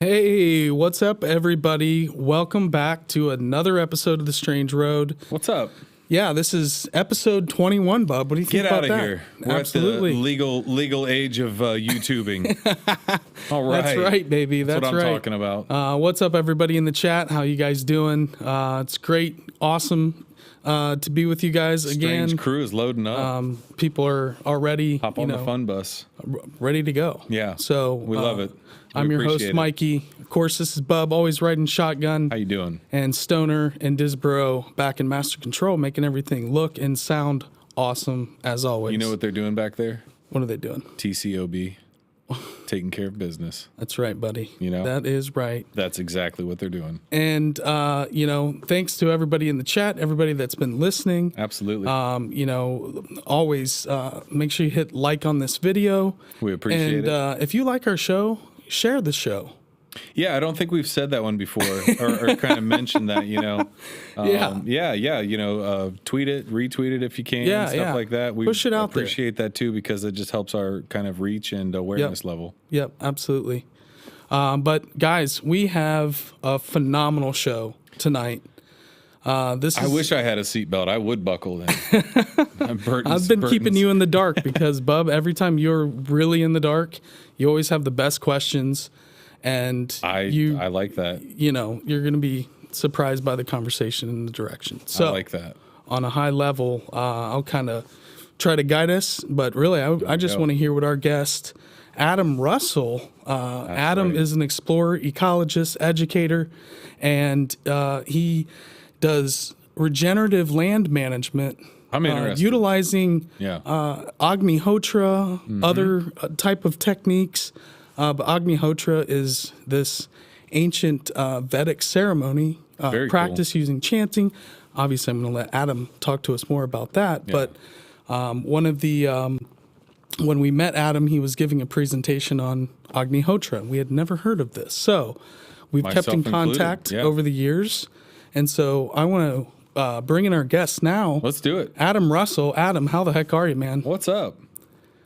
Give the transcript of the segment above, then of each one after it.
Hey, what's up, everybody? Welcome back to another episode of The Strange Road. What's up? Yeah, this is episode 21, Bub. What do you think about that? Get out of here. We're Absolutely. at the legal age of YouTubing. All right. That's right, baby. That's what I'm right. talking about. What's up, everybody in the chat? How you guys doing? It's great, awesome to be with you guys again. Strange crew is loading up. People are already Hop on the fun bus. ready to go. Yeah. So we love it. I'm your host, appreciate it. Mikey. Of course, this is Bub, always riding shotgun. How you doing? And Stoner and Disbro back in master control, making everything look and sound awesome as always. You know what they're doing back there? What are they doing? TCOB. Taking care of business. That's right, buddy. You know? That is right. That's exactly what they're doing. And, thanks to everybody in the chat, everybody that's been listening. Absolutely. Always make sure you hit like on this video. We appreciate it. And if you like our show, share the show. Yeah, I don't think we've said that one before or kind of mentioned that, tweet it, retweet it if you can, stuff like that. We push it out there. Appreciate that too because it just helps our kind of reach and awareness level. Yep, absolutely. But guys, we have a phenomenal show tonight. I wish I had a seatbelt. I would buckle in. I've been keeping you in the dark because, Bub, every time you're really in the dark, you always have the best questions. And I like that. You're going to be surprised by the conversation and the direction. So I like that. On a high level, I'll kind of try to guide us. But really, I just want to hear what our guest, Adam Russell, Adam is an explorer, ecologist, educator, and he does regenerative land management. I'm interested. Utilizing Agnihotra, other type of techniques. But Agnihotra is this ancient Vedic ceremony practice using chanting. Obviously, I'm going to let Adam talk to us more about that. Yeah. But one of the when we met Adam, he was giving a presentation on Agnihotra. We had never heard of this, so we've kept in contact over the years. And so I want to bring in our guest now. Let's do it. Adam Russell. Adam, how the heck are you, man? What's up?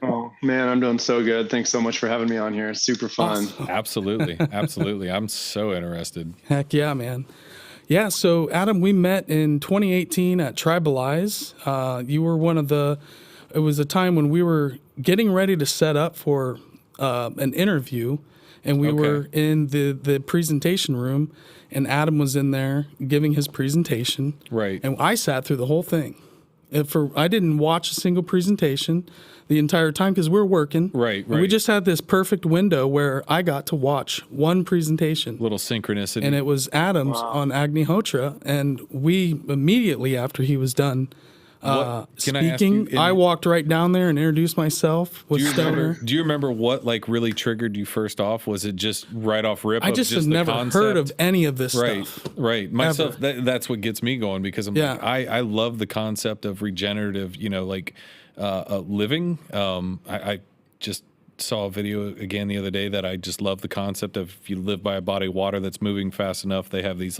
Oh, man, I'm doing so good. Thanks so much for having me on here. It's super fun. Awesome. Absolutely. Absolutely. I'm so interested. Heck yeah, man. Yeah, so Adam, we met in 2018 at Tribalize. You were it was a time when we were getting ready to set up for an interview, and we were in the presentation room, and Adam was in there giving his presentation. Right. And I sat through the whole thing. I didn't watch a single presentation the entire time because we're working. Right. And we just had this perfect window where I got to watch one presentation. Little synchronicity. And it was Adam's on Agnihotra. And we immediately after he was done speaking, I walked right down there and introduced myself with Stoner. Do you remember what really triggered you first off? Was it just right off rip? I just had never heard of any of this stuff. Right. Myself, that's what gets me going because I love the concept of regenerative, living. I just saw a video again the other day that I just love the concept of if you live by a body of water that's moving fast enough, they have these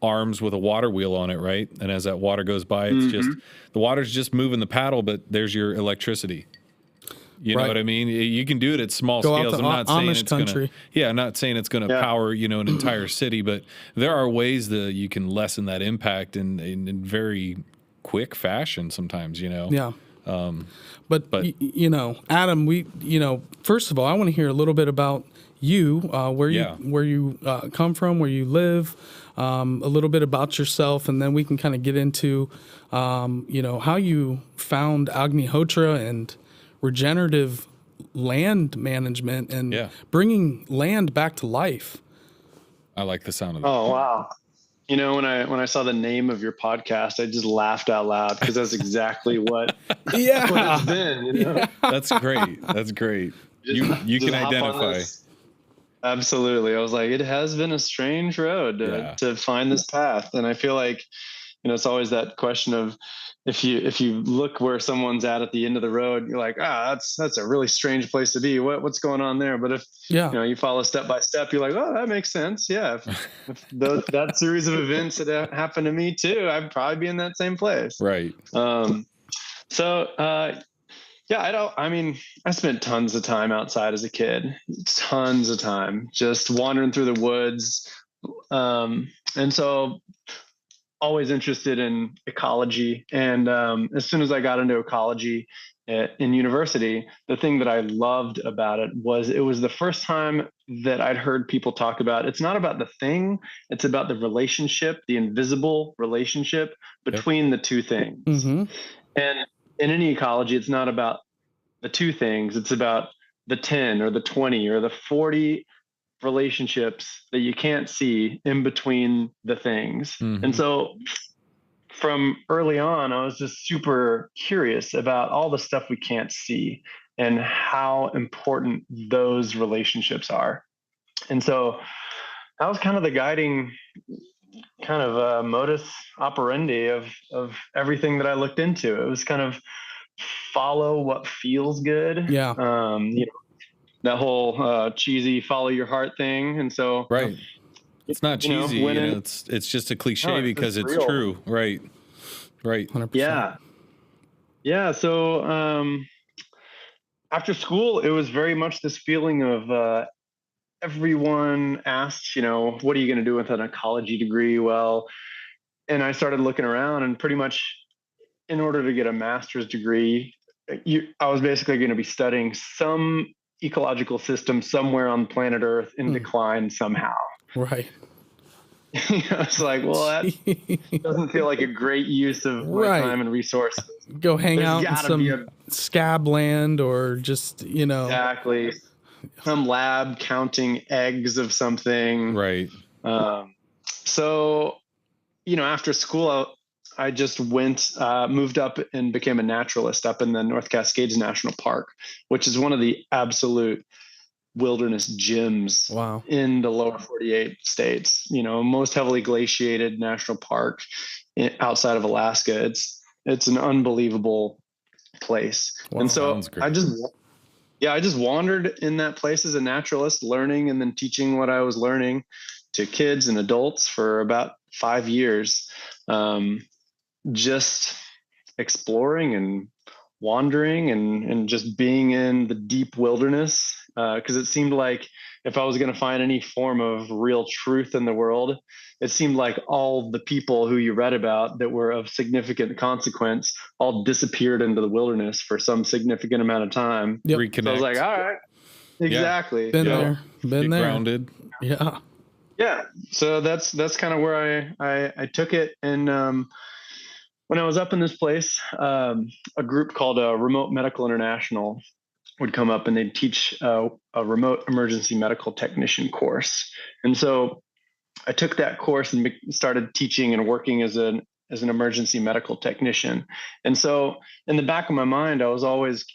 arms with a water wheel on it, right? And as that water goes by, it's just the water's just moving the paddle, but there's your electricity. You know what I mean? You can do it at small scales. I'm not saying it's going to. I'm not saying it's going to power an entire city, but there are ways that you can lessen that impact in very quick fashion. Sometimes, Yeah. But Adam, first of all, I want to hear a little bit about you, where you come from, where you live, a little bit about yourself, and then we can kind of get into, how you found Agnihotra and regenerative land management and bringing land back to life. I like the sound of that. Oh, wow. When I saw the name of your podcast, I just laughed out loud because that's exactly what it's been. That's great. That's great. You can identify. Absolutely. I was like, it has been a strange road to find this path. And I feel like, it's always that question of if you look where someone's at the end of the road, you're like, that's a really strange place to be. What's going on there? But if you follow step by step, you're like, oh, that makes sense. Yeah. If that series of events that happened to me too, I'd probably be in that same place. Right. So I spent tons of time outside as a kid, tons of time just wandering through the woods. And so always interested in ecology. And as soon as I got into ecology in university, the thing that I loved about it was the first time that I'd heard people talk about it's not about the thing, it's about the relationship, the invisible relationship between the two things. Mm-hmm. And in any ecology, it's not about the two things, it's about the 10 or the 20 or the 40 relationships that you can't see in between the things. Mm-hmm. And so from early on, I was just super curious about all the stuff we can't see and how important those relationships are. And so that was kind of the guiding kind of modus operandi of everything that I looked into. It was kind of follow what feels good. Yeah. That whole cheesy follow your heart thing. And so right. It's not cheesy, it's just a cliche because it's real. True. Right. 100%. Yeah. So after school, it was very much this feeling of everyone asked, what are you going to do with an ecology degree? Well, and I started looking around, and pretty much in order to get a master's degree, I was basically going to be studying some ecological system somewhere on planet Earth in decline somehow. Right. It's like, well, that doesn't feel like a great use of my time and resources. Go hang out in some scab land or just, Exactly. Some lab counting eggs of something. Right. So, after school, I just moved up and became a naturalist up in the North Cascades National Park, which is one of the absolute wilderness gems in the lower 48 states, most heavily glaciated national park outside of Alaska. It's an unbelievable place. Wow, and so I just wandered in that place as a naturalist, learning and then teaching what I was learning to kids and adults for about 5 years. Just exploring and wandering and just being in the deep wilderness, because it seemed like if I was going to find any form of real truth in the world, it seemed like all the people who you read about that were of significant consequence all disappeared into the wilderness for some significant amount of time. Yep. Reconnect. So I was like, all right, exactly. Been there. Grounded. Yeah. So that's kind of where I took it. And when I was up in this place, a group called Remote Medical International would come up and they'd teach a remote emergency medical technician course. And so I took that course and started teaching and working as an emergency medical technician. And so in the back of my mind, I was always,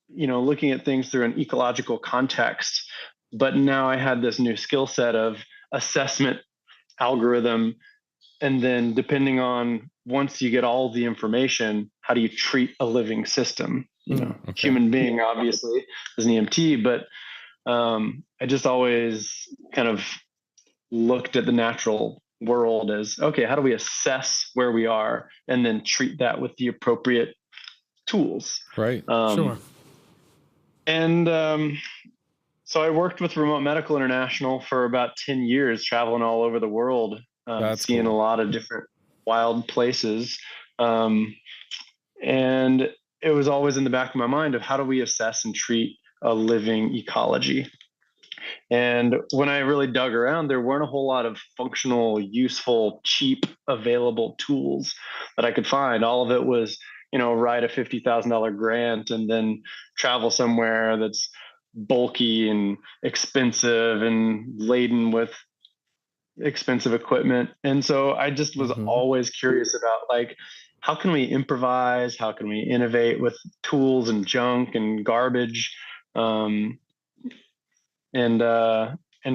looking at things through an ecological context. But now I had this new skill set of assessment algorithm. And then depending on once you get all the information, how do you treat a living system? Human being, obviously, as an EMT, but I just always kind of looked at the natural world as, okay, how do we assess where we are and then treat that with the appropriate tools? Right. Sure. And so I worked with Remote Medical International for about 10 years, traveling all over the world, seeing a lot of different wild places. And it was always in the back of my mind of how do we assess and treat a living ecology? And when I really dug around, there weren't a whole lot of functional, useful, cheap, available tools that I could find. All of it was, write a $50,000 grant and then travel somewhere that's bulky and expensive and laden with expensive equipment. And so I just was always curious about how can we improvise? How can we innovate with tools and junk and garbage, and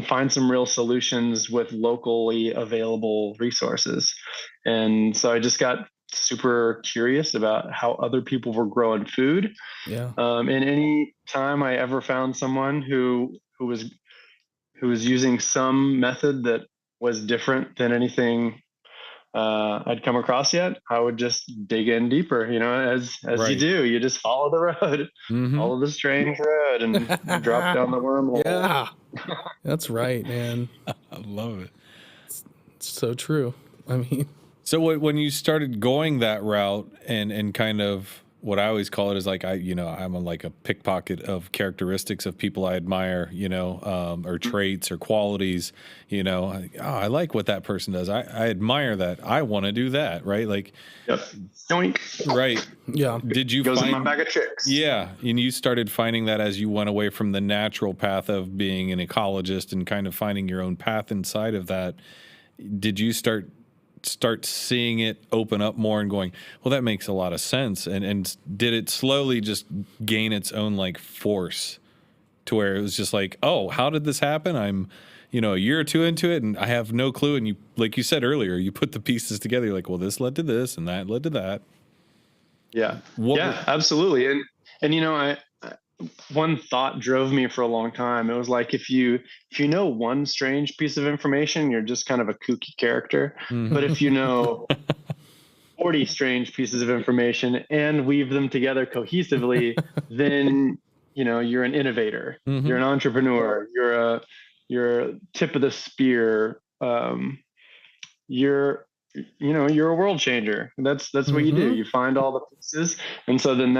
find some real solutions with locally available resources? And so I just got super curious about how other people were growing food. Yeah. And any time I ever found someone who was using some method that was different than anything I'd come across yet, I would just dig in deeper, as Right. you do. You just follow the road, follow the strange road, and drop down the wormhole. Yeah, that's right, man. I love it. It's so true. I mean, so when you started going that route and kind of what I always call it is like I'm like a pickpocket of characteristics of people I admire, or traits or qualities, I like what that person does. I admire that. I want to do that, right? Like, yep. Doink. Right. Yeah. Did you Goes find in my bag of tricks? Yeah, and you started finding that as you went away from the natural path of being an ecologist and kind of finding your own path inside of that. Did you start seeing it open up more and going, well, that makes a lot of sense, and did it slowly just gain its own like force to where it was just like, oh, how did this happen? I'm a year or two into it and I have no clue, and you, like you said earlier, you put the pieces together, you're like, well, this led to this and that led to that. Yeah. Yeah, absolutely. And I one thought drove me for a long time. It was like, if you know one strange piece of information, you're just kind of a kooky character. But if you know 40 strange pieces of information and weave them together cohesively, then you're an innovator. You're an entrepreneur. You're a tip of the spear. You're a world changer. That's what you do. You find all the pieces. And so then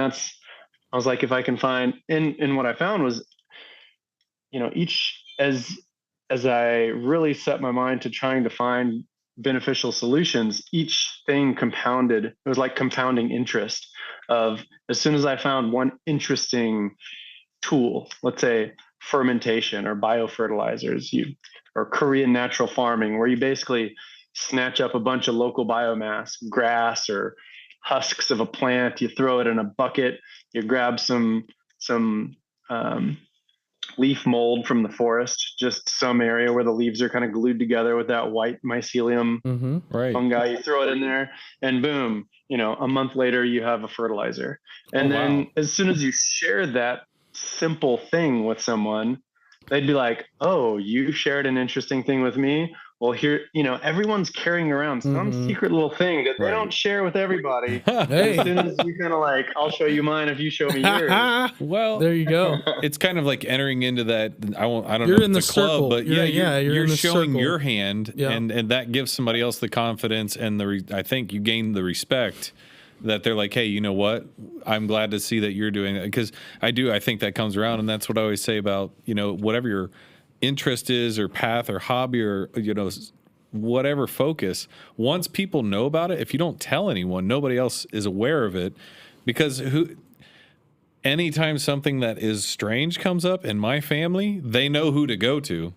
I was like, if I can find, and what I found was, each, as I really set my mind to trying to find beneficial solutions, each thing compounded. It was like compounding interest of, as soon as I found one interesting tool, let's say fermentation or biofertilizers, or Korean natural farming, where you basically snatch up a bunch of local biomass, grass or husks of a plant, you throw it in a bucket, you grab some leaf mold from the forest, just some area where the leaves are kind of glued together with that white mycelium fungi, you throw it in there, and boom, a month later you have a fertilizer. And then as soon as you share that simple thing with someone, they'd be like, oh, you shared an interesting thing with me. Well, here, everyone's carrying around some secret little thing that they don't share with everybody. Hey. As soon as you kind of like, I'll show you mine if you show me yours. Well, there you go. It's kind of like entering into that. I don't you're know in if it's a club, but you're showing circle. your hand, and that gives somebody else the confidence and I think you gain the respect that they're like, hey, you know what? I'm glad to see that you're doing that, because I think that comes around, and that's what I always say about whatever your interest is or path or hobby or whatever focus, once people know about it, if you don't tell anyone, nobody else is aware of it, because anytime something that is strange comes up in my family, they know who to go to.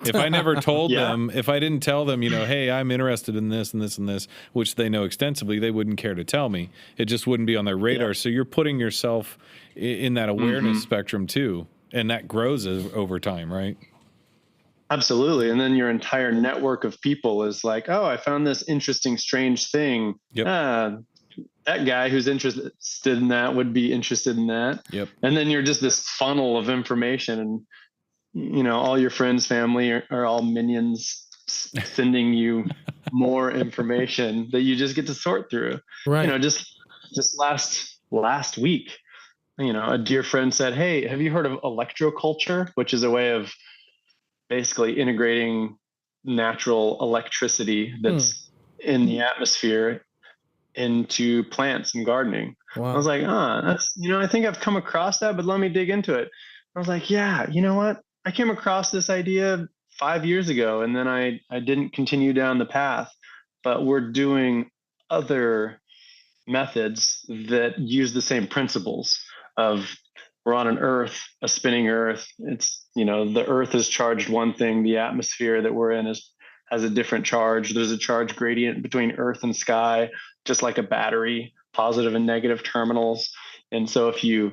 If I never told them, if I didn't tell them, hey, I'm interested in this and this and this, which they know extensively, they wouldn't care to tell me. It just wouldn't be on their radar. Yeah. So you're putting yourself in that awareness spectrum too, and that grows over time, right? Absolutely. And then your entire network of people is like, oh, I found this interesting, strange thing. Yep. That guy who's interested in that would be interested in that. Yep. And then you're just this funnel of information, and all your friends, family are all minions sending you more information that you just get to sort through. Right. Just last week, a dear friend said, hey, have you heard of electroculture, which is a way of basically integrating natural electricity that's in the atmosphere into plants and gardening? Wow. I was like, that's, I think I've come across that, but let me dig into it. I was like, yeah, you know what? I came across this idea 5 years ago, and then I didn't continue down the path, but we're doing other methods that use the same principles of, we're on an earth, a spinning earth. It's, the earth is charged one thing. The atmosphere that we're in has a different charge. There's a charge gradient between earth and sky, just like a battery, positive and negative terminals. And so if you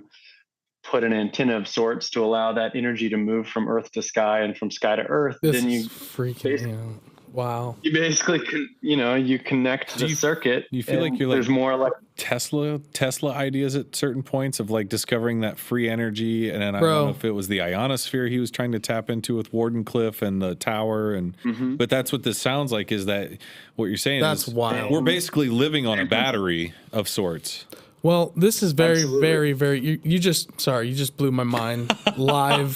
put an antenna of sorts to allow that energy to move from earth to sky and from sky to earth, then you freaking out. Wow. You basically you connect the circuit. You feel like you're like there's more like Tesla ideas at certain points of like discovering that free energy, and then I don't know if it was the ionosphere he was trying to tap into with Wardenclyffe and the tower, and but that's what this sounds like. Is that what you're saying? That's wild. We're basically living on a battery of sorts. Well, this is very, very, very. You just blew my mind live.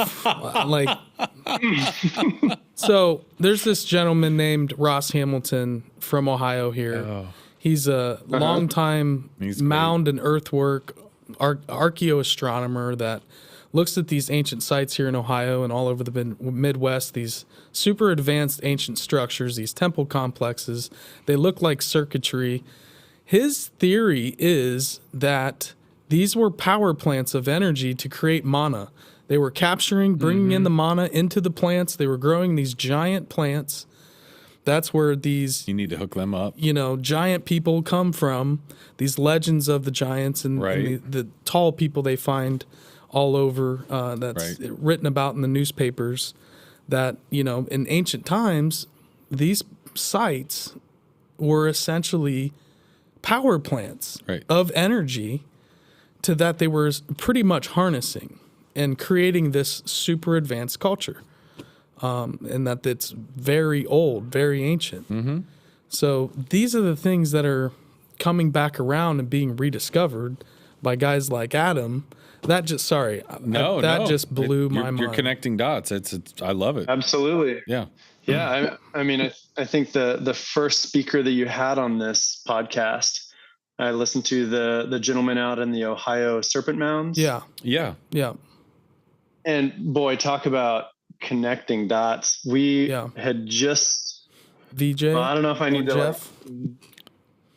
So there's this gentleman named Ross Hamilton from Ohio here. Oh. He's a longtime mound and earthwork archaeoastronomer that looks at these ancient sites here in Ohio and all over the Midwest. These super advanced ancient structures, these temple complexes. They look like circuitry. His theory is that these were power plants of energy to create mana. They were capturing, bringing in the mana into the plants. They were growing these giant plants. That's where these... You need to hook them up. Giant people come from, these legends of the giants and the tall people they find all over that's written about in the newspapers that, in ancient times, these sites were essentially power plants of energy to that they were pretty much harnessing and creating this super advanced culture, and that it's very old, very ancient. Mm-hmm. So these are the things that are coming back around and being rediscovered by guys like Adam. That just just blew my mind. You're connecting dots. I love it. Absolutely. Yeah. Yeah, I think the first speaker that you had on this podcast, I listened to the gentleman out in the Ohio Serpent Mounds. Yeah. And boy, talk about connecting dots. We had just VJ. Well, I don't know if I need to. Jeff.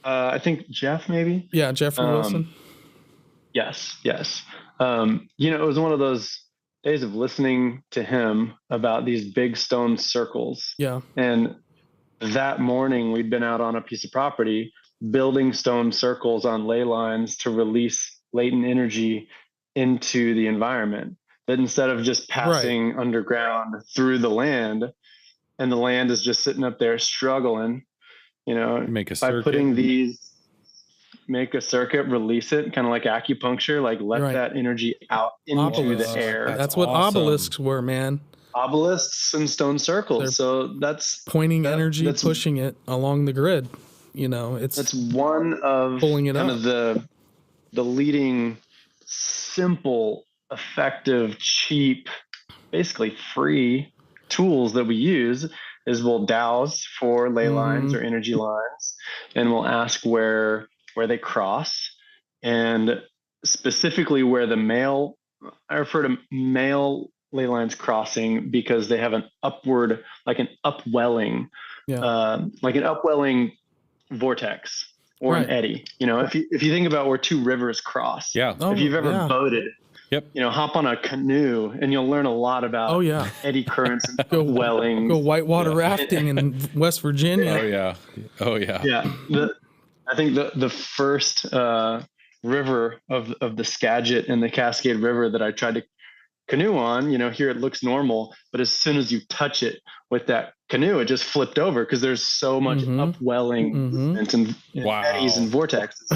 I think Jeff maybe. Yeah, Jeffrey Wilson. Yes. It was one of those days of listening to him about these big stone circles. Yeah. And that morning we'd been out on a piece of property building stone circles on ley lines to release latent energy into the environment. That instead of just passing underground through the land, and the land is just sitting up there struggling, make a circuit. By putting make a circuit, release it, kind of like acupuncture, like let that energy out into the air. That's what obelisks were, man. Obelisks and stone circles. So that's pointing energy, pushing it along the grid. That's one of pulling it kind up. of the leading simple, effective, cheap, basically free tools that we use is we'll dowse for ley lines or energy lines, and we'll ask where they cross, and specifically where I refer to male ley lines crossing because they have an upward, like an upwelling, vortex or an eddy. If you think about where two rivers cross, if you've ever boated, hop on a canoe and you'll learn a lot about eddy currents and wellings. Go whitewater rafting in West Virginia. Oh yeah. Yeah. I think the first river of the Skagit and the Cascade River that I tried to canoe on, here it looks normal, but as soon as you touch it with that canoe, it just flipped over because there's so much upwelling movement and eddies and vortexes.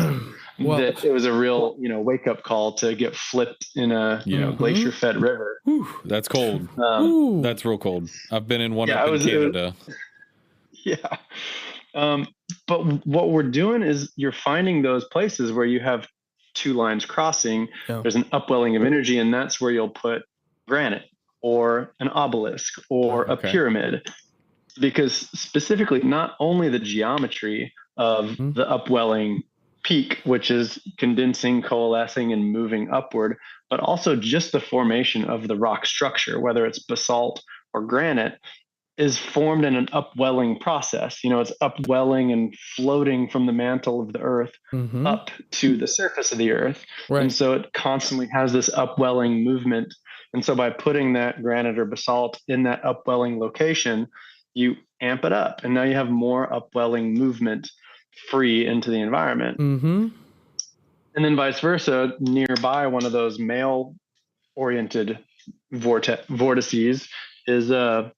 That it was a real, wake up call to get flipped in a, glacier fed river. Whew, that's cold. That's real cold. I've been in one up in Canada. But what we're doing is you're finding those places where you have two lines crossing. There's an upwelling of energy, and that's where you'll put granite or an obelisk or a pyramid, because specifically not only the geometry of the upwelling peak, which is condensing, coalescing, and moving upward, but also just the formation of the rock structure, whether it's basalt or granite, is formed in an upwelling process. It's upwelling and floating from the mantle of the earth up to the surface of the earth. And so it constantly has this upwelling movement. And so by putting that granite or basalt in that upwelling location, you amp it up. And now you have more upwelling movement free into the environment. And then vice versa, nearby one of those male-oriented vortices is a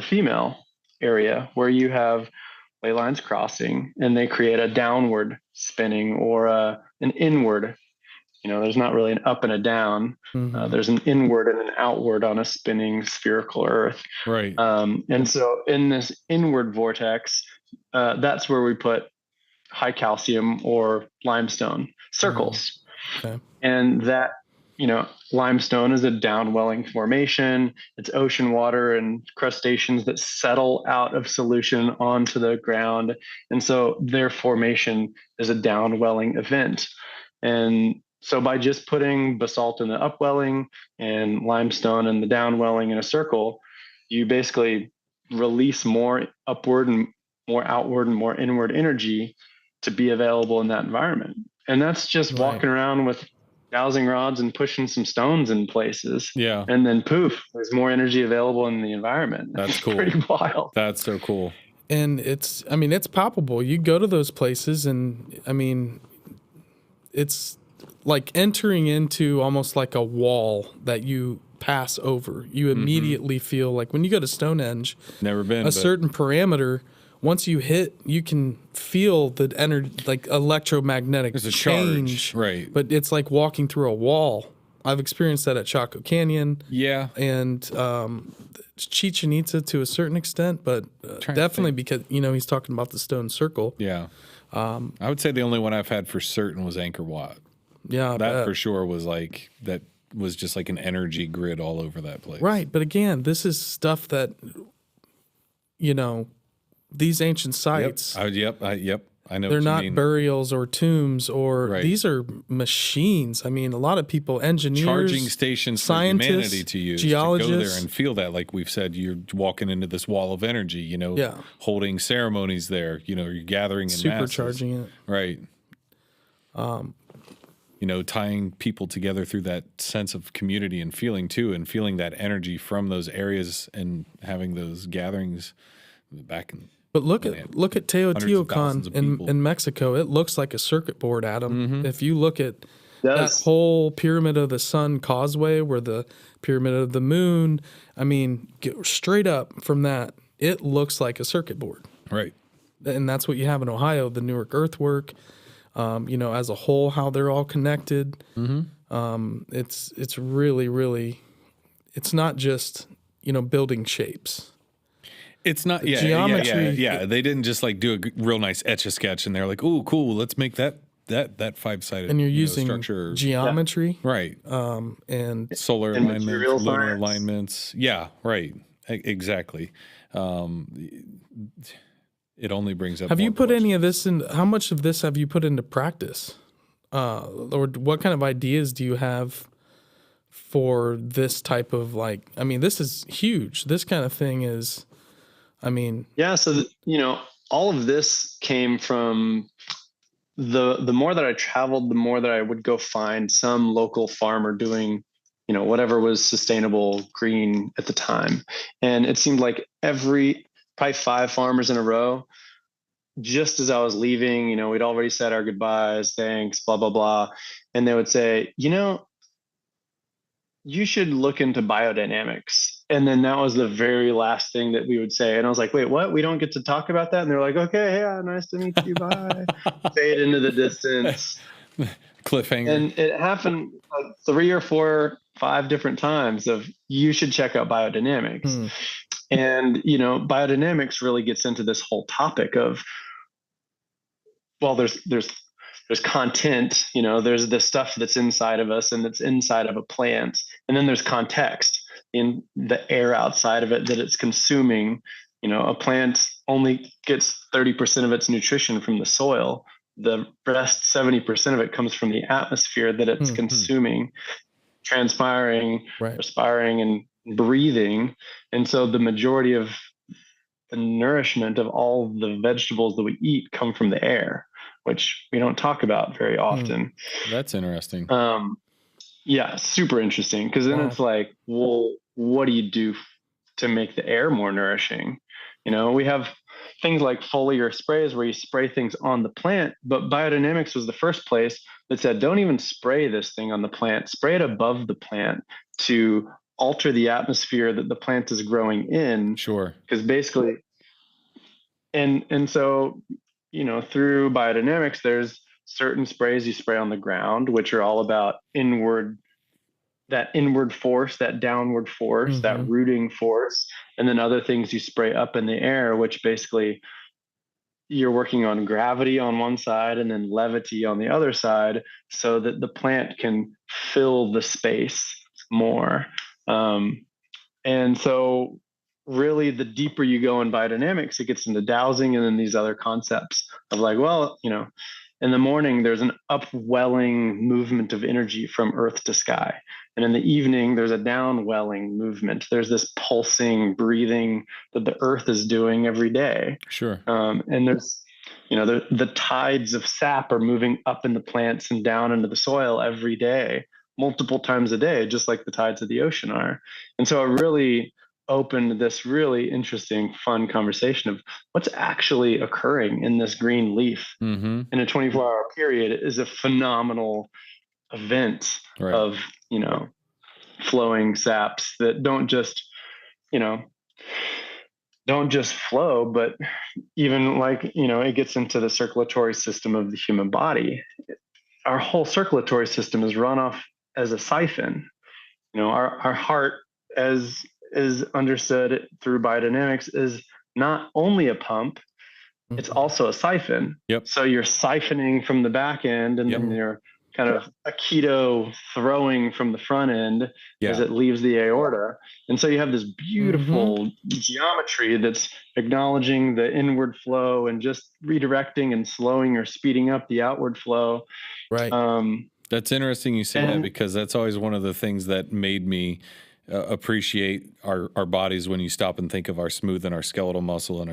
female. area where you have ley lines crossing and they create a downward spinning or an inward. There's not really an up and a down. There's an inward and an outward on a spinning spherical Earth. Right. And so in this inward vortex, that's where we put high calcium or limestone circles. Okay. And that, limestone is a downwelling formation. It's ocean water and crustaceans that settle out of solution onto the ground. And so their formation is a downwelling event. And so by just putting basalt in the upwelling and limestone in the downwelling in a circle, you basically release more upward and more outward and more inward energy to be available in that environment. And that's just walking around with dowsing rods and pushing some stones in places. Yeah. And then poof, there's more energy available in the environment. That's cool. Pretty wild. That's so cool. And it's palpable. You go to those places and it's like entering into almost like a wall that you pass over. You immediately feel like when you go to Stonehenge, never been certain parameter. Once you hit, you can feel the energy, like electromagnetic change. Charge, right? But it's like walking through a wall. I've experienced that at Chaco Canyon. Yeah. And Chichen Itza to a certain extent, but definitely because, he's talking about the stone circle. Yeah. I would say the only one I've had for certain was Angkor Wat. Yeah. That for sure was that was just like an energy grid all over that place. Right. But again, this is stuff that, these ancient sites. Yep. I know. They're not burials or tombs these are machines. I mean, a lot of people, engineers, charging stations for humanity to use, geologists, to go there and feel that. Like we've said, you're walking into this wall of energy, holding ceremonies there, you're gathering in supercharging masses. Right. Tying people together through that sense of community and feeling too, and feeling that energy from those areas and having those gatherings back in. But look at Teotihuacan in Mexico. It looks like a circuit board, Adam. Mm-hmm. If you look at that whole Pyramid of the Sun causeway, where the Pyramid of the Moon, straight up from that, it looks like a circuit board. Right. And that's what you have in Ohio, the Newark earthwork, as a whole, how they're all connected. Mm-hmm. It's really, really, it's not just, building shapes. It's not geometry. Yeah. They didn't just like do a real nice etch-a-sketch and they're like, "Oh, cool, let's make that 5-sided." And you're using structure, geometry, right? And solar alignments, lunar alignments. Yeah, right. Exactly. It only brings up. Have you put any of this in? How much of this have you put into practice? Or what kind of ideas do you have for this type of this is huge. This kind of thing is. So all of this came from the more that I traveled, the more that I would go find some local farmer doing, whatever was sustainable green at the time. And it seemed like probably 5 farmers in a row, just as I was leaving, we'd already said our goodbyes, thanks, blah, blah, blah. And they would say, you should look into biodynamics. And then that was the very last thing that we would say. And I was like, wait, what? We don't get to talk about that? And they're like, okay, yeah, nice to meet you. Bye. Fade into the distance. Cliffhanger. And it happened 3 or 4, 5 different times of you should check out biodynamics. And, biodynamics really gets into this whole topic of, well, there's content, there's the stuff that's inside of us and that's inside of a plant. And then there's context in the air outside of it that it's consuming. A plant only gets 30% of its nutrition from the soil. The rest 70% of it comes from the atmosphere that it's consuming, transpiring, respiring, and breathing. And so the majority of the nourishment of all the vegetables that we eat come from the air, which we don't talk about very often. That's interesting. Yeah, super interesting. Because then it's like, well, what do you do to make the air more nourishing? We have things like foliar sprays where you spray things on the plant, but biodynamics was the first place that said, don't even spray this thing on the plant, spray it above the plant to alter the atmosphere that the plant is growing in. Sure. Because basically And so, through biodynamics, there's certain sprays you spray on the ground, which are all about that inward force, that downward force, that rooting force, and then other things you spray up in the air, which basically you're working on gravity on one side and then levity on the other side, so that the plant can fill the space more. And so really, the deeper you go in biodynamics, it gets into dowsing and then these other concepts of like, well, in the morning, there's an upwelling movement of energy from earth to sky. And in the evening, there's a downwelling movement. There's this pulsing, breathing that the earth is doing every day. Sure. And there's, the tides of sap are moving up in the plants and down into the soil every day, multiple times a day, just like the tides of the ocean are. And so it really opened this really interesting, fun conversation of what's actually occurring in this green leaf in a 24-hour period is a phenomenal event of, flowing saps that don't just flow, but even it gets into the circulatory system of the human body. Our whole circulatory system is run off as a siphon. Our heart, as is understood through biodynamics, is not only a pump, it's also a siphon. Yep. So you're siphoning from the back end, and then you're kind of a keto throwing from the front end as it leaves the aorta. And so you have this beautiful geometry that's acknowledging the inward flow and just redirecting and slowing or speeding up the outward flow. Right. That's interesting you say that, because that's always one of the things that made me appreciate our bodies when you stop and think of our smooth and our skeletal muscle and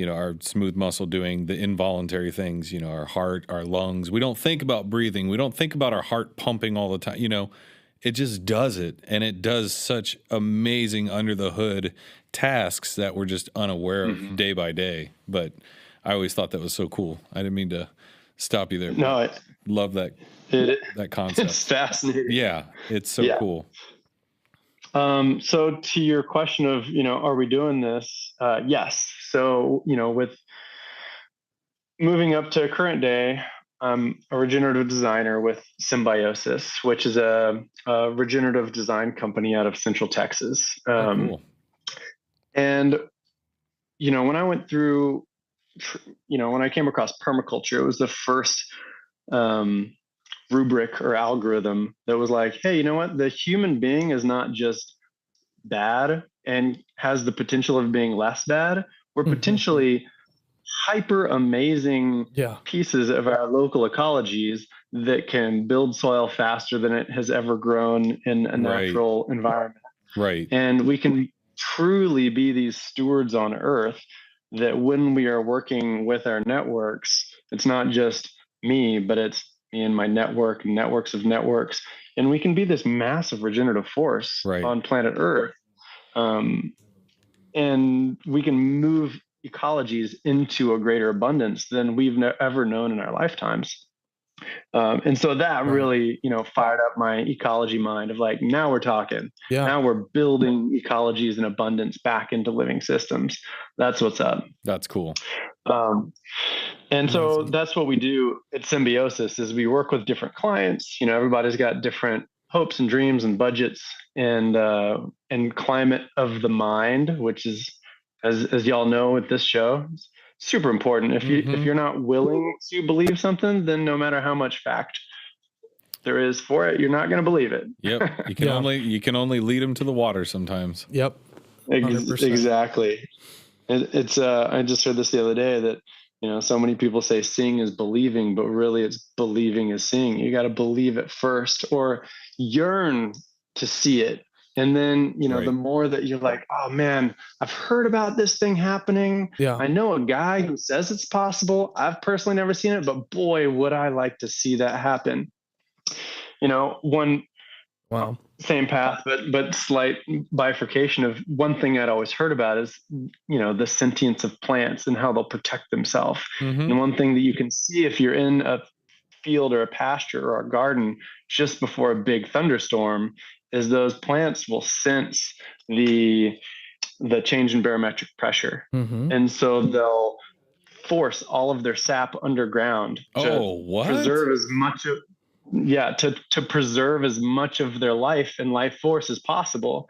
our smooth muscle doing the involuntary things, our heart, our lungs. We don't think about breathing. We don't think about our heart pumping all the time. It just does it. And it does such amazing under the hood tasks that we're just unaware of day by day. But I always thought that was so cool. I didn't mean to stop you there. No, love that concept. It's fascinating. Yeah, it's so cool. So to your question of, are we doing this? Yes. So, with moving up to current day, I'm a regenerative designer with Symbiosis, which is a regenerative design company out of Central Texas. Cool. And, when I went through, when I came across permaculture, it was the first rubric or algorithm that was like, hey, you know what? The human being is not just bad and has the potential of being less bad. We're potentially hyper amazing pieces of our local ecologies that can build soil faster than it has ever grown in a natural environment. Right. And we can truly be these stewards on earth that when we are working with our networks, it's not just me, but it's me and my networks of networks. And we can be this massive regenerative force on planet Earth. And we can move ecologies into a greater abundance than we've ever known in our lifetimes. And so that really, fired up my ecology mind of like, now we're talking. Now we're building ecologies in abundance back into living systems. That's what's up. That's cool. And so that's what we do at Symbiosis is we work with different clients. Everybody's got different hopes and dreams and budgets and climate of the mind, which is, as y'all know with this show, super important. If you're not willing to believe something, then no matter how much fact there is for it, you're not going to believe it. Yep. You can only lead them to the water sometimes. Yep. 100%. Exactly. It's I just heard this the other day that so many people say seeing is believing, but really it's believing is seeing. You got to believe it first or yearn to see it. And then, the more that you're like, oh man, I've heard about this thing happening. Yeah. I know a guy who says it's possible. I've personally never seen it, but boy, would I like to see that happen. Same path, but slight bifurcation of one thing I'd always heard about is, the sentience of plants and how they'll protect themselves. And one thing that you can see if you're in a field or a pasture or a garden just before a big thunderstorm is those plants will sense the the change in barometric pressure. And so they'll force all of their sap underground to preserve as much of to preserve as much of their life and life force as possible.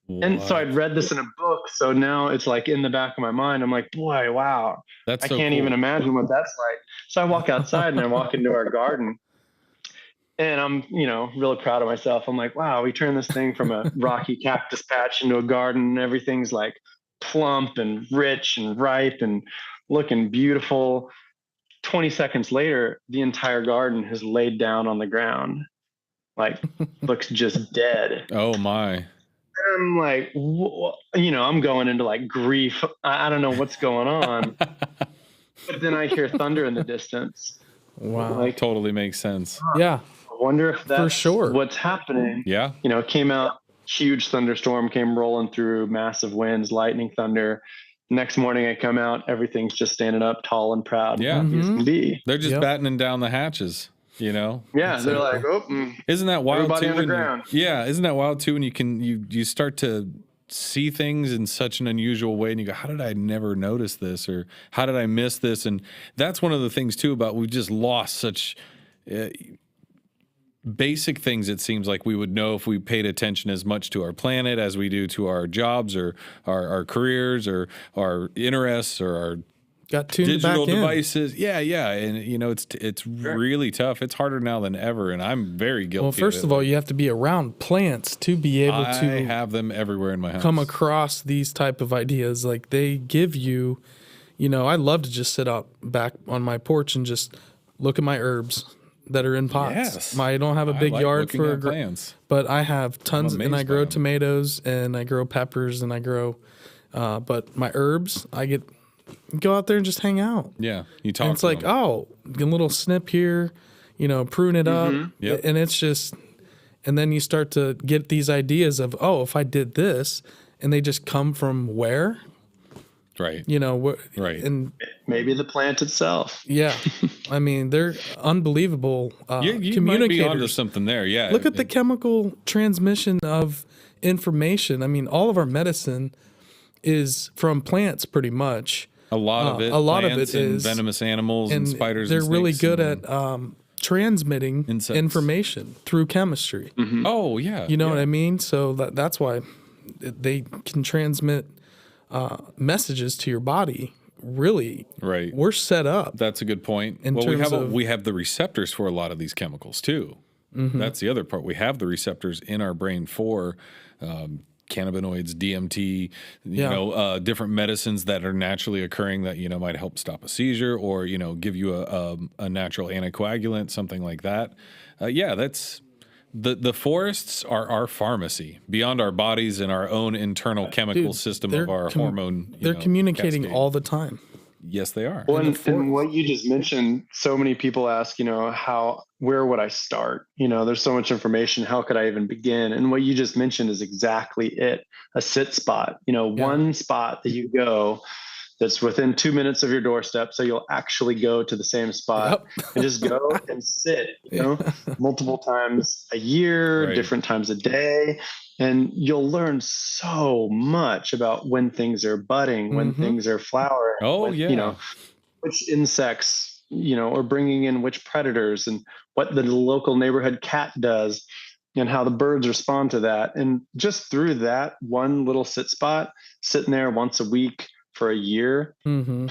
And so I'd read this in a book, so now it's like in the back of my mind. I'm like, boy, wow, I can't even imagine what that's like. So I walk outside and I walk into our garden, and I'm, really proud of myself. I'm like, wow, we turned this thing from a rocky cactus patch into a garden, and everything's like plump and rich and ripe and looking beautiful. 20 seconds later, the entire garden has laid down on the ground, like looks just dead. Oh my. I'm like, I'm going into like grief. I don't know what's going on. But then I hear thunder in the distance. Wow. Like, totally makes sense. Yeah. I wonder if that's for sure what's happening. Yeah. It came out, huge thunderstorm came rolling through, massive winds, lightning, thunder. Next morning I come out, everything's just standing up tall and proud. Yeah. As can be. They're just battening down the hatches. Yeah, they're like, isn't that wild everybody too? on the ground. Isn't that wild too? When you start to see things in such an unusual way, and you go, how did I never notice this, or how did I miss this? And that's one of the things too about we've just lost such basic things. It seems like we would know if we paid attention as much to our planet as we do to our jobs or our careers or our interests or our digital devices. And it's really tough. It's harder now than ever, and I'm very guilty. Well, first of all, you have to be around plants to be able to have them everywhere in my house. Come across these type of ideas. Like they give you, I love to just sit out back on my porch and just look at my herbs that are in pots. Yes. I don't have a big yard for plants, but I have tons, and I grow tomatoes and I grow peppers and I grow, but my herbs, go out there and just hang out. Yeah, you talk. And it's like, a little snip here, prune it up, and it's just, and then you start to get these ideas of, if I did this, and they just come from where, right? Right, and maybe the plant itself. Yeah, I mean they're unbelievable you communicators. Might be onto something there. Yeah, look at the chemical transmission of information. I mean, all of our medicine is from plants, pretty much. A lot of it is venomous animals and spiders. They're and really good at transmitting information through chemistry. Mm-hmm. Oh yeah, you know what I mean. So that's why they can transmit messages to your body. Really, right? We're set up. That's a good point. We have the receptors for a lot of these chemicals too. Mm-hmm. That's the other part. We have the receptors in our brain for cannabinoids, DMT, different medicines that are naturally occurring that, might help stop a seizure or, give you a natural anticoagulant, something like that. That's the forests are our pharmacy beyond our bodies and our own internal chemical system of our hormone. They're communicating cascade all the time. Yes, they are. Well, and what you just mentioned, so many people ask, where would I start? There's so much information. How could I even begin? And what you just mentioned is exactly it. A sit spot, one spot that you go that's within 2 minutes of your doorstep. So you'll actually go to the same spot and just go and sit, multiple times a year, different times a day. And you'll learn so much about when things are budding, when things are flowering, which insects, are bringing in which predators and what the local neighborhood cat does and how the birds respond to that. And just through that one little sit spot, sitting there once a week for a year, it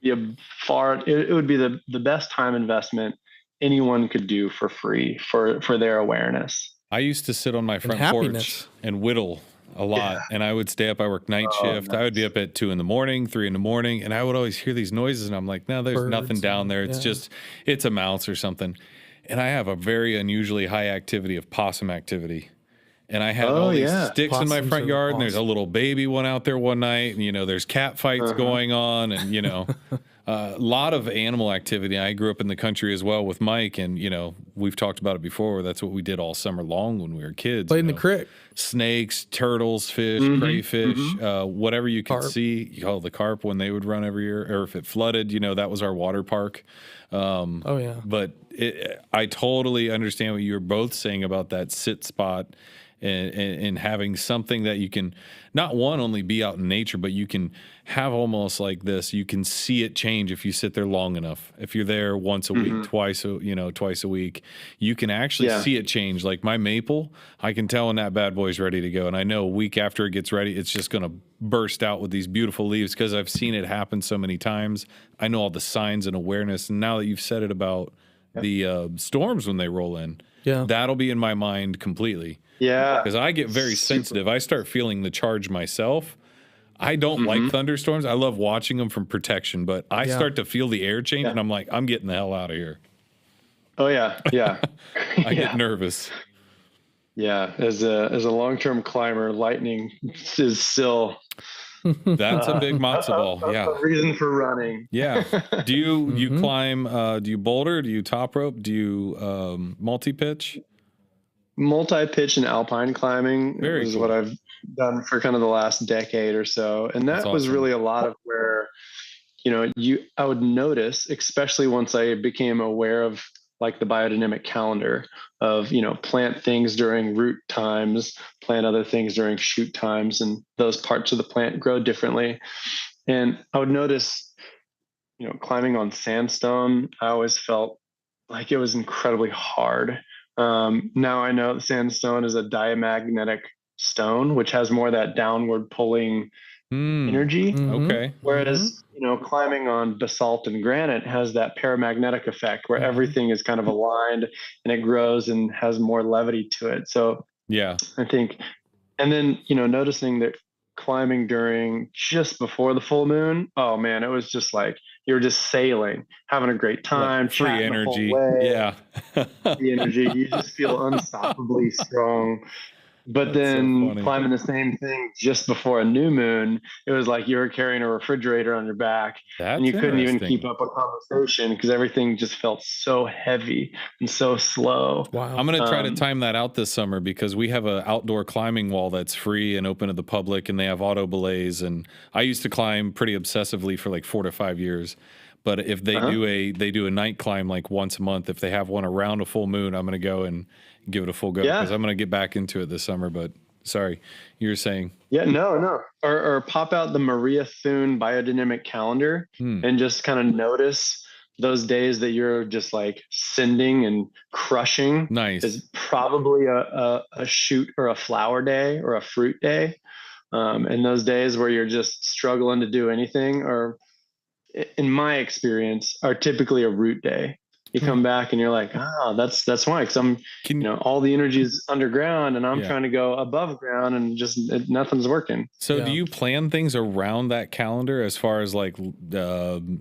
would be the best time investment anyone could do for free for their awareness. I used to sit on my front porch and whittle a lot, and I would stay up. I worked night shift. Nice. I would be up at 2 a.m, 3 a.m, and I would always hear these noises, and I'm like, no, there's nothing down there. It's just, it's a mouse or something. And I have a very unusually high activity of possum activity. And I had all these sticks in my front yard, and there's a little baby one out there one night, and, there's cat fights going on, and, a lot of animal activity. I grew up in the country as well with Mike, and, we've talked about it before. That's what we did all summer long when we were kids. Played in the creek. Snakes, turtles, fish, crayfish, whatever you could see. The carp when they would run every year, or if it flooded, that was our water park. But I totally understand what you were both saying about that sit spot and having something that you can not only be out in nature, but you can have almost like this. You can see it change if you sit there long enough. If you're there once a week, twice a week, you can actually see it change. Like my maple, I can tell when that bad boy's ready to go. And I know a week after it gets ready, it's just going to burst out with these beautiful leaves because I've seen it happen so many times. I know all the signs and awareness. And now that you've said it about the storms when they roll in, that'll be in my mind completely. Yeah. Because I get very sensitive. I start feeling the charge myself. I don't like thunderstorms. I love watching them from protection, but I start to feel the air change and I'm like, I'm getting the hell out of here. Oh yeah. Yeah. I get nervous. Yeah. As a long-term climber, lightning is still that's a big matzo ball. Yeah. A reason for running. Yeah. Do you climb, do you boulder? Do you top rope? Do you multi-pitch? Multi-pitch and alpine climbing is what I've done for kind of the last decade or so. And that was really a lot of where, I would notice, especially once I became aware of like the biodynamic calendar of, plant things during root times, plant other things during shoot times, and those parts of the plant grow differently. And I would notice, climbing on sandstone, I always felt like it was incredibly hard. Now I know that sandstone is a diamagnetic stone, which has more of that downward pulling energy. Okay. Whereas, climbing on basalt and granite has that paramagnetic effect where everything is kind of aligned and it grows and has more levity to it. So I think, and then, noticing that climbing during just before the full moon, oh man, it was just like you're just sailing, having a great time, free energy. The energy, you just feel unstoppably strong. But then climbing the same thing just before a new moon, it was like you were carrying a refrigerator on your back and you couldn't even keep up a conversation because everything just felt so heavy and so slow. Wow. I'm going to try to time that out this summer because we have an outdoor climbing wall that's free and open to the public and they have auto belays. And I used to climb pretty obsessively for like 4 to 5 years. But if they do a night climb like once a month, if they have one around a full moon, I'm going to go and give it a full go because I'm going to get back into it this summer. But sorry, you were saying. Yeah, no. Or pop out the Maria Thune biodynamic calendar and just kind of notice those days that you're just like sending and crushing. Nice. Is probably a shoot or a flower day or a fruit day. And those days where you're just struggling to do anything or in my experience are typically a root day. You come back and you're like, that's why. Cause I'm, all the energy is underground and I'm trying to go above ground and just nothing's working. So do you plan things around that calendar as far as like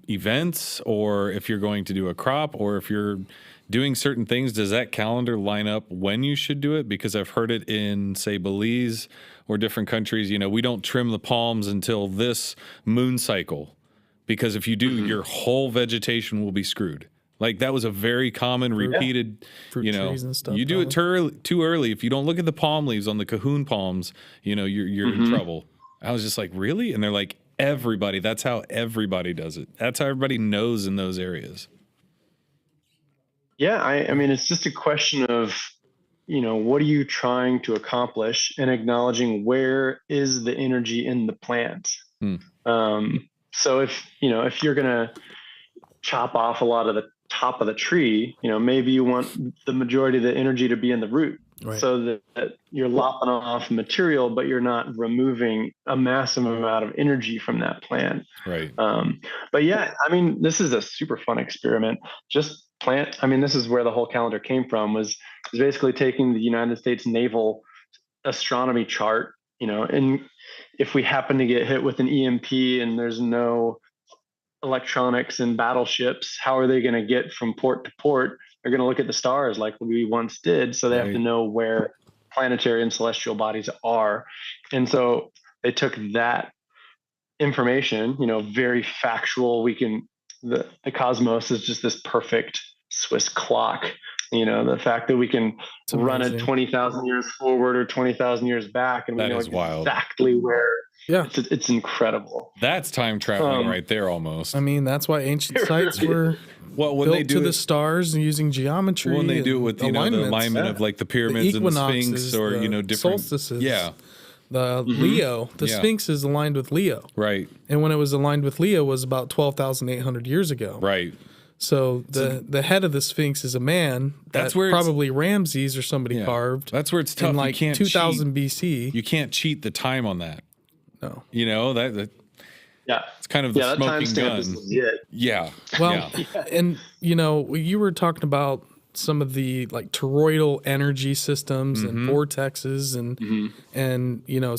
events or if you're going to do a crop or if you're doing certain things, does that calendar line up when you should do it? Because I've heard it in say Belize or different countries, we don't trim the palms until this moon cycle. Because if you do, your whole vegetation will be screwed. Like that was a very common repeated, trees and stuff, you do it too early. If you don't look at the palm leaves on the cahoon palms, you're in trouble. I was just like, really? And they're like, everybody, that's how everybody does it. That's how everybody knows in those areas. Yeah. I mean, it's just a question of, what are you trying to accomplish and acknowledging where is the energy in the plant? So if you're going to chop off a lot of the top of the tree, maybe you want the majority of the energy to be in the root so that you're lopping off material, but you're not removing a massive amount of energy from that plant. Right. But yeah, I mean, this is a super fun experiment. Just plant. I mean, this is where the whole calendar came from was basically taking the United States Naval astronomy chart, and if we happen to get hit with an EMP and there's no electronics and battleships, how are they going to get from port to port? They're going to look at the stars like we once did. So they have to know where planetary and celestial bodies are. And so they took that information, very factual. The cosmos is just this perfect Swiss clock. the fact that we can run it 20,000 years forward or 20,000 years back, and we know exactly where. Yeah, it's incredible. That's time traveling right there, almost. I mean, that's why ancient sites were when built they do to the stars and using geometry. When they do it with the alignment of like the pyramids and the Sphinx, or different solstices. Yeah, the Leo, the Sphinx is aligned with Leo, right? And when it was aligned with Leo was about 12,800 years ago, right? So the head of the Sphinx is a man. That's where probably Ramses or somebody carved. That's where it's tough. In like 2000 BC. You can't cheat the time on that. No. That it's kind of the smoking gun. Yeah. Well, and you were talking about some of the like toroidal energy systems and vortexes and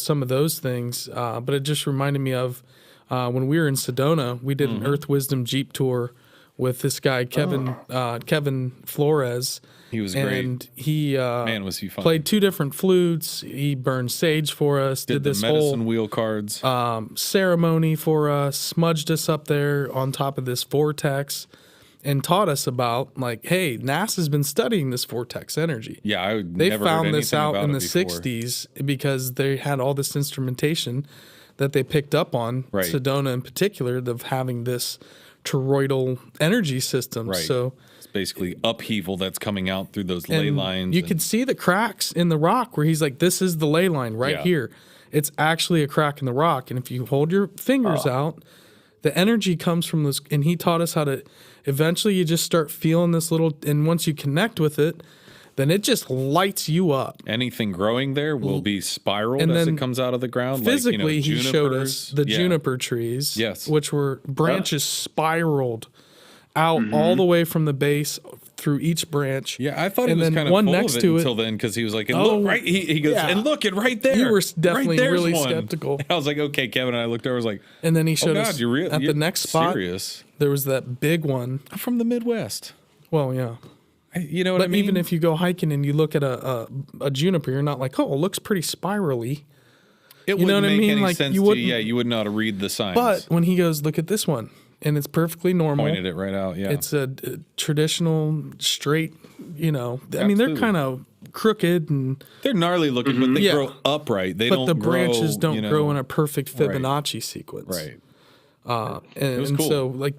some of those things. But it just reminded me of when we were in Sedona, we did an Earth Wisdom Jeep tour with this guy Kevin Flores. He was great. And he was he fun. Played 2 different flutes. He burned sage for us. Did this medicine whole wheel cards ceremony for us. Smudged us up there on top of this vortex, and taught us about like, hey, NASA's been studying this vortex energy. Yeah, they found this out in the '60s because they had all this instrumentation that they picked up on Sedona in particular of having this toroidal energy system. Right. So it's basically upheaval that's coming out through those ley lines. You can see the cracks in the rock where he's like, this is the ley line right here. It's actually a crack in the rock. And if you hold your fingers out, the energy comes from this. And he taught us how to, eventually you just start feeling this little, and once you connect with it, then it just lights you up. Anything growing there will be spiraled as it comes out of the ground. Physically, he showed us the juniper trees, which were branches spiraled out all the way from the base through each branch. Yeah, I thought it was kind of full of it until then, because he was like, and look, right? He goes, and look, it right there. You were definitely really skeptical. I was like, okay, Kevin, and I looked over, I was like, and then he showed us at the next spot, there was that big one. I'm from the Midwest. Well, yeah. You know what I mean? Even if you go hiking and you look at a juniper, you're not like, oh, it looks pretty spirally. It wouldn't make any sense to you. Yeah, you wouldn't know how to read the signs. But when he goes, look at this one, and it's perfectly normal. Pointed it right out, yeah. It's a traditional, straight, I mean, they're kind of crooked and they're gnarly looking, but they grow upright. They don't grow. But the branches don't grow in a perfect Fibonacci sequence. Right. And, it was cool. So, like,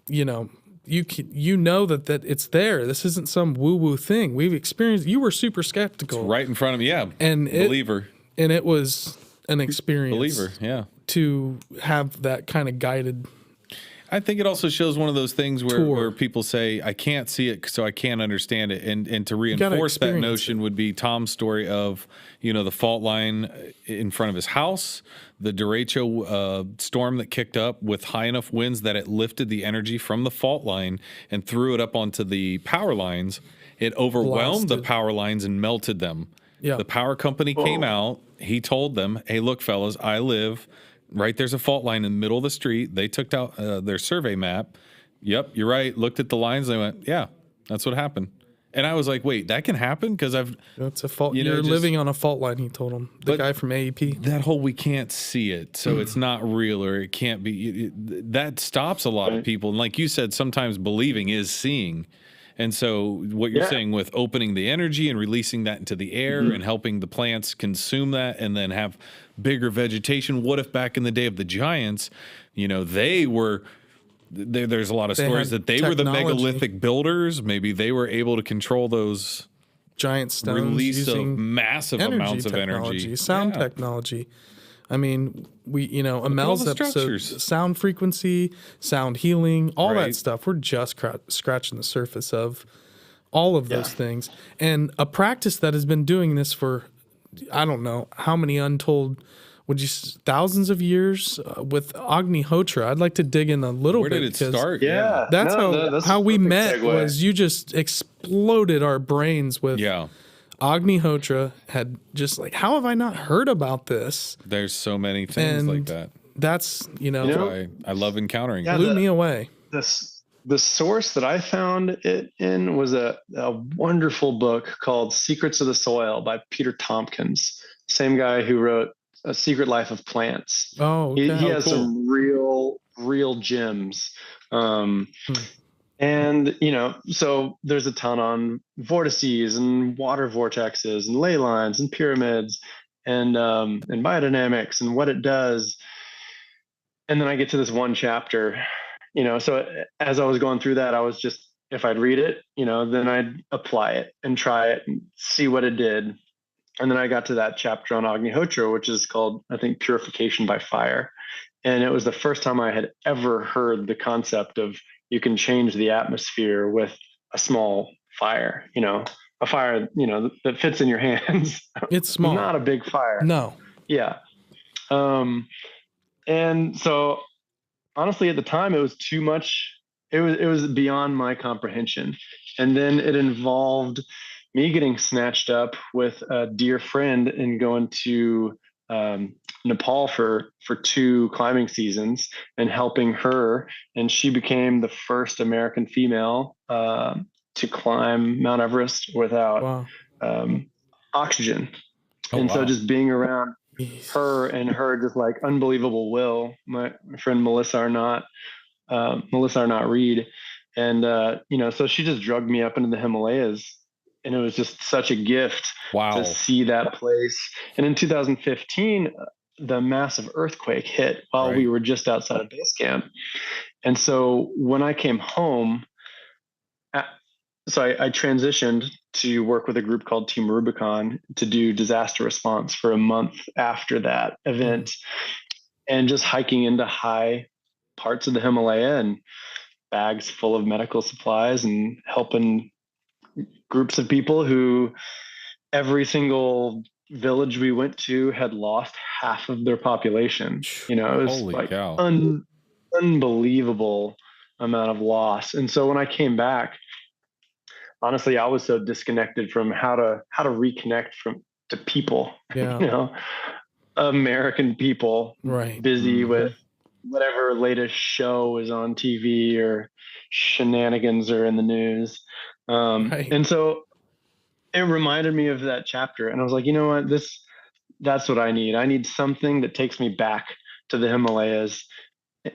you know that it's there. This isn't some woo-woo thing. We've experienced. You were super skeptical. It's right in front of me, yeah. And believer. And it was an experience. Believer, yeah. To have that kind of guided. I think it also shows one of those things where people say, I can't see it, so I can't understand it. And to reinforce that notion would be Tom's story of, the fault line in front of his house, the derecho storm that kicked up with high enough winds that it lifted the energy from the fault line and threw it up onto the power lines. It overwhelmed the power lines and melted them. Yeah. The power company came out. He told them, hey, look, fellas, I live right there's a fault line in the middle of the street. They took out their survey map. Yep, you're right. Looked at the lines. They went, yeah, that's what happened. And I was like, wait, that can happen? Because that's a fault. You're living on a fault line, he told him. The guy from AEP. That whole we can't see it, so it's not real, or it can't be. That stops a lot of people. And like you said, sometimes believing is seeing. And so what you're saying with opening the energy and releasing that into the air and helping the plants consume that and then have bigger vegetation. What if back in the day of the giants, they were there's a lot of stories that they were the megalithic builders. Maybe they were able to control those giant stones, release of massive amounts of energy, sound technology. I mean, a Mel's episode, sound frequency, sound healing, all that stuff. We're just scratching the surface of all of those things. And a practice that has been doing this for, I don't know how many untold, thousands of years with Agnihotra. I'd like to dig in a little bit. Where did it start? Yeah. That's how we met was you just exploded our brains with Agnihotra had just like, how have I not heard about this? There's so many things like that. That's, why I love encountering it. Blew me away. The source that I found it in was a wonderful book called Secrets of the Soil by Peter Tompkins, same guy who wrote A Secret Life of Plants. Oh, okay. He has some real gems. And, so there's a ton on vortices and water vortexes and ley lines and pyramids and biodynamics and what it does. And then I get to this one chapter, so as I was going through that, I was just, if I'd read it, then I'd apply it and try it and see what it did. And then I got to that chapter on Agnihotra, which is called, I think, Purification by Fire. And it was the first time I had ever heard the concept of you can change the atmosphere with a small fire, a fire, that fits in your hands. It's small. Not a big fire. No. Yeah. And so honestly, at the time, it was too much. It was beyond my comprehension. And then it involved me getting snatched up with a dear friend and going to Nepal for 2 climbing seasons and helping her. And she became the first American female to climb Mount Everest without oxygen. So just being around her and her just like unbelievable will, my friend Melissa Arnott Reed. And, so she just drugged me up into the Himalayas, and it was just such a gift to see that place. And in 2015, the massive earthquake hit while we were just outside of base camp. And so when I came home, I transitioned to work with a group called Team Rubicon to do disaster response for a month after that event, and just hiking into high parts of the Himalaya and bags full of medical supplies and helping groups of people who every single village we went to had lost half of their population. It was unbelievable amount of loss. And so when I came back, honestly, I was so disconnected from how to reconnect to people, American people, busy with whatever latest show is on TV or shenanigans are in the news. And so it reminded me of that chapter. And I was like, you know what, that's what I need. I need something that takes me back to the Himalayas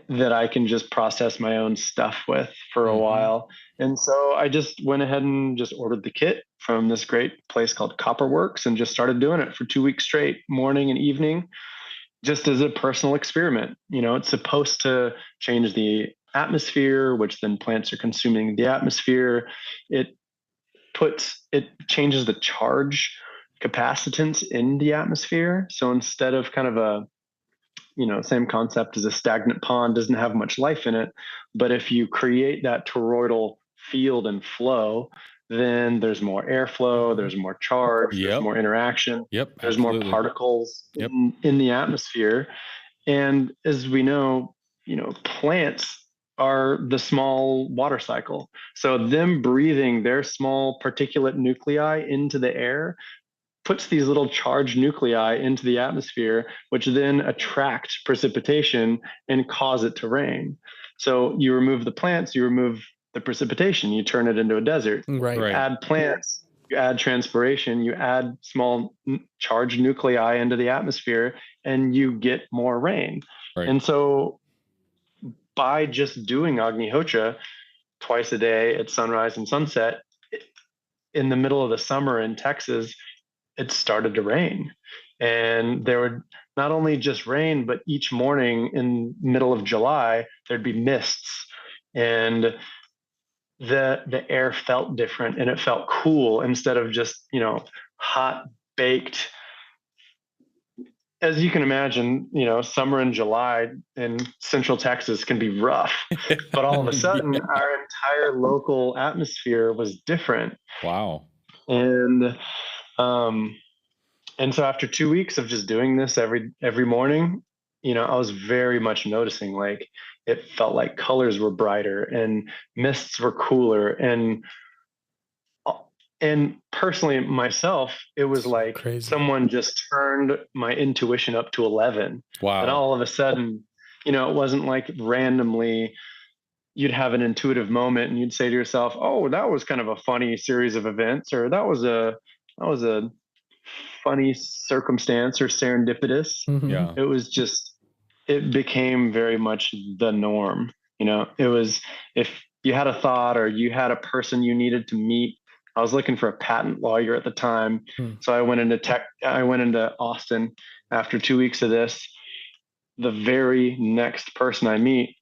that I can just process my own stuff with for a while. And so I just went ahead and just ordered the kit from this great place called Copperworks and just started doing it for 2 weeks straight, morning and evening, just as a personal experiment. It's supposed to change the atmosphere, which then plants are consuming the atmosphere. It changes the charge capacitance in the atmosphere. So instead of kind of a, same concept as a stagnant pond, doesn't have much life in it, but if you create that toroidal field and flow, then there's more airflow, there's more charge, there's more interaction, there's more particles in the atmosphere. And as we know, plants are the small water cycle. So them breathing their small particulate nuclei into the air puts these little charged nuclei into the atmosphere, which then attract precipitation and cause it to rain. So you remove the plants, you remove the precipitation, you turn it into a desert. You add plants, you add transpiration, you add small charged nuclei into the atmosphere, and you get more rain. And so by just doing Agnihotra twice a day at sunrise and sunset, in the middle of the summer in Texas, it started to rain. And there would not only just rain, but each morning in middle of July, there'd be mists. And the air felt different and it felt cool instead of just, hot, baked. As you can imagine, summer in July in Central Texas can be rough, but all of a sudden our entire local atmosphere was different. Wow. And so after 2 weeks of just doing this every morning, I was very much noticing like it felt like colors were brighter and mists were cooler. And personally myself, it was like someone just turned my intuition up to 11. Wow. And all of a sudden, it wasn't like randomly you'd have an intuitive moment and you'd say to yourself, oh, that was kind of a funny series of events, or that was a funny circumstance or serendipitous. Yeah. It was just, it became very much the norm. It was, if had a thought or you had a person you needed to meet. I was looking for a patent lawyer at the time. So I went into Austin after 2 weeks of this. The very next person I meet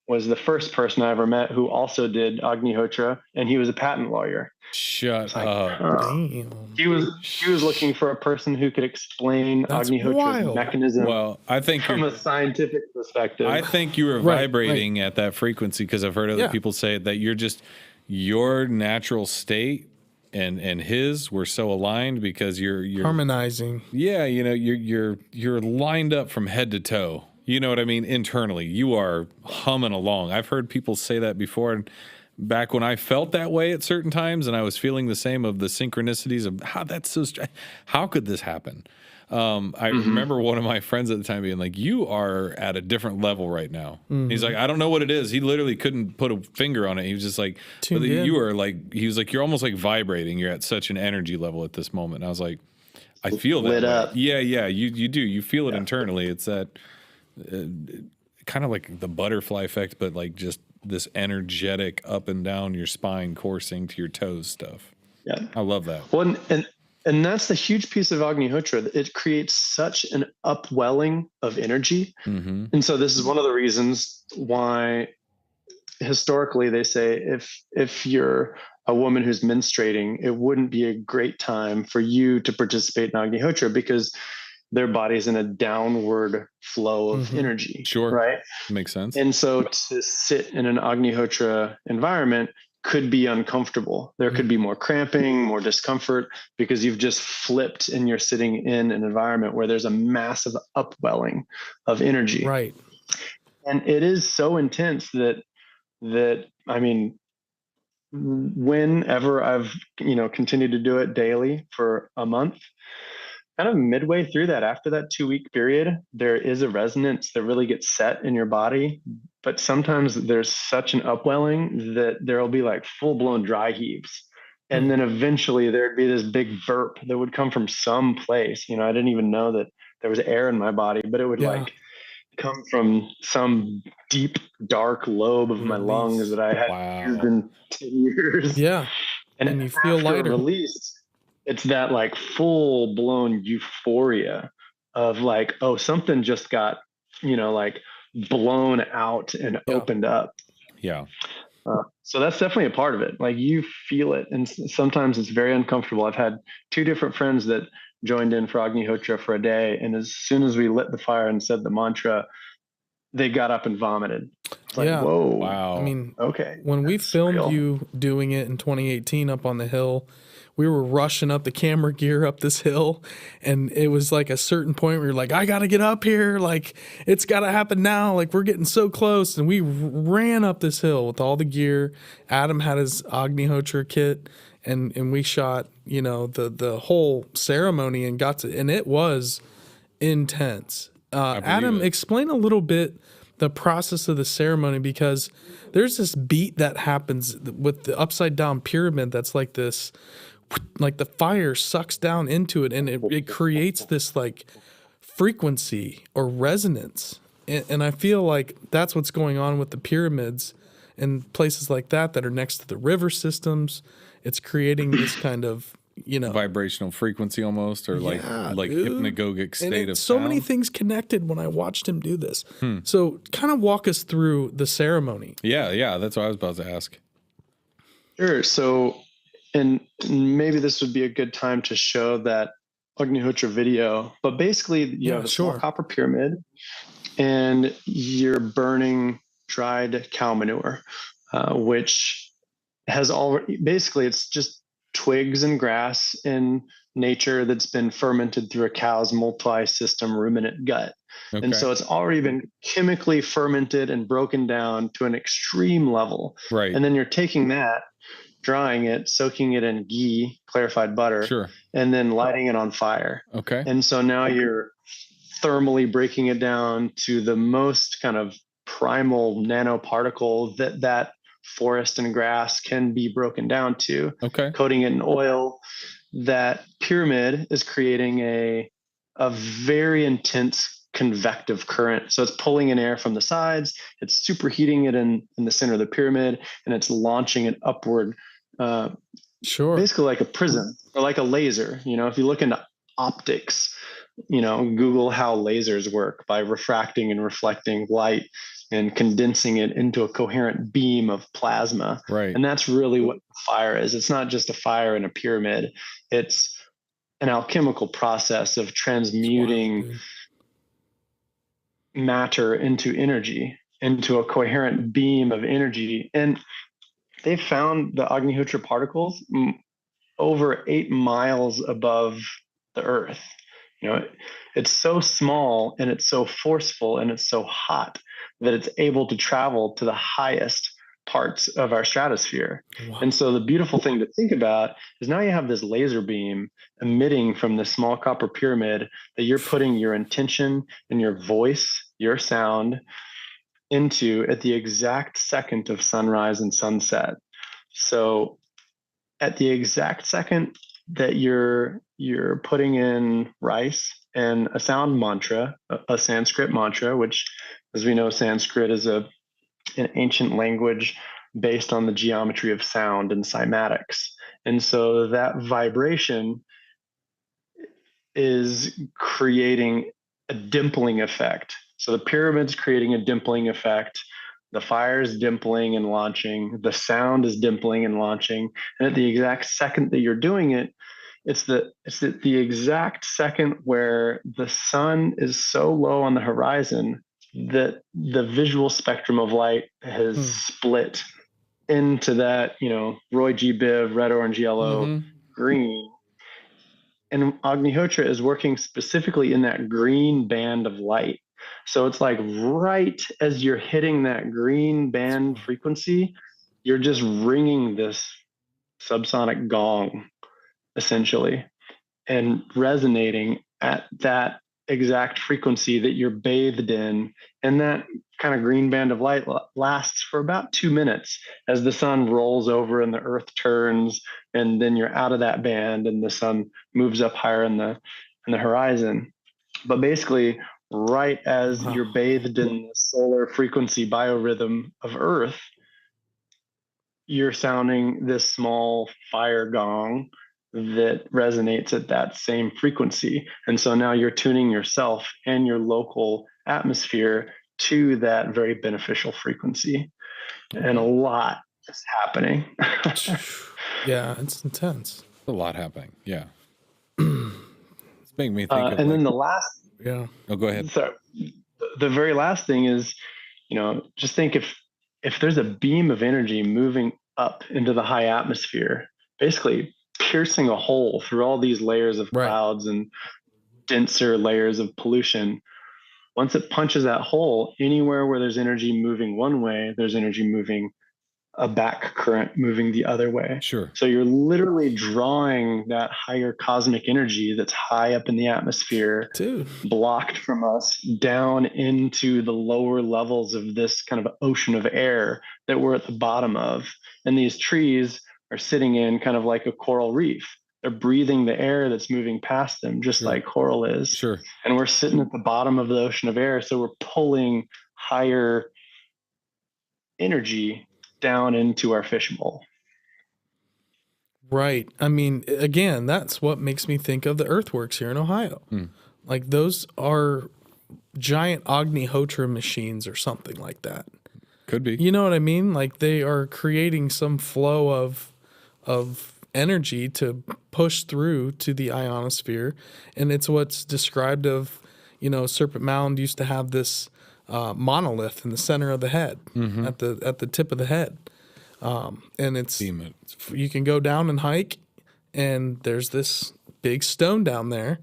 was the first person I ever met who also did Agnihotra, and he was a patent lawyer. Shut up. Damn. He was looking for a person who could explain Agnihotra's mechanism. Well, I think from a scientific perspective. I think you were vibrating at that frequency, because I've heard other people say that your natural state and his were so aligned, because you're harmonizing. Yeah, you know, you're lined up from head to toe. You know what I mean? Internally, you are humming along. I've heard people say that before, and back when I felt that way at certain times, and I was feeling the same of the synchronicities of how could this happen? I remember one of my friends at the time being like, "You are at a different level right now." He's like, "I don't know what it is." He literally couldn't put a finger on it. He was just like, but "You are like," he was like, "You're almost like vibrating. You're at such an energy level at this moment." And I was like, "I feel that." Lit up. Yeah, you do. You feel it internally. It's that kind of like the butterfly effect, but like just this energetic up and down your spine coursing to your toes stuff. Yeah, I love that. Well, and that's the huge piece of Agnihotra. It creates such an upwelling of energy. And so this is one of the reasons why historically they say if you're a woman who's menstruating, it wouldn't be a great time for you to participate in Agnihotra, because their body's in a downward flow of energy. Sure. Right? Makes sense. And so to sit in an Agnihotra environment could be uncomfortable. There could be more cramping, more discomfort, because you've just flipped and you're sitting in an environment where there's a massive upwelling of energy. Right. And it is so intense that I mean, whenever I've, continued to do it daily for a month, kind of midway through that, after that 2-week period, there is a resonance that really gets set in your body. But sometimes there's such an upwelling that there'll be like full-blown dry heaves. And then eventually there'd be this big burp that would come from some place. I didn't even know that there was air in my body, but it would like come from some deep, dark lobe of my lungs that I had used in 10 years. Yeah. And you feel lighter. Released, it's that like full blown euphoria of like, oh, something just got, like blown out and opened up. Yeah. So that's definitely a part of it. Like you feel it. And sometimes it's very uncomfortable. I've had 2 different friends that joined in for Agnihotra for a day. And as soon as we lit the fire and said the mantra, they got up and vomited. It's like, whoa. Wow. I mean, okay. When we filmed you doing it in 2018 up on the hill, we were rushing up the camera gear up this hill, and it was like a certain point where you're like, I got to get up here. Like, it's got to happen now. Like, we're getting so close. And we ran up this hill with all the gear. Adam had his Agnihotra kit, and we shot, the whole ceremony and and it was intense. Adam, explain a little bit the process of the ceremony, because there's this beat that happens with the upside down pyramid that's like this, like the fire sucks down into it, and it creates this like frequency or resonance. And I feel like that's what's going on with the pyramids and places like that are next to the river systems. It's creating this kind of, vibrational frequency almost, or like hypnagogic state of so sound. many things connected when I watched him do this. So kind of walk us through the ceremony. Yeah, that's what I was about to ask. Sure. So, and maybe this would be a good time to show that Agnihotra video, but basically you have a small copper pyramid and you're burning dried cow manure, which has basically it's just twigs and grass in nature that's been fermented through a cow's multi-system ruminant gut. Okay. And so it's already been chemically fermented and broken down to an extreme level. Right. And then you're taking that, drying it, soaking it in ghee, clarified butter, and then lighting it on fire. Okay. And so now you're thermally breaking it down to the most kind of primal nanoparticle that forest and grass can be broken down to. Okay. Coating it in oil. That pyramid is creating a very intense convective current. So it's pulling in air from the sides, it's superheating it in the center of the pyramid, and it's launching it upward. Basically like a prism or like a laser. If you look into optics, Google how lasers work by refracting and reflecting light and condensing it into a coherent beam of plasma. Right. And that's really what fire is. It's not just a fire in a pyramid. It's an alchemical process of transmuting matter into energy, into a coherent beam of energy. And they found the Agnihotra particles over 8 miles above the Earth. It's so small and it's so forceful and it's so hot that it's able to travel to the highest parts of our stratosphere. Wow. And so the beautiful thing to think about is now you have this laser beam emitting from this small copper pyramid that you're putting your intention and your voice, your sound into at the exact second of sunrise and sunset. So at the exact second that you're putting in rice and a sound mantra, a Sanskrit mantra, which, as we know, Sanskrit is an ancient language based on the geometry of sound and cymatics. And so that vibration is creating a dimpling effect. So the pyramid's creating a dimpling effect. The fire is dimpling and launching. The sound is dimpling and launching. And at the exact second that you're doing it, it's the exact second where the sun is so low on the horizon that the visual spectrum of light has split into that, Roy G. Biv, red, orange, yellow, green. And Agnihotra is working specifically in that green band of light. So it's like right as you're hitting that green band frequency, you're just ringing this subsonic gong, essentially, and resonating at that exact frequency that you're bathed in. And that kind of green band of light lasts for about 2 minutes as the sun rolls over and the earth turns, and then you're out of that band and the sun moves up higher in the horizon. But basically, right as you're bathed in the solar frequency biorhythm of Earth, you're sounding this small fire gong that resonates at that same frequency. And so now you're tuning yourself and your local atmosphere to that very beneficial frequency. And a lot is happening. Yeah, it's intense. A lot happening. Yeah. It's making me think of then the last... Yeah. Oh, go ahead. So the very last thing is, just think if there's a beam of energy moving up into the high atmosphere, basically piercing a hole through all these layers of clouds and denser layers of pollution. Once it punches that hole, anywhere where there's energy moving one way, there's energy moving a back current moving the other way. Sure. So you're literally drawing that higher cosmic energy that's high up in the atmosphere, blocked from us, down into the lower levels of this kind of ocean of air that we're at the bottom of. And these trees are sitting in kind of like a coral reef. They're breathing the air that's moving past them, just like coral is. Sure. And we're sitting at the bottom of the ocean of air. So we're pulling higher energy down into our fishbowl. Right. I mean, again, that's what makes me think of the earthworks here in Ohio. Like those are giant Agnihotra machines or something like that. Could be. You know what I mean? Like they are creating some flow of energy to push through to the ionosphere. And it's what's described of, Serpent Mound used to have this monolith in the center of the head, at the tip of the head. And you can go down and hike, and there's this big stone down there,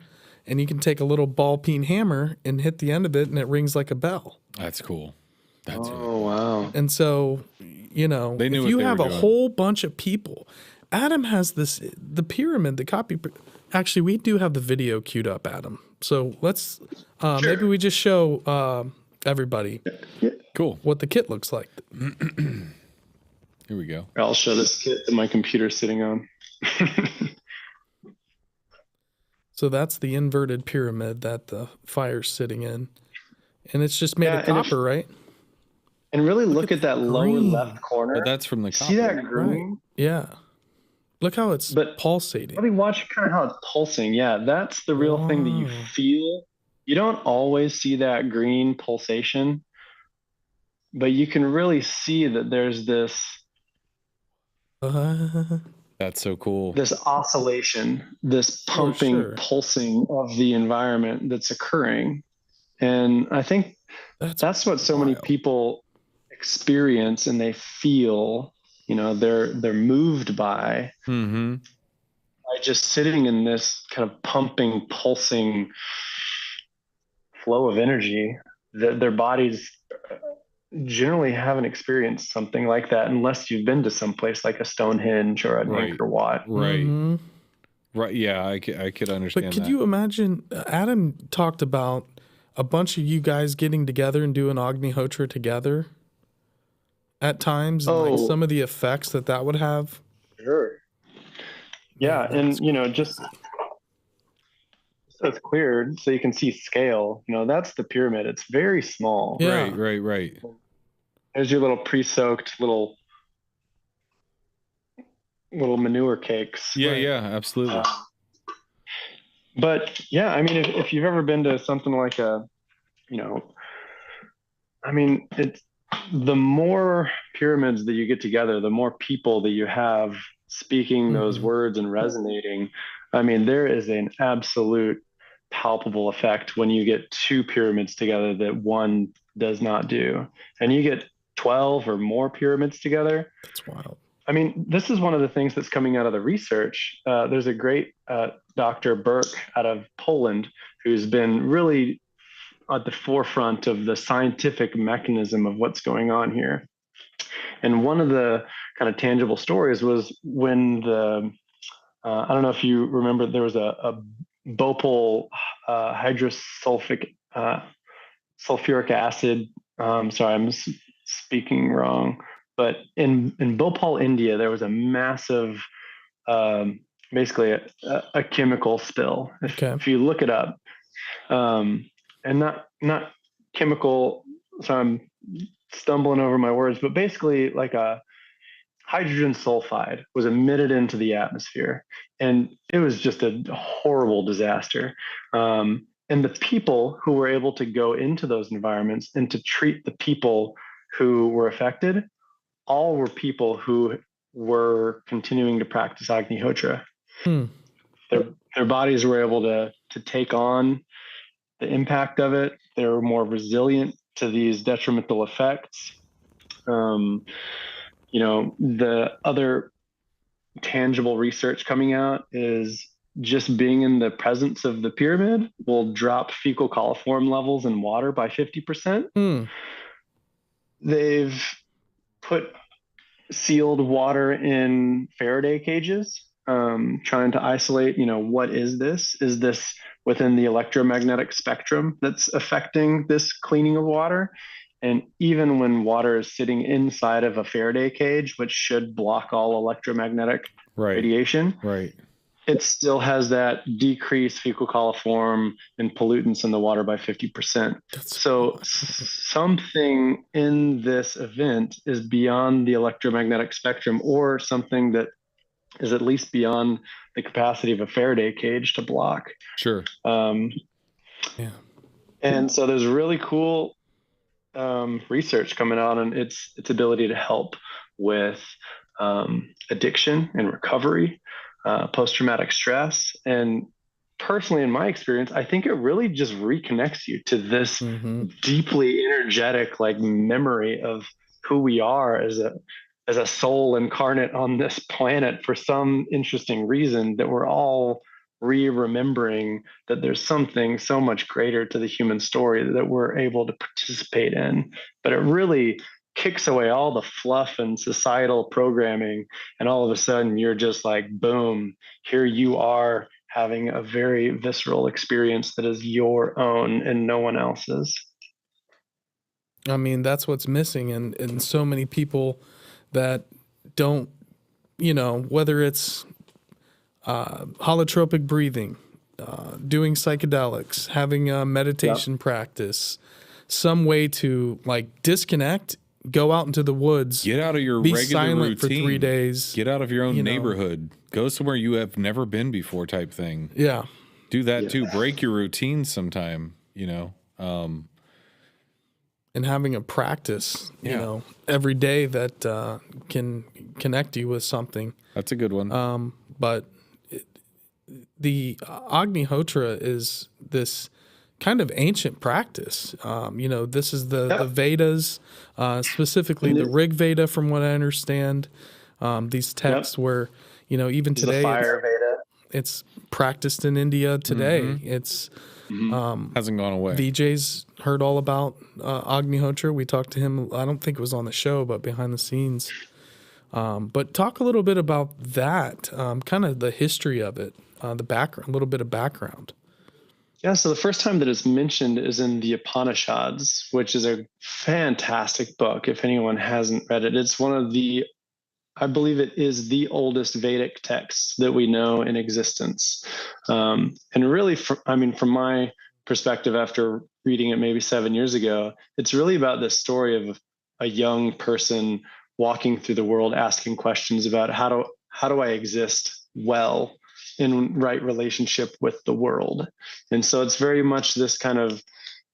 and you can take a little ball peen hammer and hit the end of it, and it rings like a bell. That's cool. That's wow. And so, if you have a whole bunch of people, Adam has the pyramid, the copy. Actually, we do have the video queued up, Adam. So let's maybe we just show everybody what the kit looks like. Here we go. I'll show this kit that my computer's sitting on. So that's the inverted pyramid that the fire's sitting in. And it's just made of copper, right? And really look at that lower left corner. But that's from the copper. See that green? Right. Yeah. Look how it's pulsating. Let me watch kind of how it's pulsing. Yeah, that's the real thing that you feel. You don't always see that green pulsation, but you can really see that there's this... That's so cool. This oscillation, this pumping, pulsing of the environment that's occurring. And I think that's what so many people experience and they feel, you know, they're moved by, by just sitting in this kind of pumping, pulsing flow of energy that their bodies generally haven't experienced something like that unless you've been to some place like a Stonehenge or a Angkor Wat. Right. Right. Yeah, I could understand. But could you imagine? Adam talked about a bunch of you guys getting together and doing Agnihotra together at times, and like some of the effects that would have. Sure. Yeah, and you know, just so it's cleared, so you can see scale. You know, that's the pyramid. It's very small. Yeah. Right. There's your little pre-soaked little manure cakes. Yeah, absolutely. But yeah, I mean, if you've ever been to something like it's the more pyramids that you get together, the more people that you have speaking those words and resonating. I mean, there is an absolute palpable effect when you get two pyramids together that one does not do. And you get 12 or more pyramids together. That's wild. I mean, this is one of the things that's coming out of the research. There's a great Dr. Burke out of Poland who's been really at the forefront of the scientific mechanism of what's going on here. And one of the kind of tangible stories was when I don't know if you remember, there was a Bhopal sulfuric acid. Sorry, I'm speaking wrong. But in Bhopal, India, there was a massive, basically a chemical spill. If you look it up, and not chemical. So I'm stumbling over my words, but basically like a hydrogen sulfide was emitted into the atmosphere, and it was just a horrible disaster. And the people who were able to go into those environments and to treat the people who were affected, all were people who were continuing to practice Agnihotra. Their bodies were able to take on the impact of it. They were more resilient to these detrimental effects. You know, the other tangible research coming out is just being in the presence of the pyramid will drop fecal coliform levels in water by 50%. They've put sealed water in Faraday cages, trying to isolate, you know, what is this? Is this within the electromagnetic spectrum that's affecting this cleaning of water? And even when water is sitting inside of a Faraday cage, which should block all electromagnetic radiation, it still has that decreased fecal coliform and pollutants in the water by 50%. So something in this event is beyond the electromagnetic spectrum, or something that is at least beyond the capacity of a Faraday cage to block. Sure. And so there's really cool research coming out on its ability to help with addiction and recovery, post-traumatic stress. And personally, in my experience, I think it really just reconnects you to this deeply energetic, like, memory of who we are as a soul incarnate on this planet for some interesting reason, that we're all remembering that there's something so much greater to the human story that we're able to participate in. But it really kicks away all the fluff and societal programming, and all of a sudden you're just like, boom, here you are having a very visceral experience that is your own and no one else's. I mean, that's what's missing in so many people that don't, you know, whether it's holotropic breathing, doing psychedelics, having a meditation practice, some way to like disconnect, go out into the woods, get out of your be regular silent routine for 3 days, get out of your own neighborhood, go somewhere you have never been before type thing. Yeah. Do that too. Break your routine sometime, and having a practice, every day that can connect you with something. That's a good one. But the Agnihotra is this kind of ancient practice. This is the Vedas, specifically the Rig Veda, from what I understand. These texts where, even today, the fire Veda. It's practiced in India today. Mm-hmm. It's hasn't gone away. VJ's heard all about Agnihotra. We talked to him. I don't think it was on the show, but behind the scenes. But talk a little bit about that, kind of the history of it, the background, a little bit of background. Yeah, so the first time that it's mentioned is in the Upanishads, which is a fantastic book. If anyone hasn't read it, it's one of the, I believe it is the oldest Vedic text that we know in existence. And really, from my perspective, after reading it maybe 7 years ago, it's really about this story of a young person walking through the world, asking questions about how do I exist well in right relationship with the world. And so it's very much this kind of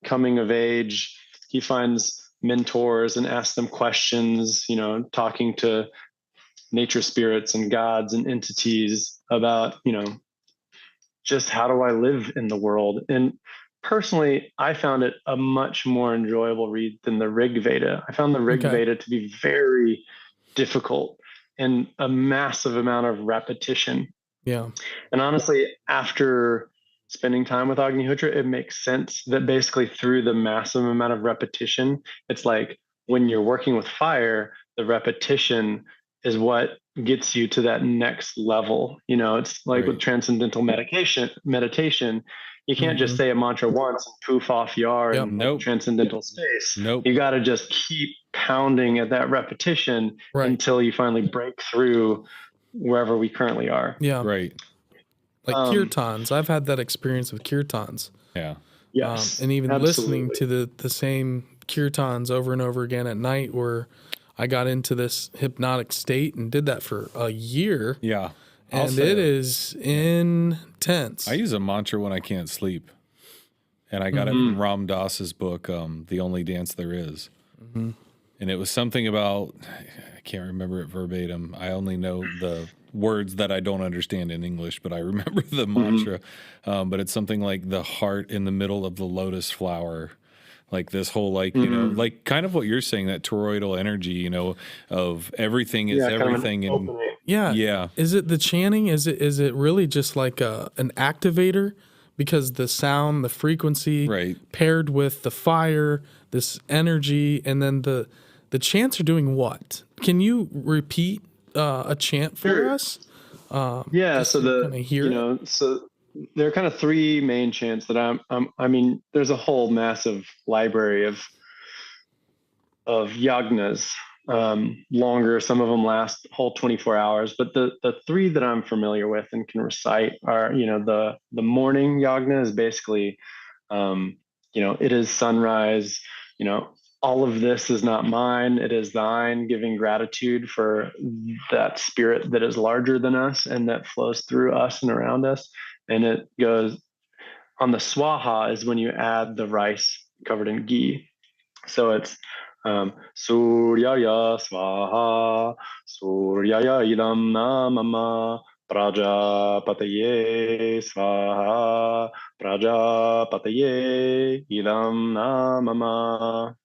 coming of age. He finds mentors and asks them questions, talking to nature spirits and gods and entities about, just how do I live in the world? And personally, I found it a much more enjoyable read than the Rig Veda. I found the Rig Veda to be very difficult and a massive amount of repetition. Yeah. And honestly, after spending time with Agnihotra, it makes sense that basically through the massive amount of repetition, it's like when you're working with fire, the repetition is what gets you to that next level. It's like with transcendental meditation, you can't just say a mantra once and poof off you are in transcendental space. You got to just keep pounding at that repetition until you finally break through wherever we currently are. Yeah. Right. Like kirtans. I've had that experience with kirtans. Yeah. Yes. And even listening to the same kirtans over and over again at night, where I got into this hypnotic state and did that for a year. Yeah. And it is intense. I use a mantra when I can't sleep. And I got it from Ram Dass's book, The Only Dance There Is. Mm-hmm. And it was something about, I can't remember it verbatim. I only know the words that I don't understand in English, but I remember the mantra. But it's something like the heart in the middle of the lotus flower. Like this whole, like kind of what you're saying, that toroidal energy, of everything is everything. Yeah. Is it the chanting? Is it really just like an activator? Because the sound, the frequency paired with the fire, this energy, and then the chants are doing what? Can you repeat a chant for us? So so there are kind of three main chants that there's a whole massive library of yagnas, longer. Some of them last whole 24 hours, but the three that I'm familiar with and can recite are, the morning yagna is basically, it is sunrise, all of this is not mine, it is thine, giving gratitude for that spirit that is larger than us and that flows through us and around us. And it goes on the swaha is when you add the rice covered in ghee. So it's Suryaya swaha, Suryaya idam namama, Prajapataye swaha, Prajapataye idam namama.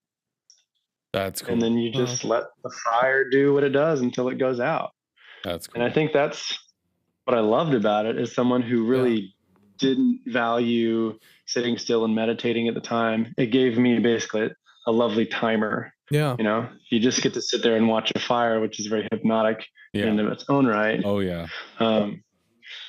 That's cool. And then you just let the fire do what it does until it goes out. That's cool. And I think that's what I loved about it, is someone who really didn't value sitting still and meditating at the time. It gave me basically a lovely timer. Yeah. You just get to sit there and watch a fire, which is very hypnotic in its own right. Oh yeah.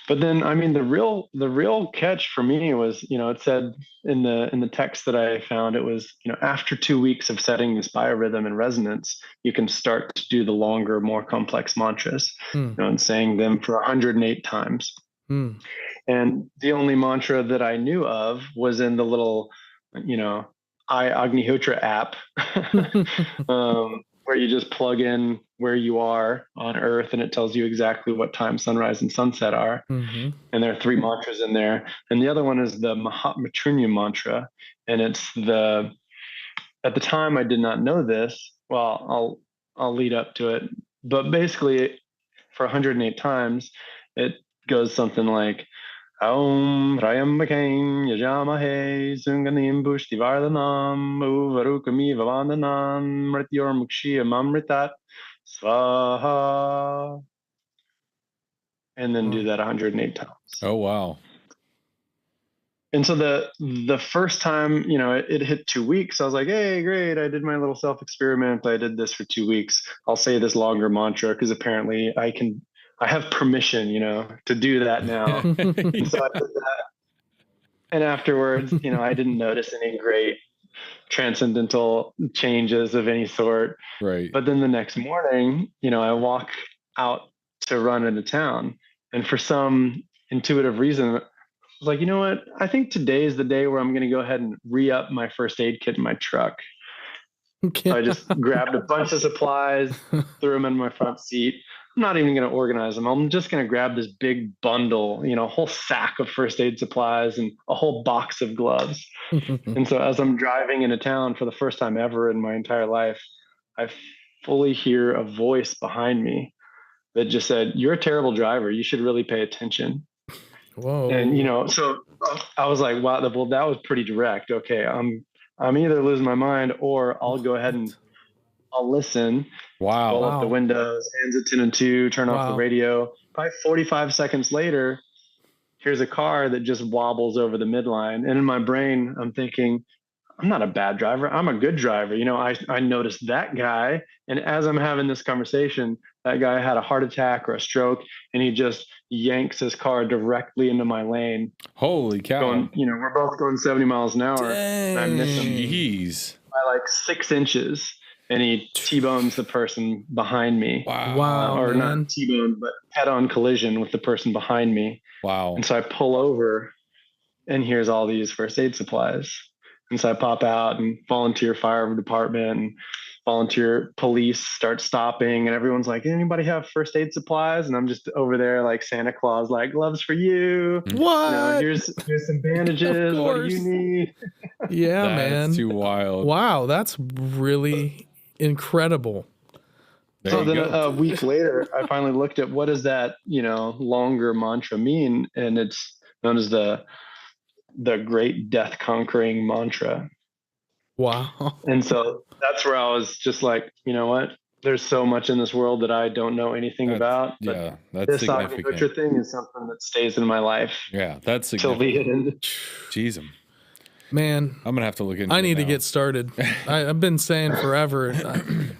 But then, the real catch for me was, it said in the text that I found, it was, after 2 weeks of setting this biorhythm and resonance, you can start to do the longer, more complex mantras, and saying them for 108 times. And the only mantra that I knew of was in the little, Agnihotra app, where you just plug in where you are on Earth, and it tells you exactly what time sunrise and sunset are. And there are 3 mantras in there. And the other one is the Mahatmatrunya mantra. And it's at the time I did not know this. Well, I'll lead up to it. But basically, for 108 times, it goes something like, Aum Rayambakain Yajamahe Sunganim Pushtivardhanam Uvarukami Vavandanam Mrityor Mukshya Mamritat Swaha. And then do that 108 times. Oh, wow. And so the first time, it hit 2 weeks. I was like, hey, great. I did my little self-experiment. I did this for 2 weeks. I'll say this longer mantra because apparently I have permission, to do that now. So I did that. And afterwards, I didn't notice any great transcendental changes of any sort. Right. But then the next morning, I walk out to run into town. And for some intuitive reason, I was like, you know what? I think today is the day where I'm going to go ahead and re-up my first aid kit in my truck. So I just grabbed a bunch of supplies, threw them in my front seat. I'm not even going to organize them. I'm just going to grab this big bundle, a whole sack of first aid supplies and a whole box of gloves. And so as I'm driving into town for the first time ever in my entire life, I fully hear a voice behind me that just said, "You're a terrible driver. You should really pay attention." Whoa. And, so I was like, wow, well, that was pretty direct. Okay. I'm either losing my mind or I'll go ahead and I'll listen. Wow. Roll up the windows, hands at 10 and 2, turn off the radio. Probably 45 seconds later, here's a car that just wobbles over the midline. And in my brain, I'm thinking, I'm not a bad driver. I'm a good driver. I noticed that guy. And as I'm having this conversation, that guy had a heart attack or a stroke, and he just yanks his car directly into my lane. Holy cow. We're both going 70 miles an hour. And I miss him by like 6 inches. And he T-bones the person behind me. Wow. Or man. not T-bone, but head-on collision with the person behind me. Wow. And so I pull over, and here's all these first aid supplies. And so I pop out, and volunteer fire department and volunteer police start stopping, and everyone's like, anybody have first aid supplies? And I'm just over there like Santa Claus, like, gloves for you. What? Here's some bandages. What do you need? Yeah, man. That's too wild. Wow, that's really incredible. So then a week later, I finally looked at what does that, longer mantra mean, and it's known as the great death conquering mantra. Wow. And so that's where I was just like, you know what? There's so much in this world that I don't know anything about. But that's this significant. Agnihotra thing is something that stays in my life. Yeah, that's significant. Till the end. Jeez, man, I'm gonna have to look into. I need to get started. I've been saying forever.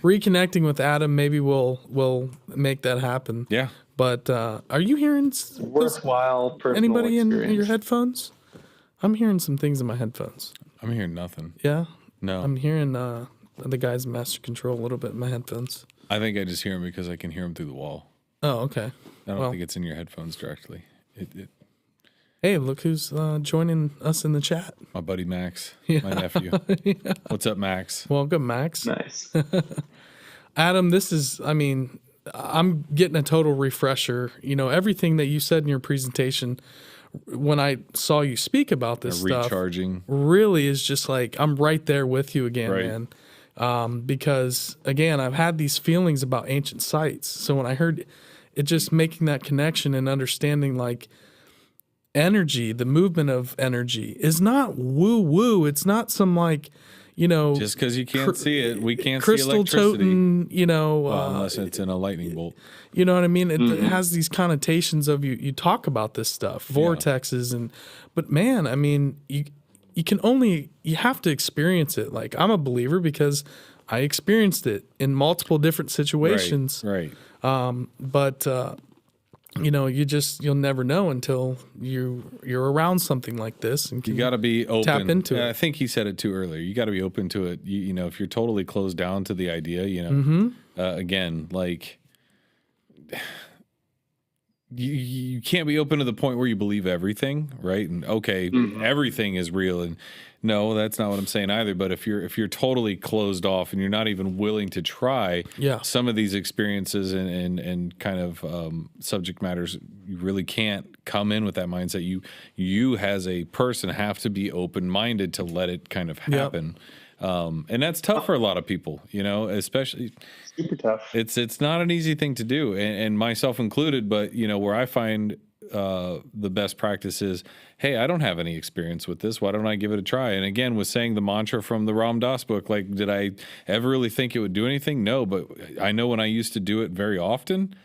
Reconnecting with Adam, maybe we'll make that happen. Yeah. But are you hearing worthwhile personal anybody experience in your headphones? I'm hearing some things in my headphones. I'm hearing nothing. Yeah? No. I'm hearing the guy's master control a little bit in my headphones. I think I just hear him because I can hear him through the wall. Oh, okay. I don't think it's in your headphones directly. Hey, look who's joining us in the chat. My buddy Max, my nephew. Yeah. What's up, Max? Welcome, Max. Nice. Adam, I'm getting a total refresher. Everything that you said in your presentation, when I saw you speak about this stuff, recharging really is just like, I'm right there with you again, man. Because again, I've had these feelings about ancient sites. So when I heard it, just making that connection and understanding like energy, the movement of energy is not woo woo. It's not some like, just because you can't see it, we can't see crystal electricity. totem, unless it's in a lightning bolt. You know what I mean? It has these connotations of you talk about this stuff, vortexes, but man, I mean, you have to experience it. Like, I'm a believer because I experienced it in multiple different situations. Right. But you'll never know until you're around something like this, and you got to be open. Tap into it. I think he said it too earlier. You got to be open to it. If you're totally closed down to the idea, again, like you can't be open to the point where you believe everything, right? And okay, everything is real, and no, that's not what I'm saying either. But if you're totally closed off and you're not even willing to try some of these experiences and kind of subject matters, you really can't come in with that mindset. You as a person have to be open minded to let it kind of happen. And that's tough for a lot of people, you know, especially super tough. It's not an easy thing to do, and myself included. But you know, where I find the best practice is, hey, I don't have any experience with this. Why don't I give it a try? And again, was saying the mantra from the Ram Dass book, like, did I ever really think it would do anything? No, but I know when I used to do it very often,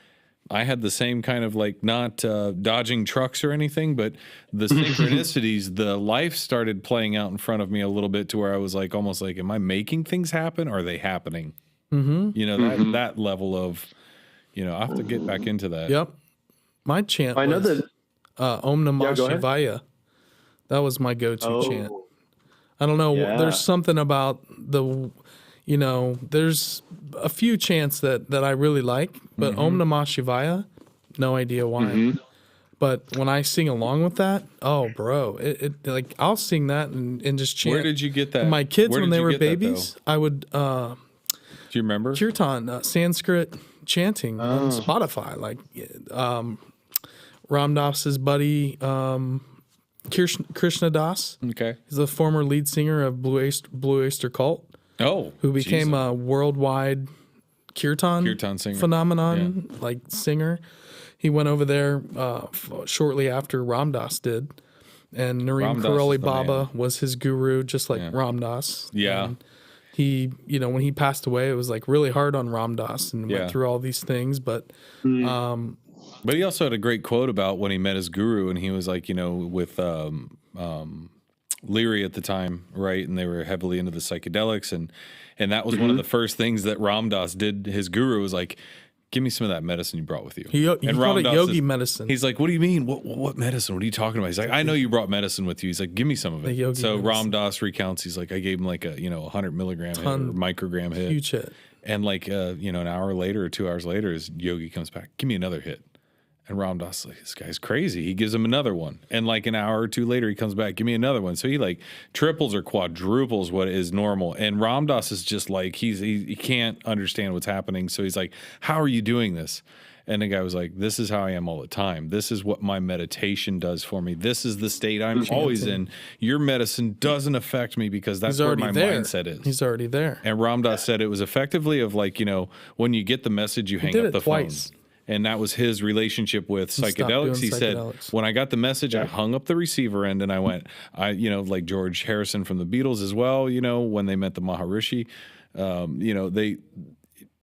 I had the same kind of like, not dodging trucks or anything, but the synchronicities, the life started playing out in front of me a little bit to where I was like, almost like, am I making things happen? Or are they happening? You know, that level of, you know, I have to get back into that. Yep. My chant I know was Om Namah Shivaya. That was my go-to chant. I don't know. There's something about you know, there's a few chants that I really like, but Om Namah Shivaya, no idea why. But when I sing along with that, oh, bro, it like I'll sing that and just chant. Where did you get that? My kids, when they were babies, I would. Do you remember? Kirtan, Sanskrit chanting on Spotify, like Ram Dass's buddy Krishna Das. Okay, he's the former lead singer of Blue Oyster Cult. Oh, who became a worldwide kirtan singer. Phenomenon, like singer. He went over there shortly after Ram Dass did, and Nareem Karoli Baba was his guru, just like Ram Dass. Yeah. And he, you know, when he passed away, it was like really hard on Ram Dass and went through all these things. But he also had a great quote about when he met his guru, and he was like, you know, with Leary at the time, right? And they were heavily into the psychedelics, and that was one of the first things that Ram Dass did. His guru was like, give me some of that medicine you brought with you. He called it yogi medicine. He's like, what do you mean? What medicine? What are you talking about? He's like, I know you brought medicine with you. He's like, give me some of it. So Ram Dass recounts, he's like, I gave him like a, you know, 100 milligram hit or microgram hit. Huge hit. And like, you know, an hour later or 2 hours later, his yogi comes back, give me another hit. And Ram Dass, like, this guy's crazy. He gives him another one. And like an hour or two later, he comes back, give me another one. So he like triples or quadruples what is normal. And Ram Dass is just like, he can't understand what's happening. So he's like, how are you doing this? And the guy was like, this is how I am all the time. This is what my meditation does for me. This is the state I'm always in. Your medicine doesn't affect me because that's where my mindset is. He's already there. And Ram Dass said it was effectively of like, you know, when you get the message, you hang up the phone. And that was his relationship with psychedelics. He said, when I got the message, I hung up the receiver end and I went, you know, like George Harrison from the Beatles as well, you know, when they met the Maharishi, you know,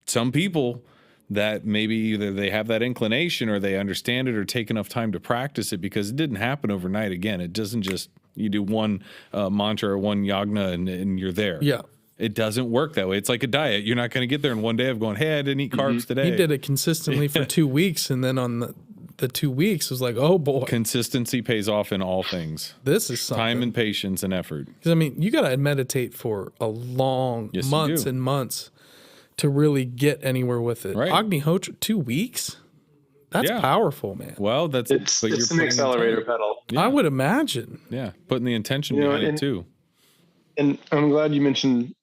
some people that maybe either they have that inclination or they understand it or take enough time to practice it, because it didn't happen overnight. Again, it doesn't just, you do one mantra or one yagna and you're there. Yeah. It doesn't work that way. It's like a diet. You're not going to get there in one day of going, hey, I didn't eat carbs today. He did it consistently for 2 weeks, and then on the 2 weeks, it was like, oh, boy. Consistency pays off in all things. This is something. Time and patience and effort. Because, I mean, you got to meditate for a long months and months to really get anywhere with it. Right. Agnihotra, 2 weeks? That's powerful, man. Well, it's an accelerator pedal. Yeah. I would imagine. Yeah, putting the intention behind it, too. And I'm glad you mentioned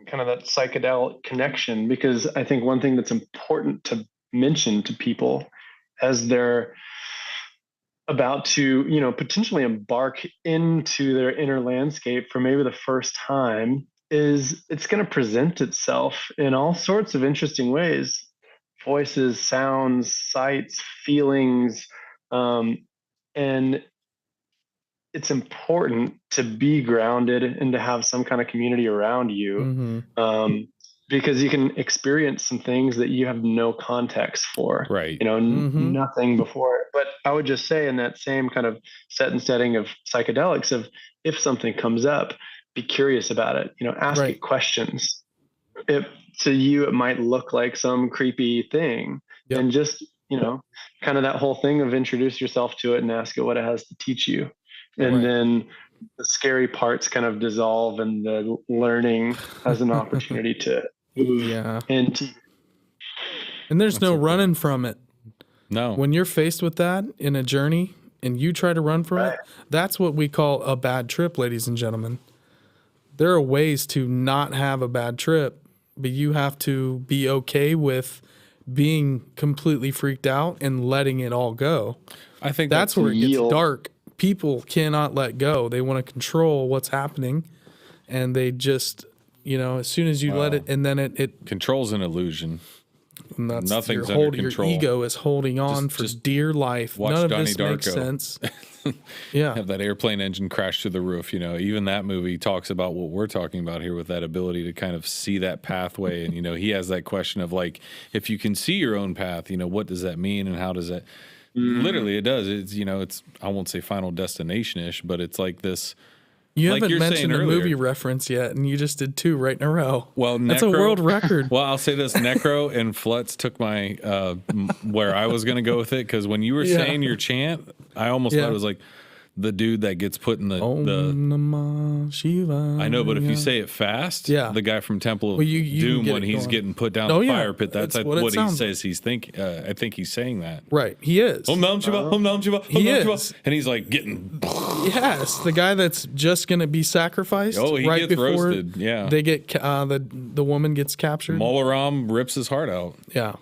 kind of that psychedelic connection, because I think one thing that's important to mention to people as they're about to, you know, potentially embark into their inner landscape for maybe the first time is it's going to present itself in all sorts of interesting ways: voices, sounds, sights, feelings, and it's important to be grounded and to have some kind of community around you, because you can experience some things that you have no context for, right? You know, nothing before it. But I would just say, in that same kind of setting of psychedelics, of if something comes up, be curious about it. You know, ask it questions. To you, it might look like some creepy thing, and just, you know, kind of that whole thing of introduce yourself to it and ask it what it has to teach you. And then the scary parts kind of dissolve, and the learning has an opportunity to move into. And there's no running from it. No. When you're faced with that in a journey and you try to run from it, that's what we call a bad trip, ladies and gentlemen. There are ways to not have a bad trip, but you have to be okay with being completely freaked out and letting it all go. I think that's where it gets dark. People cannot let go. They want to control what's happening, and they just, as soon as you let it, and then it control's an illusion. And that's nothing's under control. Your ego is holding on for dear life. Watch None of Donnie this Darko. makes sense. Yeah. Have that airplane engine crash through the roof. Even that movie talks about what we're talking about here with that ability to kind of see that pathway. And, he has that question of like, if you can see your own path, what does that mean and how does that literally it does. It's I won't say Final Destination-ish, but it's like this. You haven't mentioned a movie reference yet, and you just did 2 right in a row. Well, that's a world record. Well, I'll say this: Necro and Flutz took my where I was going to go with it, because when you were saying your chant, I almost thought it was like the dude that gets put in the Namah Shiva. I know, but if you say it fast, the guy from Temple of Doom, when he's getting put down the fire pit, that's what he says. He's I think he's saying that. Right, he is. Om Nam Shiva, Om Nam Shiva, Om Nam Shiva, and he's like getting. Yes, the guy that's just going to be sacrificed. Oh, he right gets before roasted. Yeah, they get the woman gets captured. Molaram rips his heart out. Yeah.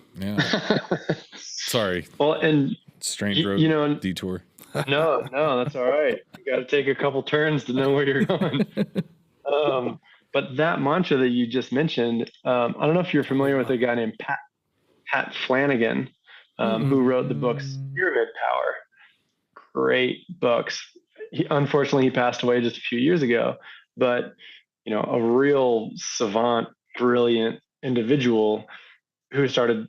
Sorry. Well, and strange road detour. No, that's all right. You got to take a couple turns to know where you're going. But that mantra that you just mentioned, I don't know if you're familiar with a guy named Pat Flanagan, who wrote the books Pyramid Power. Great books. Unfortunately, he passed away just a few years ago, but a real savant, brilliant individual who started.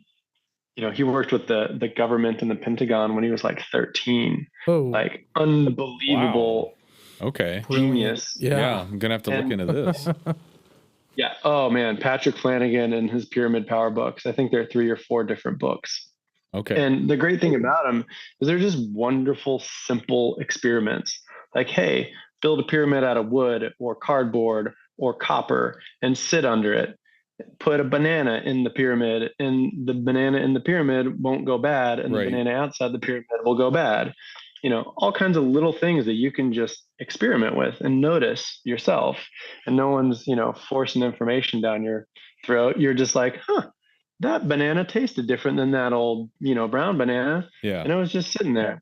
He worked with the government and the Pentagon when he was like 13. Oh, like unbelievable. Wow. Okay. Genius. Yeah. I'm going to have to look into this. Yeah. Oh man. Patrick Flanagan and his Pyramid Power books. I think there are 3 or 4 different books. Okay. And the great thing about them is they're just wonderful, simple experiments. Like, hey, build a pyramid out of wood or cardboard or copper and sit under it. Put a banana in the pyramid, and the banana in the pyramid won't go bad, and the banana outside the pyramid will go bad. All kinds of little things that you can just experiment with and notice yourself. And no one's, forcing information down your throat. You're just like, that banana tasted different than that old, brown banana. Yeah. And it was just sitting there.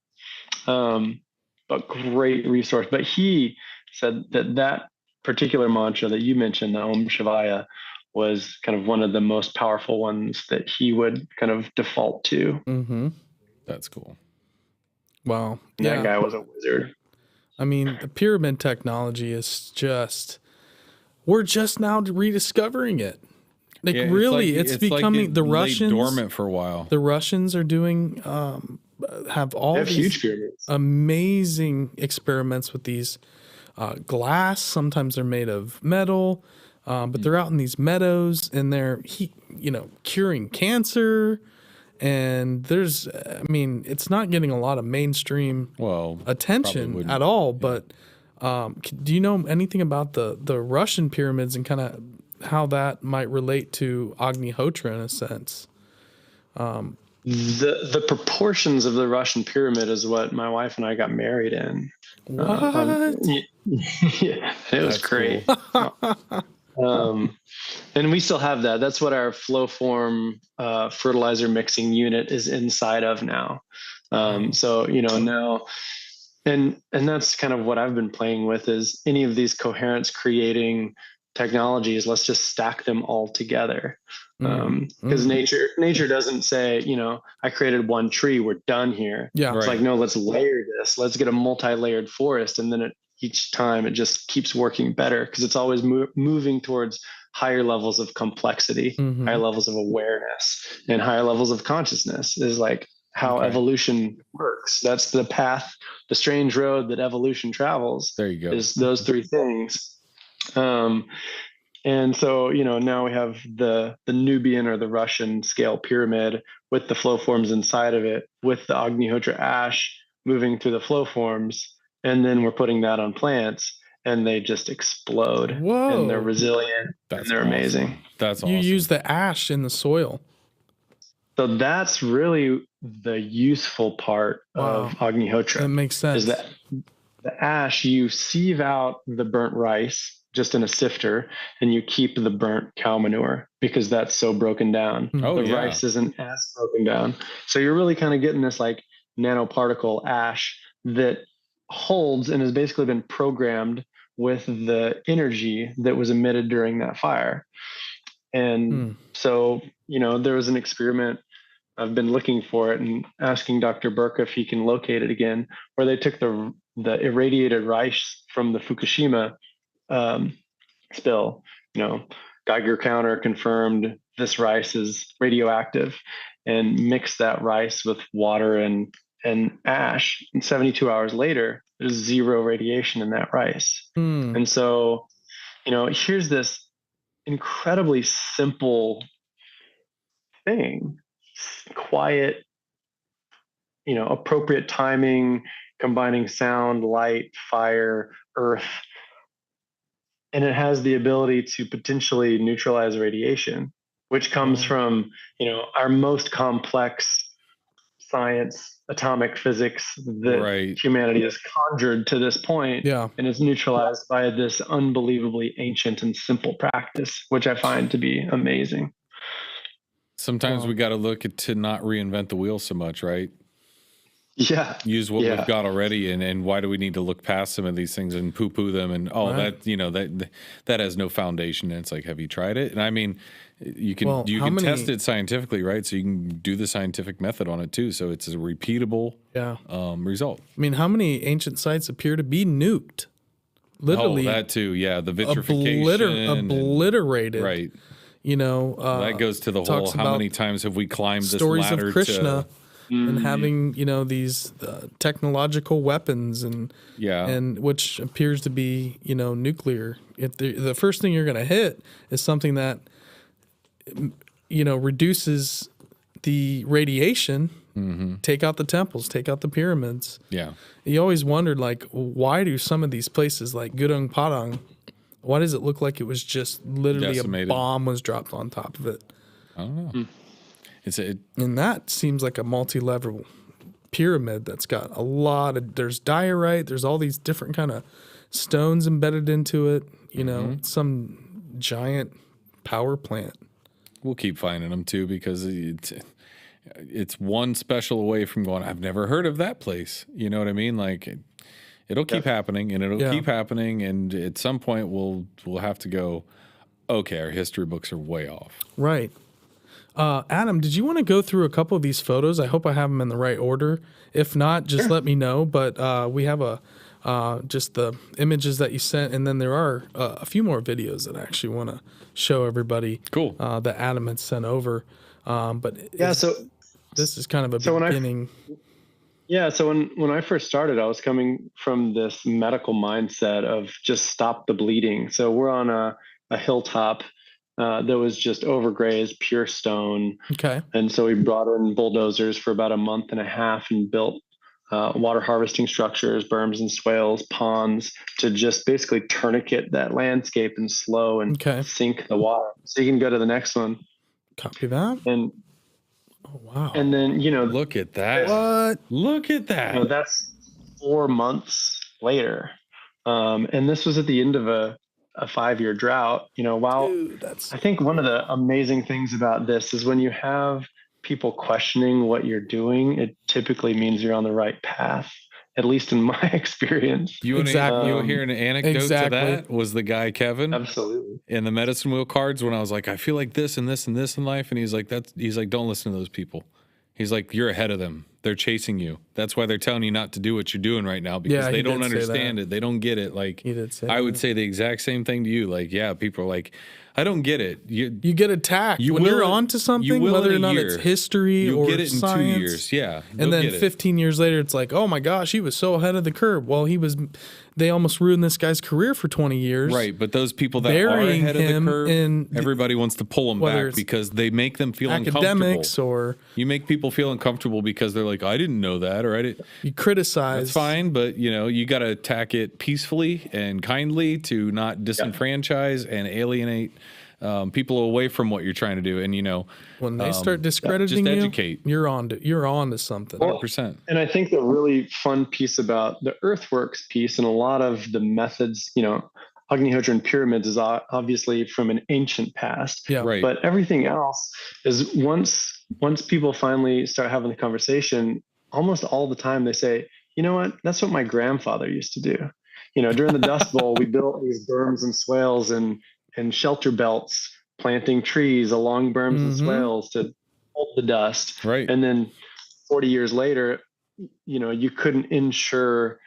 But great resource. But he said that particular mantra that you mentioned, the Om Shivaya, was kind of one of the most powerful ones that he would kind of default to. Mm-hmm. That's cool. Wow. That guy was a wizard. I mean, the pyramid technology is we're just now rediscovering it. Like really, it's becoming like the Russians dormant for a while. The Russians are doing have these huge pyramids. Amazing experiments with these glass. Sometimes they're made of metal. But they're out in these meadows and they're, curing cancer. And it's not getting a lot of mainstream attention at all. But do you know anything about the Russian pyramids and kind of how that might relate to Agnihotra in a sense? The proportions of the Russian pyramid is what my wife and I got married in. What? Yeah, it was great. Cool. And we still have that. That's what our flow form fertilizer mixing unit is inside of now. So now, and that's kind of what I've been playing with is any of these coherence creating technologies. Let's just stack them all together. Because nature doesn't say, I created one tree, we're done here. Yeah, it's like, no, let's layer this. Let's get a multi-layered forest, and then each time it just keeps working better because it's always moving towards higher levels of complexity, higher levels of awareness, and higher levels of consciousness is like how evolution works. That's the path, the strange road that evolution travels. There you go. Is those 3 things. And so, now we have the Nubian or the Russian scale pyramid with the flow forms inside of it, with the Agnihotra ash moving through the flow forms. And then we're putting that on plants and they just explode. Whoa. And they're resilient. And they're amazing. That's awesome. You use the ash in the soil. So that's really the useful part of Agnihotra. That makes sense. Is that the ash, you sieve out the burnt rice just in a sifter, and you keep the burnt cow manure because that's so broken down. Rice isn't as broken down. So you're really kind of getting this like nanoparticle ash that holds and has basically been programmed with the energy that was emitted during that fire. And so, there was an experiment. I've been looking for it and asking Dr. Burke if he can locate it again, where they took the irradiated rice from the Fukushima spill. Geiger counter confirmed this rice is radioactive, and mixed that rice with water and ash. And 72 hours later, there's zero radiation in that rice. And so, here's this incredibly simple thing, quiet, appropriate timing, combining sound, light, fire, earth, and it has the ability to potentially neutralize radiation, which comes from, our most complex science, atomic physics that humanity has conjured to this point, and is neutralized by this unbelievably ancient and simple practice, which I find to be amazing. Sometimes we got to look to not reinvent the wheel so much, right? Yeah. Use what we've got already, and why do we need to look past some of these things and poo-poo them and that has no foundation. And it's like, have you tried it? And I mean, you can test it scientifically, right? So you can do the scientific method on it too. So it's a repeatable result. I mean, how many ancient sites appear to be nuked? Literally, that too. Yeah, the vitrification, obliterated. Right. That goes to the whole. How many times have we climbed this stories ladder of Krishna? And having these technological weapons and which appears to be nuclear. If the first thing you're going to hit is something that reduces the radiation, take out the temples, take out the pyramids. Yeah, you always wondered why do some of these places like Gudong Padang, why does it look like it was just literally decimated. A bomb was dropped on top of it? I don't know. And that seems like a multi-level pyramid that's got a lot of, there's diorite, there's all these different kind of stones embedded into it, some giant power plant. We'll keep finding them too, because it's one special away from going, I've never heard of that place. You know what I mean? Like it'll keep happening and it'll keep happening. And at some point we'll have to go, okay, our history books are way off. Right. Adam, did you want to go through a couple of these photos? I hope I have them in the right order. If not, just let me know. But we have just the images that you sent, and then there are a few more videos that I actually want to show everybody. Cool. That Adam had sent over. But so this is kind of a beginning. So when I first started, I was coming from this medical mindset of just stop the bleeding. So we're on a hilltop that was just overgrazed, pure stone. Okay. And so we brought in bulldozers for about a month and a half and built water harvesting structures, berms and swales, ponds, to just basically tourniquet that landscape and slow and sink the water. So you can go to the next one. Copy that. And oh, wow. And then, look at that. What? Look at that. That's 4 months later. And this was at the end of a 5-year drought. I think one of the amazing things about this is when you have people questioning what you're doing, it typically means you're on the right path, at least in my experience. You hear an anecdote to that? Was the guy Kevin? Absolutely. In the medicine wheel cards, when I was like, I feel like this and this and this in life, and he's like, don't listen to those people. He's like, you're ahead of them. They're chasing you. That's why they're telling you not to do what you're doing right now, because they don't understand it. They don't get it. Like, I would say the exact same thing to you. Like, people are like, I don't get it. You get attacked when you're onto something, whether or not it's history or get it in science. 2 years. Yeah. And then 15 years later, it's like, oh my gosh, he was so ahead of the curve. Well, they almost ruined this guy's career for 20 years. Right. But those people that are ahead of the curve, everybody wants to pull them back because they make them feel academics uncomfortable. You make people feel uncomfortable because they're like, I didn't know that, or I didn't. You criticize. That's fine, but you got to attack it peacefully and kindly to not disenfranchise and alienate people away from what you're trying to do. And, when they start discrediting just educate. you're on to something. 100%. And I think the really fun piece about the earthworks piece and a lot of the methods, Agnihotra and pyramids is obviously from an ancient past. Yeah. Right. But everything else is once people finally start having the conversation, almost all the time they say, you know what, that's what my grandfather used to do. During the Dust Bowl, we built these berms and swales and shelter belts, planting trees along berms and swales to hold the dust. Right. And then 40 years later, you couldn't insure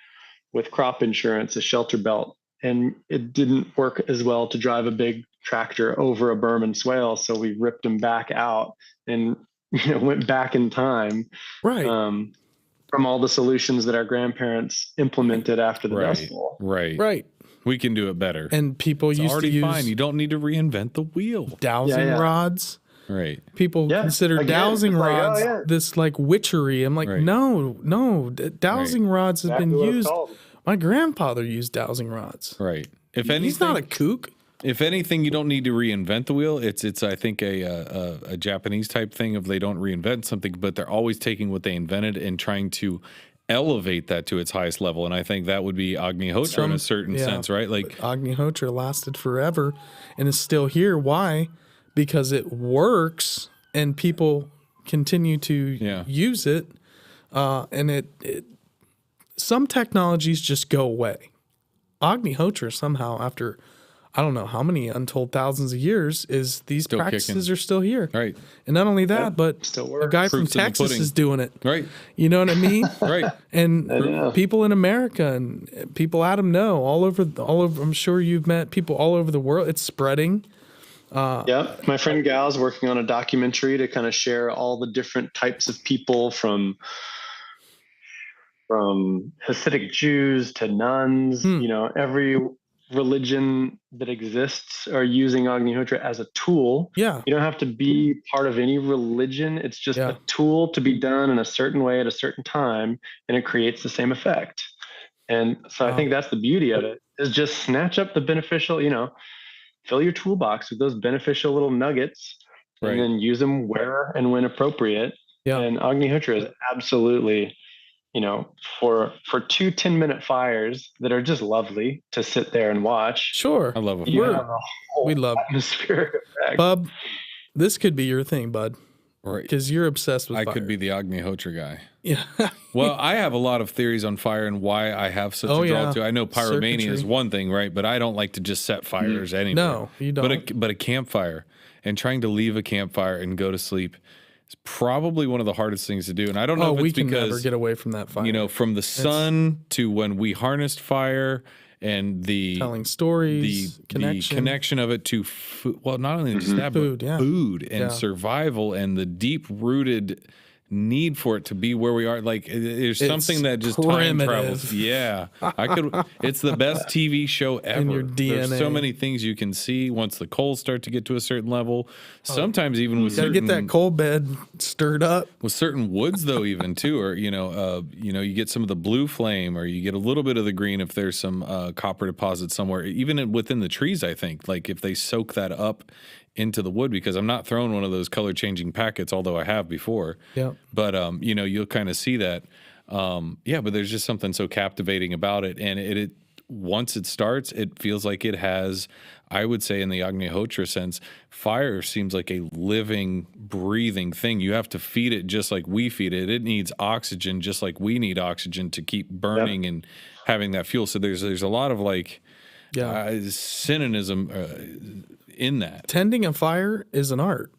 with crop insurance a shelter belt, and it didn't work as well to drive a big tractor over a berm and swale. So we ripped them back out and went back in time. Right. From all the solutions that our grandparents implemented after the Dust Bowl. Right. We can do it better. And people used to use fine. You don't need to reinvent the wheel. Dowsing rods. Right. People consider dowsing rods this like witchery. I'm like, no, dowsing rods have been used. My grandfather used dowsing rods. Right. If anything, he's not a kook. If anything, you don't need to reinvent the wheel. It's I think a Japanese type thing of they don't reinvent something, but they're always taking what they invented and trying to elevate that to its highest level. And I think that would be Agnihotra in a certain sense, right? Like Agnihotra lasted forever and is still here. Why? Because it works and people continue to use it. And it some technologies just go away. Agnihotra somehow, after I don't know how many untold thousands of years, is these still practices kicking. Are still here. Right. And not only that, but a guy from Texas is doing it. Right. You know what I mean? Right. And people in America and people Adam know all over, I'm sure you've met people all over the world. It's spreading. My friend Gal's working on a documentary to kind of share all the different types of people from Hasidic Jews to nuns, every religion that exists are using Agnihotra as a tool. Yeah. You don't have to be part of any religion. It's just a tool to be done in a certain way at a certain time, and it creates the same effect. And so I think that's the beauty of it, is just snatch up the beneficial, fill your toolbox with those beneficial little nuggets and then use them where and when appropriate. Yeah. And Agnihotra is absolutely, for 2 10-minute fires that are just lovely to sit there and watch. Sure. I love it. We love atmospheric effect. Bub, this could be your thing, bud. Right. Because you're obsessed with fire. I could be the Agnihotra guy. Yeah. Well, I have a lot of theories on fire and why I have such a draw to. I know pyromania is one thing, right? But I don't like to just set fires anywhere. No, you don't. But a campfire and trying to leave a campfire and go to sleep is probably one of the hardest things to do. And I don't know if it's because we can never get away from that fire. From the sun to when we harnessed fire and the telling stories, the connection of it to food. Well, not only just that, but food and survival and the deep rooted need for it to be where we are. Like there's something that just time travels. Yeah. It's the best TV show ever. In your DNA. There's so many ththings you can see once the coals start to get to a certain level. Sometimes even with certain, get that coal bed stirred up. With certain woods though, even too, or you get some of the blue flame, or you get a little bit of the green if there's some copper deposit somewhere. Even within the trees, I think, like if they soak that up into the wood, because I'm not throwing one of those color changing packets, although I have before. Yeah. But you'll kind of see that. But there's just something so captivating about it, and it once it starts, it feels like it has, I would say in the Agnihotra sense, fire seems like a living, breathing thing. You have to feed it just like we feed it. It needs oxygen just like we need oxygen to keep burning and having that fuel. So there's a lot of synonym in that. Tending a fire is an art.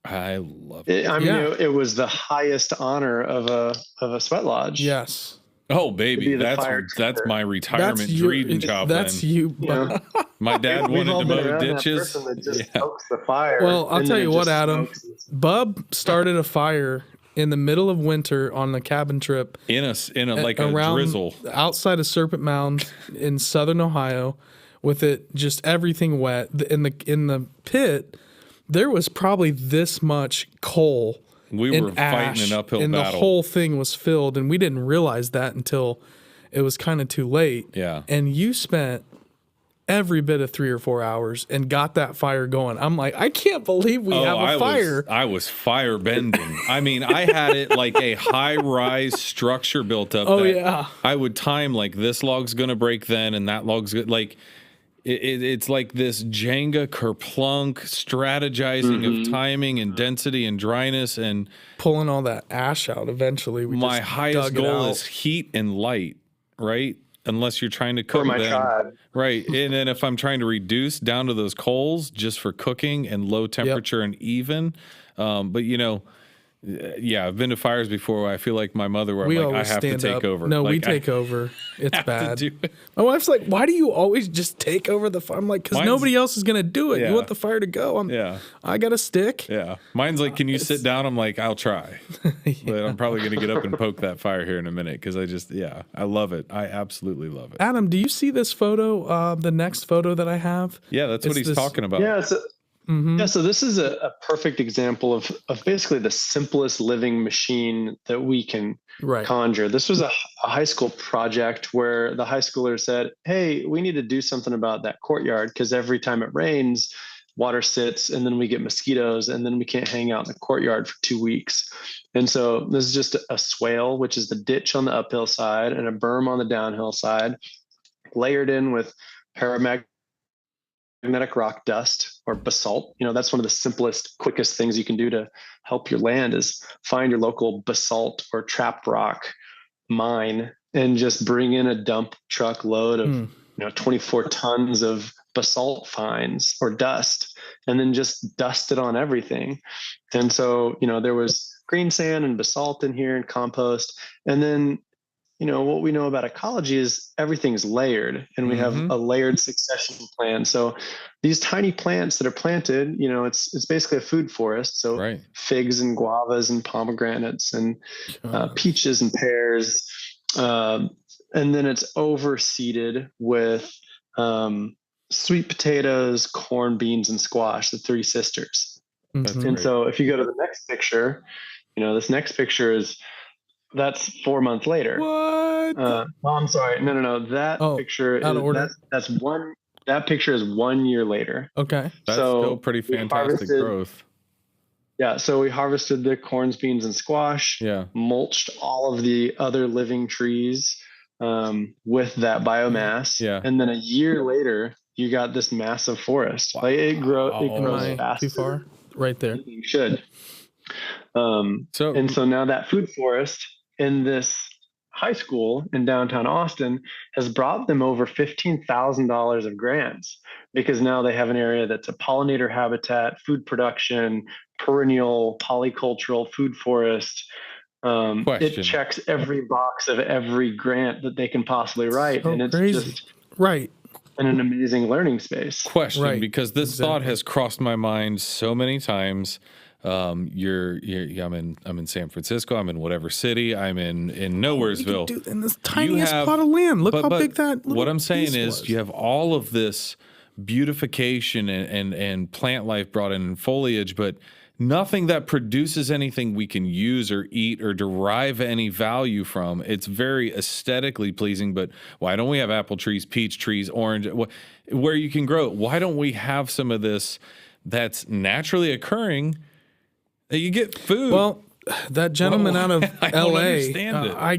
I love it. It was the highest honor of a sweat lodge. Yes. Oh, baby, that's my retirement dream job. That's you. Yeah. My dad wanted to mow ditches. That person that just pokes the fire. Well, I'll tell you what, Adam. Bub started a fire in the middle of winter on a cabin trip in a drizzle outside of Serpent Mound in southern Ohio, with it just everything wet. In the pit, there was probably this much coal. We were fighting an uphill battle. And the whole thing was filled, and we didn't realize that until it was kind of too late. Yeah. And you spent every bit of 3 or 4 hours and got that fire going. I'm like, I can't believe we have a fire. I was fire bending. I mean, I had it like a high-rise structure built up. Yeah. I would time like this log's going to break then and that log's good. Like it's like this Jenga kerplunk strategizing of timing and density and dryness and pulling all that ash out eventually. My highest goal is heat and light, right? Unless you're trying to cook for my them. tribe. Right. And then if I'm trying to reduce down to those coals just for cooking and low temperature and even, but you know, yeah, I've been to fires before where I feel like my mother where I'm like, I have to take over. No, like, we take over. It's bad. My wife's like, why do you always just take over the fire? I'm like, because nobody else is going to do it. Yeah. You want the fire to go. I got a stick. Yeah. Mine's like, can you sit down? I'm like, I'll try. But I'm probably going to get up and poke that fire here in a minute because I love it. I absolutely love it. Adam, do you see this photo, the next photo that I have? Yeah, that's what he's talking about. Yeah, yeah, so this is a perfect example of basically the simplest living machine that we can conjure. This was a high school project where the high schoolers said, hey, we need to do something about that courtyard because every time it rains, water sits and then we get mosquitoes and then we can't hang out in the courtyard for 2 weeks. And so this is just a swale, which is the ditch on the uphill side and a berm on the downhill side, layered in with paramagnetic rock dust or basalt. You know, that's one of the simplest, quickest things you can do to help your land is find your local basalt or trapped rock mine and just bring in a dump truck load of 24 tons of basalt fines or dust and then just dust it on everything. And so, there was green sand and basalt in here and compost. And then what we know about ecology is everything's layered and we have a layered succession plan. So these tiny plants that are planted, it's basically a food forest. So figs and guavas and pomegranates and peaches and pears. And then it's overseeded with sweet potatoes, corn, beans, and squash, the three sisters. And so if you go to the next picture, this next picture that's 4 months later. What? I'm sorry. No. That picture that picture is 1 year later. Okay. That's still pretty fantastic growth. Yeah. So we harvested the corns, beans, and squash. Yeah. Mulched all of the other living trees with that biomass. Yeah. And then a year later, you got this massive forest. Wow. Like it grows fast. Too far? Right there. You should. So now that food forest in this high school in downtown Austin has brought them over $15,000 of grants because now they have an area that's a pollinator habitat, food production, perennial, polycultural food forest. It checks every box of every grant that they can possibly write. So and it's crazy. Just in an amazing learning space. Because this thought has crossed my mind so many times. I'm in San Francisco. I'm in whatever city. I'm in Nowheresville. In this tiniest plot of land. Look how big that. What I'm saying is, was. you have all of this beautification and plant life brought in and foliage, but nothing that produces anything we can use or eat or derive any value from. It's very aesthetically pleasing, but why don't we have apple trees, peach trees, orange, where you can grow it? Why don't we have some of this that's naturally occurring? You get food. Well, that gentleman out of LA, I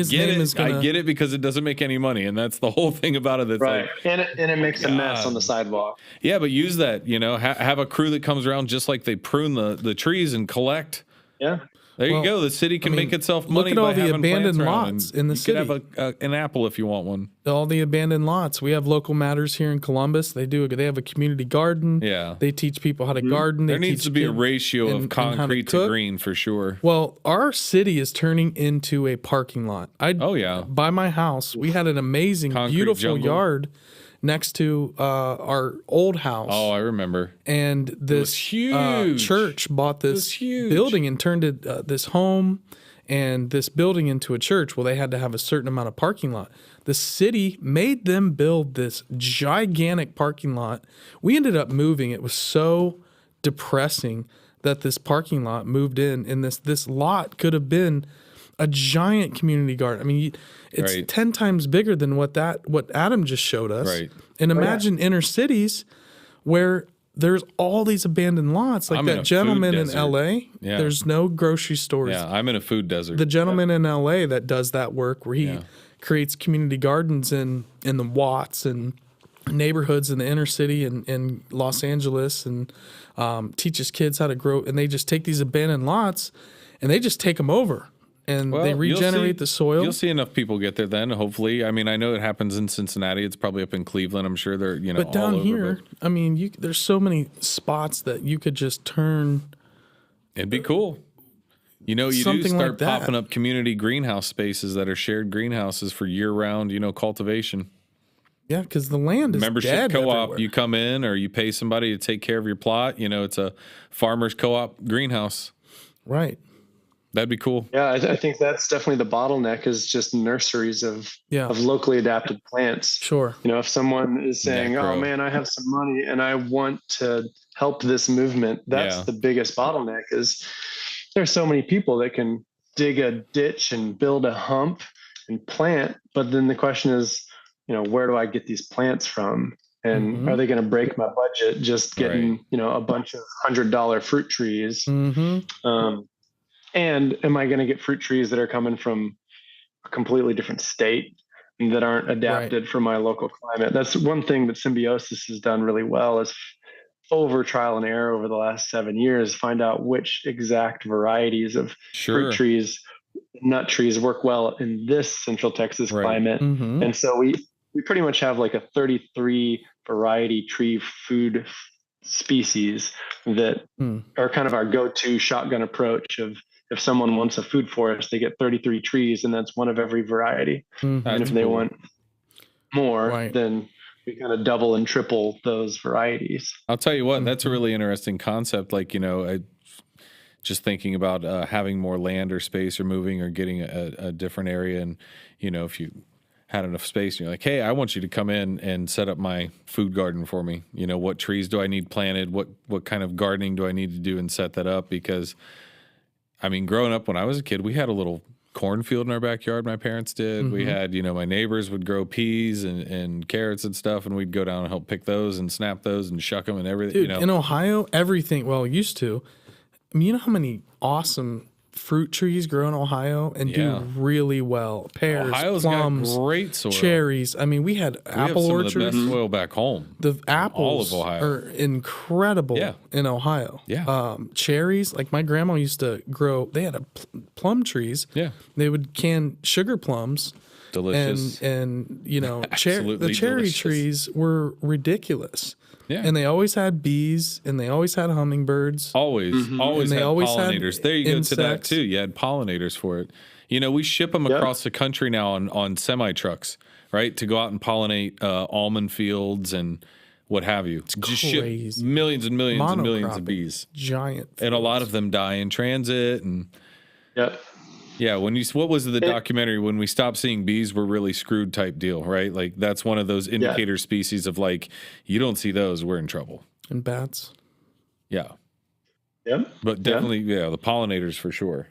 get it because it doesn't make any money, and that's the whole thing about it. That's right, and it makes a mess on the sidewalk. Yeah, but use that. Have a crew that comes around just like they prune the trees and collect. Yeah. There you go. The city can make itself money. Look at all by the having abandoned plants lots in the city. You could have an apple if you want one. All the abandoned lots. We have Local Matters here in Columbus. They have a community garden. Yeah. They teach people how to garden. There needs to be a ratio of concrete to green for sure. Well, our city is turning into a parking lot. By my house, we had an amazing, beautiful yard next to our old house. Oh, I remember. And this church bought this building and turned it this home and this building into a church. Well, they had to have a certain amount of parking lot. The city made them build this gigantic parking lot. We ended up moving. It was so depressing that this parking lot moved in, and this lot could have been a giant community garden. I mean, it's 10 times bigger than what Adam just showed us. Right. And imagine inner cities where there's all these abandoned lots, like that gentleman in LA. Yeah. There's no grocery stores. Yeah, I'm in a food desert. The gentleman in LA that does that work, where he creates community gardens in the Watts and neighborhoods in the inner city in Los Angeles, and teaches kids how to grow. And they just take these abandoned lots and they just take them over. And they regenerate the soil. You'll see enough people get there then, hopefully. I mean, I know it happens in Cincinnati. It's probably up in Cleveland. I'm sure they're, but down all over, here, I mean, there's so many spots that you could just turn. It'd be cool. You do start popping up community greenhouse spaces that are shared greenhouses for year-round, cultivation. Yeah, because the land is membership dead co-op. everywhere. You come in or you pay somebody to take care of your plot. It's a farmer's co-op greenhouse. Right. That'd be cool. Yeah, I think that's definitely the bottleneck, is just nurseries of locally adapted plants. Sure. If someone is saying, oh man, I have some money and I want to help this movement, that's the biggest bottleneck. Is there's so many people that can dig a ditch and build a hump and plant, but then the question is, where do I get these plants from? And are they going to break my budget just getting, a bunch of $100 fruit trees? And am I going to get fruit trees that are coming from a completely different state and that aren't adapted for my local climate? That's one thing that Symbiosis has done really well, is over trial and error over the last 7 years, find out which exact varieties of fruit trees, nut trees work well in this Central Texas climate. And so we pretty much have like a 33 variety tree food species that are kind of our go-to shotgun approach of, if someone wants a food forest, they get 33 trees, and that's one of every variety. And if they want more, then we kind of double and triple those varieties. I'll tell you what, that's a really interesting concept. Like, just thinking about having more land or space, or moving or getting a different area. And, if you had enough space and you're like, hey, I want you to come in and set up my food garden for me. What trees do I need planted? What kind of gardening do I need to do and set that up? Because I mean, growing up when I was a kid, we had a little cornfield in our backyard. My parents did. We had, my neighbors would grow peas and carrots and stuff, and we'd go down and help pick those and snap those and shuck them and everything. Dude, in Ohio, everything, used to. I mean, you know how many awesome fruit trees grow in Ohio and do really well? Pears, Ohio's plums, got great soil. Cherries. I mean, we had apple orchards. We have some of the best soil back home. The apples all of Ohio are incredible in Ohio. Yeah. Cherries, like my grandma used to grow. They had plum trees. Yeah. They would can sugar plums. Delicious. And the cherry trees were ridiculous. Yeah. And they always had bees, and they always had hummingbirds. Always had pollinators. There you go to that too. You had pollinators for it. We ship them across the country now on semi trucks, right, to go out and pollinate almond fields and what have you. It's crazy. Ship millions and millions and millions of bees. Giant. And a lot of them die in transit. And yeah, what was the documentary, when we stopped seeing bees, we're really screwed type deal, right? Like, that's one of those indicator species of, like, you don't see those, we're in trouble. And bats. Yeah. Yep. But definitely, the pollinators for sure,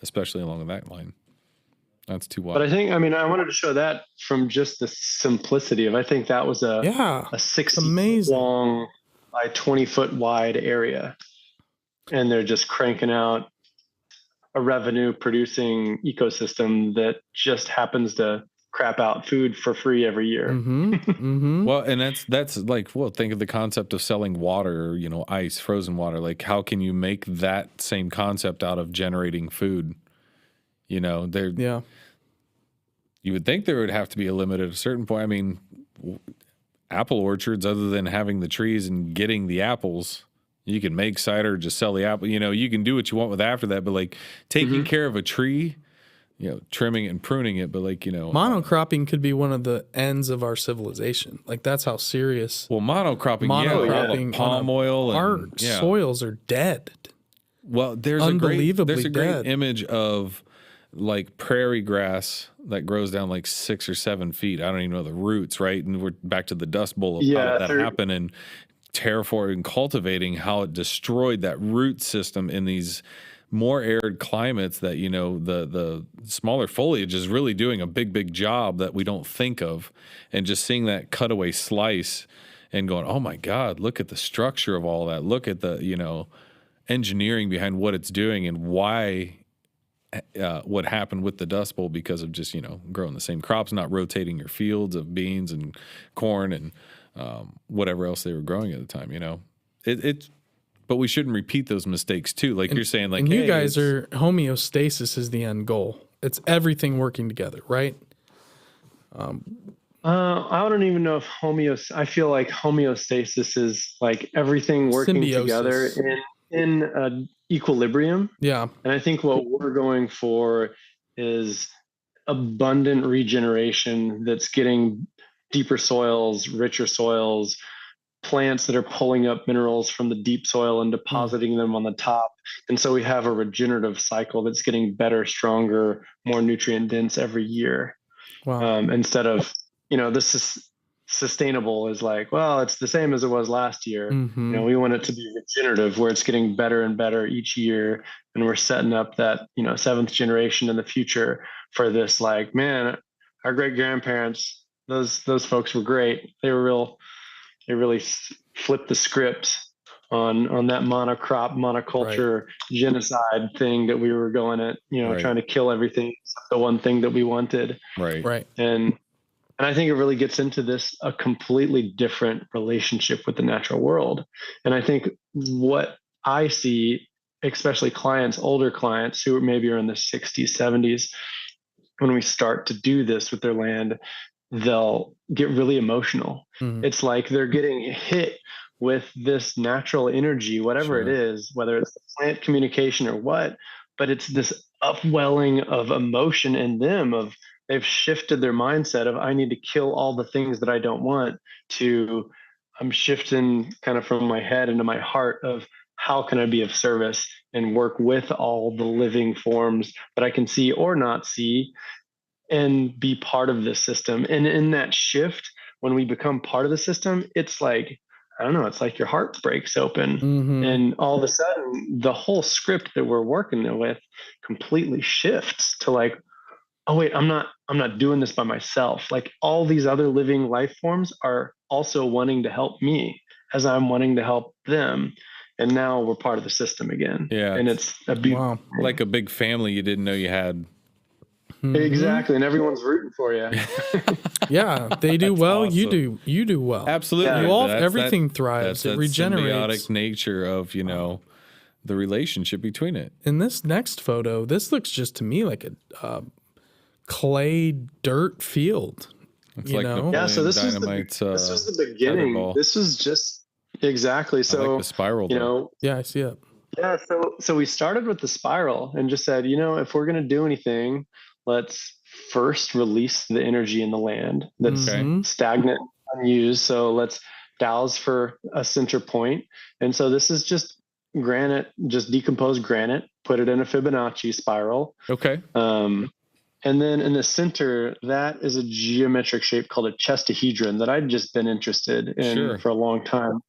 especially along that line. That's too wild. But I wanted to show that from just the simplicity of, I think that was a 60 foot long by 20 foot wide area. And they're just cranking out a revenue producing ecosystem that just happens to crap out food for free every year. Well, and that's like, think of the concept of selling water, ice, frozen water. Like, how can you make that same concept out of generating food? You would think there would have to be a limit at a certain point. I mean, apple orchards, other than having the trees and getting the apples, you can make cider, just sell the apple. You can do what you want with after that, but like taking care of a tree, trimming it and pruning it, but like, monocropping could be one of the ends of our civilization. Like, that's how serious. Well, monocropping palm oil. Our soils are dead. Well, there's a great image of like prairie grass that grows down like 6 or 7 feet. I don't even know the roots, right? And we're back to the Dust Bowl of how did that happen, and terraforming and cultivating how it destroyed that root system in these more arid climates that, you know, the smaller foliage is really doing a big job that we don't think of. And just seeing that cutaway slice and going, oh my God, look at the structure of all that. Look at the, you know, engineering behind what it's doing and why, what happened with the Dust Bowl because of just, you know, growing the same crops, not rotating your fields of beans and corn and whatever else they were growing at the time, you know. It's but we shouldn't repeat those mistakes too. Like you're saying, like, and you guys are homeostasis is the end goal. It's everything working together, right? I don't even know if I feel like homeostasis is like everything working Symbiosis. together in equilibrium. Yeah. And I think what we're going for is abundant regeneration that's getting deeper soils, richer soils, plants that are pulling up minerals from the deep soil and depositing them on the top. And so we have a regenerative cycle that's getting better, stronger, more nutrient dense every year. Wow. Instead of, you know, this is sustainable is like, well, it's the same as it was last year. You know, we want it to be regenerative where it's getting better and better each year. And we're setting up that, you know, 7th generation in the future for this, like, man, our great grandparents, those folks were great. They really flipped the script on that monocrop, monoculture, genocide thing that we were going at, you know, trying to kill everything except the one thing that we wanted. Right. And I think it really gets into a completely different relationship with the natural world. And I think what I see, especially clients, older clients who maybe are in the 60s, 70s, when we start to do this with their land, they'll get really emotional. It's like they're getting hit with this natural energy, whatever it is, whether it's the plant communication or what, but it's this upwelling of emotion in them of they've shifted their mindset of I need to kill all the things that I don't want to I'm shifting kind of from my head into my heart of how can I be of service and work with all the living forms that I can see or not see and be part of this system. And in that shift, when we become part of the system, it's like, I don't know, it's like your heart breaks open and all of a sudden the whole script that we're working with completely shifts to like, oh wait, I'm not doing this by myself. Like all these other living life forms are also wanting to help me as I'm wanting to help them. And now we're part of the system again. Yeah. And it's a beautiful thing. Like a big family you didn't know you had. Exactly. And everyone's rooting for you. Yeah, they do well. Awesome. You do well. Absolutely. You all, everything thrives. It regenerates. Symbiotic nature of, you know, the relationship between it. In this next photo, this looks just to me like a clay dirt field. It's like Napoleon yeah, so this was the beginning. This was just exactly so. I like the spiral, you know. Yeah, I see it. Yeah, so we started with the spiral and just said, you know, if we're going to do anything, let's first release the energy in the land that's stagnant, unused. So let's douse for a center point. And so this is just granite, just decomposed granite, put it in a Fibonacci spiral. Okay. And then in the center, that is a geometric shape called a chestahedron that I'd just been interested in for a long time.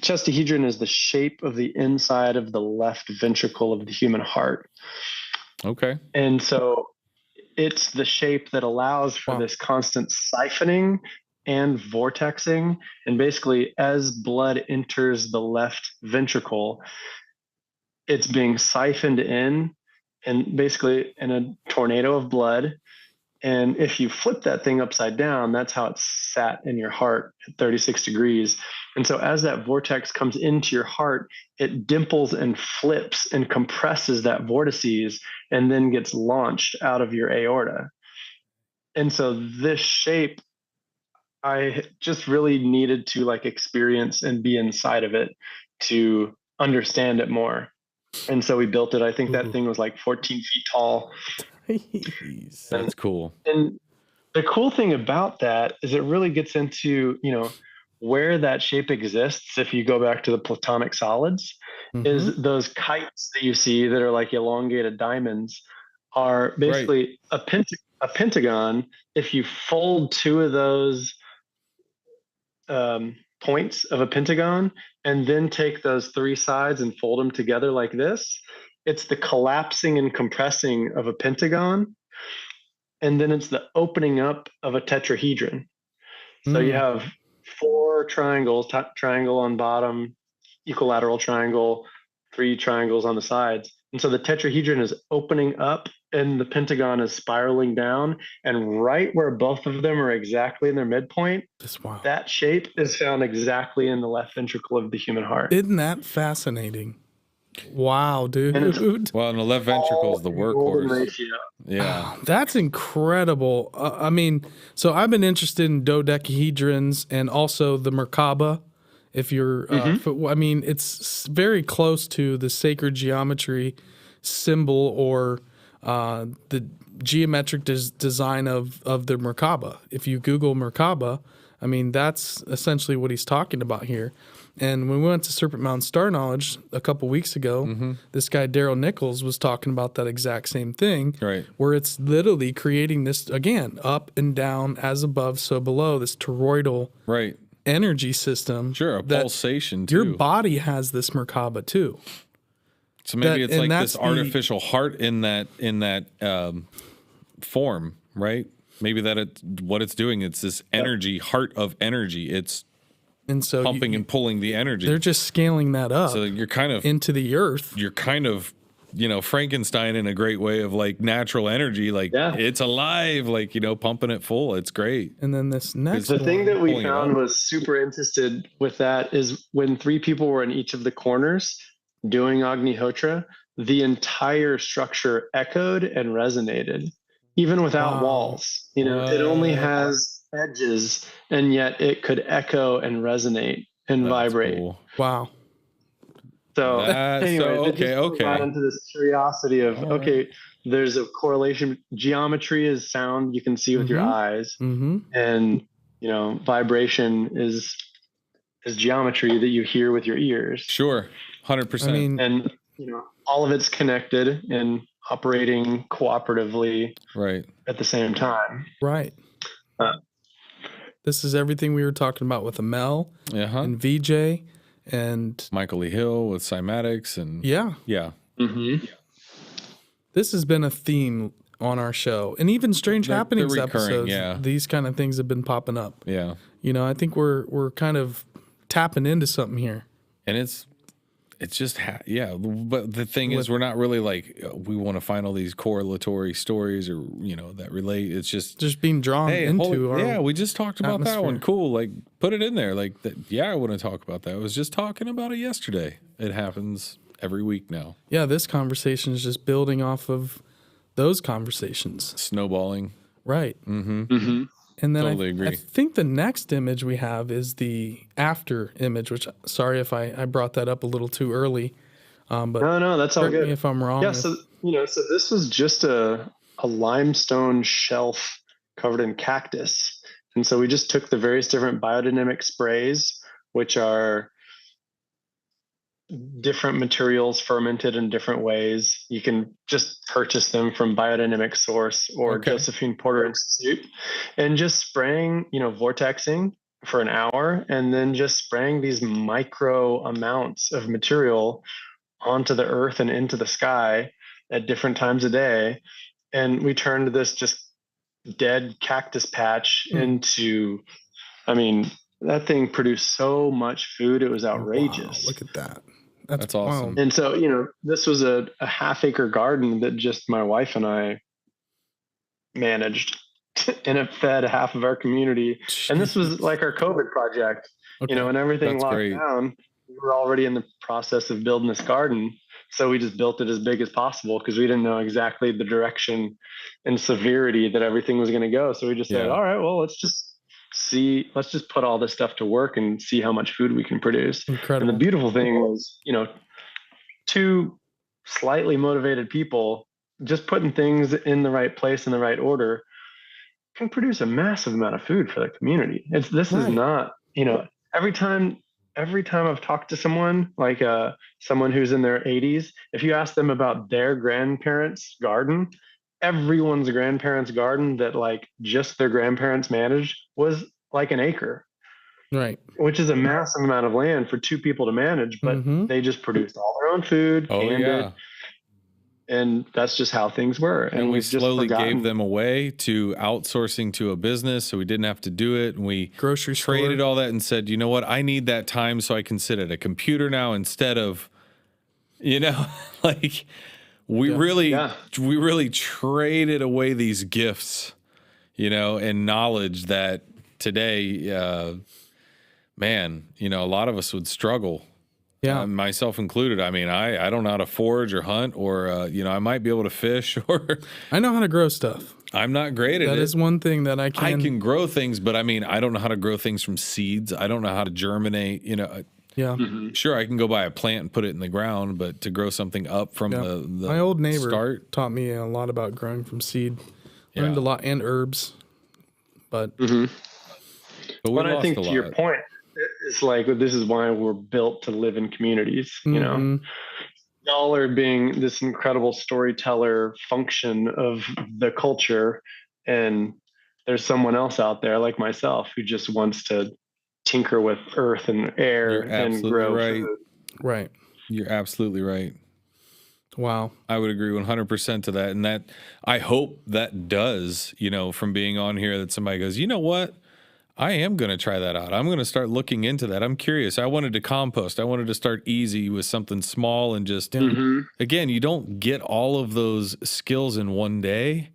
Chestahedron is the shape of the inside of the left ventricle of the human heart. Okay. And so it's the shape that allows for this constant siphoning and vortexing. And basically, as blood enters the left ventricle, it's being siphoned in and basically in a tornado of blood. And if you flip that thing upside down, that's how it's sat in your heart at 36 degrees. And so as that vortex comes into your heart, it dimples and flips and compresses that vortices and then gets launched out of your aorta. And so this shape, I just really needed to like experience and be inside of it to understand it more. And so we built it. I think that thing was like 14 feet tall. That's cool. And the cool thing about that is it really gets into, you know, where that shape exists. If you go back to the Platonic solids, is those kites that you see that are like elongated diamonds are basically a pentagon. If you fold two of those points of a pentagon and then take those three sides and fold them together like this, it's the collapsing and compressing of a pentagon, and then it's the opening up of a tetrahedron. So you have 4 triangles, triangle on bottom, equilateral triangle, 3 triangles on the sides. And so the tetrahedron is opening up and the pentagon is spiraling down. And right where both of them are exactly in their midpoint, that shape is found exactly in the left ventricle of the human heart. Isn't that fascinating? Wow, dude. Well, and the left ventricle is the workhorse. Yeah. That's incredible. I mean, so I've been interested in dodecahedrons and also the Merkaba. If you're, I mean, it's very close to the sacred geometry symbol or the geometric design of the Merkaba. If you Google Merkaba, I mean, that's essentially what he's talking about here. And when we went to Serpent Mountain Star Knowledge a couple weeks ago, this guy Daryl Nichols was talking about that exact same thing, right? Where it's literally creating this, again, up and down, as above, so below, this toroidal energy system. Sure, a pulsation too. Your body has this Merkaba too. So maybe it's like this artificial heart in that form, right? Maybe what it's doing, it's this energy, heart of energy. It's pumping and pulling the energy. They're just scaling that up. So you're kind of into the earth. You're kind of, Frankenstein in a great way of like natural energy. Like it's alive, like, pumping it full. It's great. And then this next the thing that we found was super interested with that is when 3 people were in each of the corners doing Agnihotra, the entire structure echoed and resonated, even without walls. It only has edges, and yet it could echo and resonate and vibrate. Cool. Wow. So anyway, it got into this curiosity of there's a correlation. Geometry is sound you can see with your eyes, and vibration is geometry that you hear with your ears. Sure, 100%. And all of it's connected and operating cooperatively, right, at the same time. Right. This is everything we were talking about with Amel and VJ and Michael Lee Hill with cymatics and This has been a theme on our show, and even Strange Happenings episodes. These kind of things have been popping up. Yeah, I think we're kind of tapping into something here, and it's just but the thing is, we're not really like we want to find all these correlatory stories or that relate. It's just being drawn into our we just talked about atmosphere. that one. Cool, like put it in there. Like I want to talk about that. I was just talking about it yesterday. It happens every week now. Yeah, this conversation is just building off of those conversations, snowballing. Right. And then I think the next image we have is the after image, which, sorry if I brought that up a little too early. But no, that's all good. Correct me if I'm wrong. Yeah, so this was just a limestone shelf covered in cactus. And so we just took the various different biodynamic sprays, which are different materials fermented in different ways. You can just purchase them from Biodynamic Source or Josephine Porter Institute, and just spraying, vortexing for an hour, and then just spraying these micro amounts of material onto the earth and into the sky at different times a day. And we turned this just dead cactus patch into, that thing produced so much food. It was outrageous. Wow, look at that. That's awesome. And so, this was a half-acre garden that just my wife and I managed, and it fed half of our community. Jeez. And this was like our COVID project, and everything locked down. We were already in the process of building this garden. So we just built it as big as possible because we didn't know exactly the direction and severity that everything was going to go. So we just said, all right, well, let's just put all this stuff to work and see how much food we can produce. Incredible. And the beautiful thing was, 2 slightly motivated people just putting things in the right place in the right order can produce a massive amount of food for the community. This is not, every time I've talked to someone, like someone who's in their 80s, if you ask them about their grandparents' garden, everyone's grandparents' garden that like just their grandparents managed was like an acre, right? Which is a massive amount of land for 2 people to manage, but they just produced all their own food, canned it, And that's just how things were. And we slowly gave them away to outsourcing to a business, so we didn't have to do it. And we traded all that and said, you know what, I need that time so I can sit at a computer now instead of, like we really traded away these gifts, and knowledge that today, man, a lot of us would struggle. Yeah, myself included. I mean, I don't know how to forage or hunt, or I might be able to fish, or I know how to grow stuff. I'm not great at it. That is one thing that I can grow things, but I mean, I don't know how to grow things from seeds. I don't know how to germinate. Yeah, sure, I can go buy a plant and put it in the ground, but to grow something up from the my old neighbor taught me a lot about growing from seed. Learned a lot, and herbs, but I think to your point, it's like, this is why we're built to live in communities. Y'all are being this incredible storyteller function of the culture, and there's someone else out there like myself who just wants to tinker with earth and air and grow food. Right. You're absolutely right. Wow. I would agree 100% to that. And that, I hope that does, from being on here, that somebody goes, you know what? I am going to try that out. I'm going to start looking into that. I'm curious. I wanted to compost. I wanted to start easy with something small and just, again, you don't get all of those skills in one day.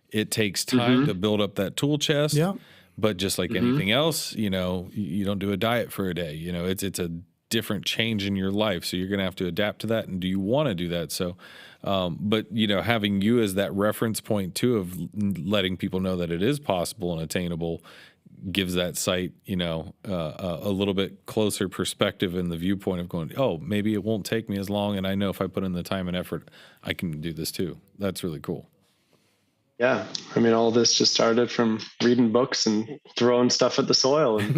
It takes time to build up that tool chest. Yeah. But just like anything else, you don't do a diet for a day. It's a different change in your life. So you're going to have to adapt to that. And do you want to do that? So, but, having you as that reference point too, of letting people know that it is possible and attainable, gives that site, a little bit closer perspective in the viewpoint of going, oh, maybe it won't take me as long. And I know if I put in the time and effort, I can do this too. That's really cool. Yeah. I mean, all this just started from reading books and throwing stuff at the soil and,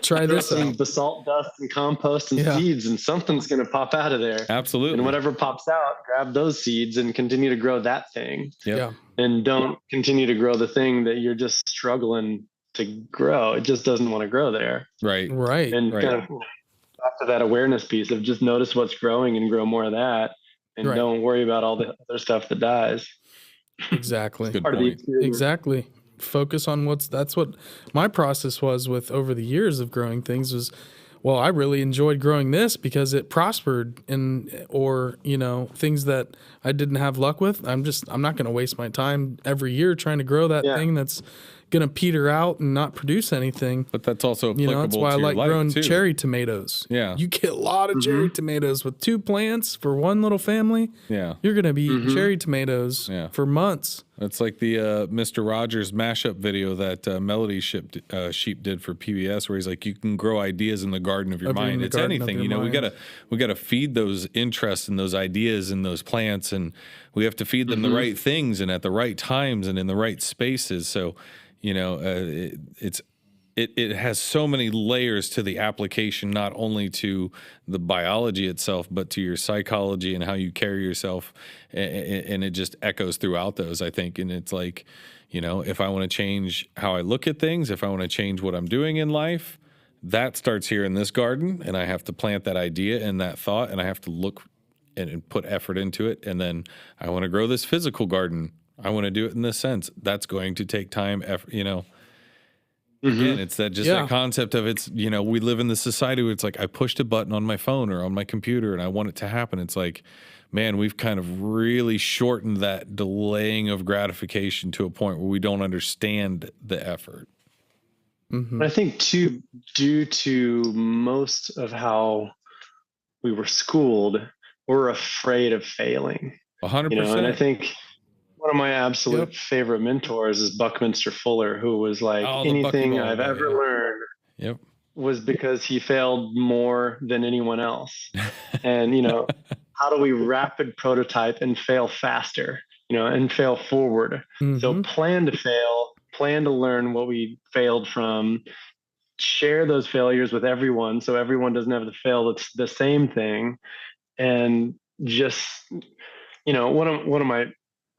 try this out. The salt dust and compost and seeds, and something's going to pop out of there. Absolutely. And whatever pops out, grab those seeds and continue to grow that thing. Yeah. And don't continue to grow the thing that you're just struggling to grow. It just doesn't want to grow there. Right. And kind of after that awareness piece of just notice what's growing and grow more of that, and don't worry about all the other stuff that dies. Exactly. Good point. Exactly. Focus on that's what my process was with over the years of growing things was, well, I really enjoyed growing this because it prospered, or things that I didn't have luck with. I'm not going to waste my time every year trying to grow that thing that's going to peter out and not produce anything. But that's also applicable that's why I like growing cherry tomatoes. Yeah. You get a lot of cherry tomatoes with 2 plants for one little family. Yeah. You're going to be eating cherry tomatoes for months. It's like the Mr. Rogers mashup video that Melody Sheep did for PBS, where he's like, you can grow ideas in the garden of your mind. It's anything, we gotta feed those interests and those ideas and those plants, and we have to feed them the right things and at the right times and in the right spaces. So, it has so many layers to the application, not only to the biology itself, but to your psychology and how you carry yourself. And it just echoes throughout those, I think. And it's like, if I want to change how I look at things, if I want to change what I'm doing in life, that starts here in this garden. And I have to plant that idea and that thought, and I have to look and put effort into it. And then I want to grow this physical garden. I want to do it in this sense. That's going to take time, effort, Again, it's that concept of we live in this society where it's like I pushed a button on my phone or on my computer and I want it to happen. It's like, man, we've kind of really shortened that delaying of gratification to a point where we don't understand the effort. I think too, due to most of how we were schooled, we're afraid of failing. 100%. And I think one of my absolute favorite mentors is Buckminster Fuller, who was like, anything I've ever learned was because he failed more than anyone else. And, how do we rapid prototype and fail faster, and fail forward? So plan to fail, plan to learn what we failed from, share those failures with everyone so everyone doesn't have to fail the same thing. And just, one of my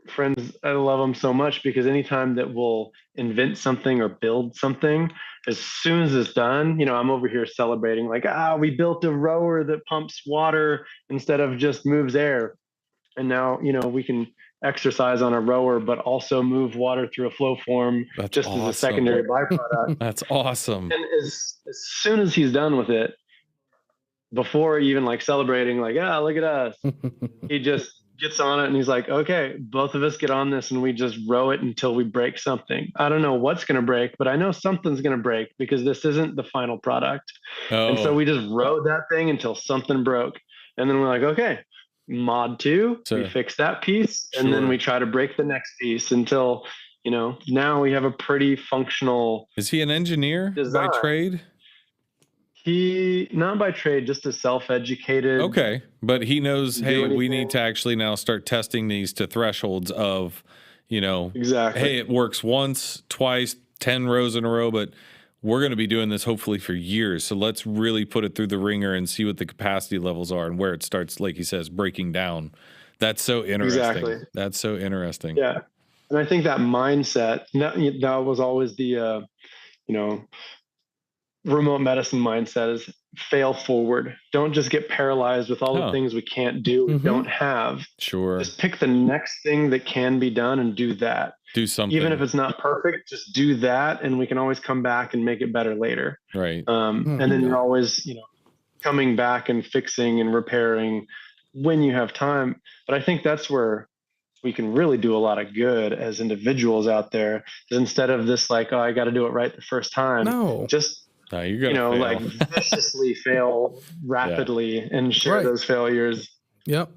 friends, I love them so much because anytime that we'll invent something or build something, as soon as it's done, I'm over here celebrating like, we built a rower that pumps water instead of just moves air. And now, we can exercise on a rower, but also move water through a flow form as a secondary byproduct. That's awesome. And as soon as he's done with it, before even like celebrating, like, look at us, he just gets on it and he's like, okay, both of us get on this and we just row it until we break something. I don't know what's going to break, but I know something's going to break because this isn't the final product. And so we just rode that thing until something broke. And then we're like, okay, mod 2, we fix that piece. And then we try to break the next piece until, now we have a pretty functional. Is he an engineer by trade? He, not by trade, just a self-educated. Okay. But he knows, hey, we need to actually now start testing these to thresholds of, exactly. Hey, it works once, twice, 10 rows in a row, but we're going to be doing this hopefully for years. So let's really put it through the ringer and see what the capacity levels are and where it starts, like he says, breaking down. That's so interesting. Exactly. That's so interesting. Yeah. And I think that mindset, that was always the, remote medicine mindset is fail forward. Don't just get paralyzed with all the things we can't do, we don't have. Sure. Just pick the next thing that can be done and do that. Do something. Even if it's not perfect, just do that. And we can always come back and make it better later. Right. And then you're always, coming back and fixing and repairing when you have time. But I think that's where we can really do a lot of good as individuals out there. Instead of this, like, I got to do it right the first time. No. Just, you're gonna fail. like viciously fail rapidly and share those failures. Yep.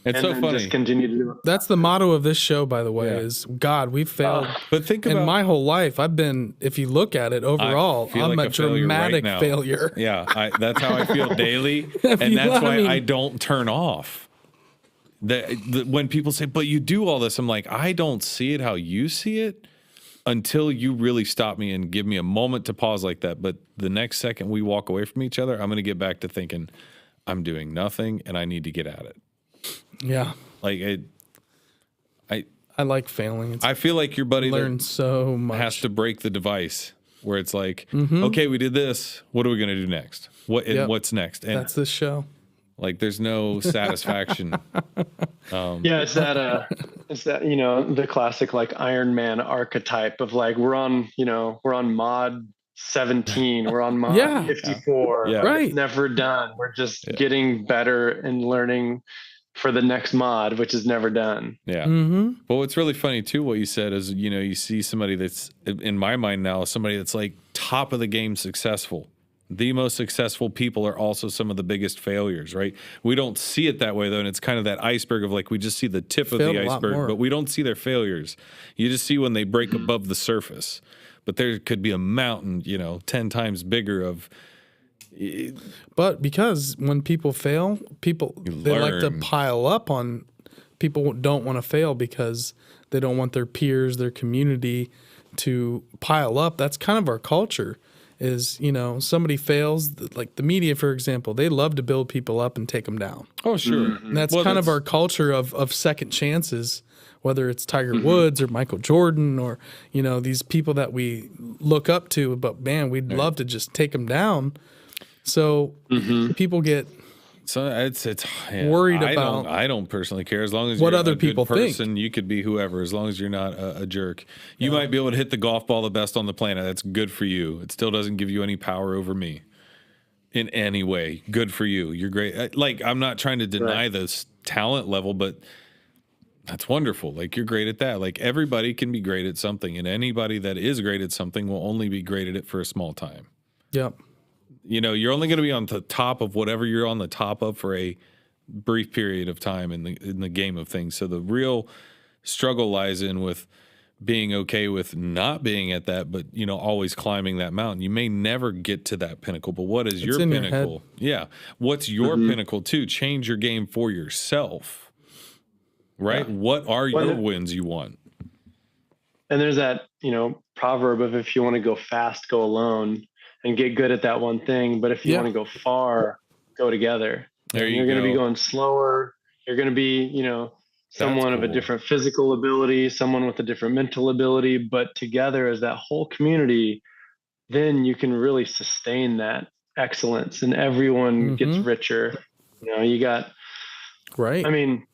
It's so funny. Just continue to do it. That's the motto of this show, by the way, is God, we've failed. But think about in my whole life, I've been, if you look at it overall, I'm like a dramatic failure. Yeah. That's how I feel daily. And that's why I don't turn off. When people say, but you do all this, I'm like, I don't see it how you see it until you really stop me and give me a moment to pause like that. But the next second we walk away from each other, I'm going to get back to thinking I'm doing nothing and I need to get at it. Yeah. Like I like failing. I feel like your buddy learned so much. Has to break the device where it's like, okay, we did this. What are we going to do next? What's next? And that's this show. Like there's no satisfaction. It's that the classic like Iron Man archetype of like we're on mod 17, we're on mod 54. Yeah. Right. It's never done. We're just getting better and learning for the next mod, which is never done. Yeah. But what's really funny too, what you said is, you see somebody that's in my mind now, somebody that's like top of the game successful. The most successful people are also some of the biggest failures, right? We don't see it that way, though, and it's kind of that iceberg of like we just see the tip of the iceberg, but we don't see their failures. You just see when they break above the surface. But there could be a mountain, 10 times bigger of... But because when people fail, they like to pile up on... People don't want to fail because they don't want their peers, their community to pile up. That's kind of our culture. Is, somebody fails, like the media, for example, they love to build people up and take them down. Oh, sure. And that's kind of our culture of second chances, whether it's Tiger Woods or Michael Jordan or, these people that we look up to, but man, we'd love to just take them down. So people get... So it's worried about. I don't personally care as long as what you're other a people good person. You could be whoever as long as you're not a jerk. You might be able to hit the golf ball the best on the planet. That's good for you. It still doesn't give you any power over me in any way. Good for you. You're great. Like I'm not trying to deny this talent level, but that's wonderful. Like you're great at that. Like everybody can be great at something, and anybody that is great at something will only be great at it for a small time. Yep. You're only going to be on the top of whatever you're on the top of for a brief period of time in the game of things. So the real struggle lies in with being okay with not being at that, but always climbing that mountain. You may never get to that pinnacle, but what is your pinnacle? What's your pinnacle too? Change your game for yourself, right? What are your wins you want? And there's that proverb of if you want to go fast, go alone. And get good at that one thing. But if you want to go far, go together. You're going to be going slower. You're going to be, someone of a different physical ability, someone with a different mental ability. But together as that whole community, then you can really sustain that excellence and everyone gets richer. You got, I mean,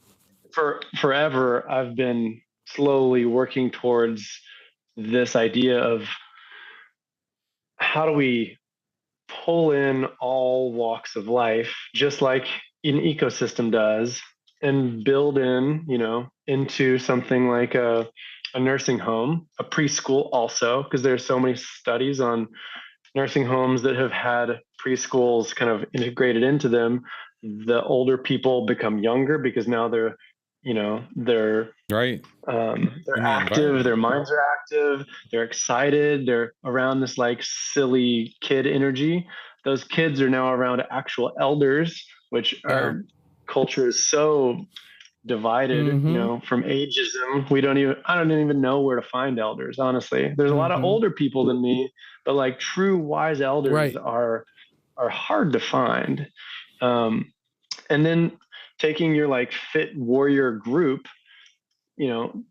for forever, I've been slowly working towards this idea of how do we pull in all walks of life, just like an ecosystem does, and build in, into something like a nursing home, a preschool also, because there's so many studies on nursing homes that have had preschools kind of integrated into them. The older people become younger because now they're right. They're active, their minds are active, they're excited, they're around this like silly kid energy. Those kids are now around actual elders, which our culture is so divided, from ageism. I don't even know where to find elders, honestly. There's a lot of older people than me, but like true wise elders are hard to find. And then taking your like fit warrior group, and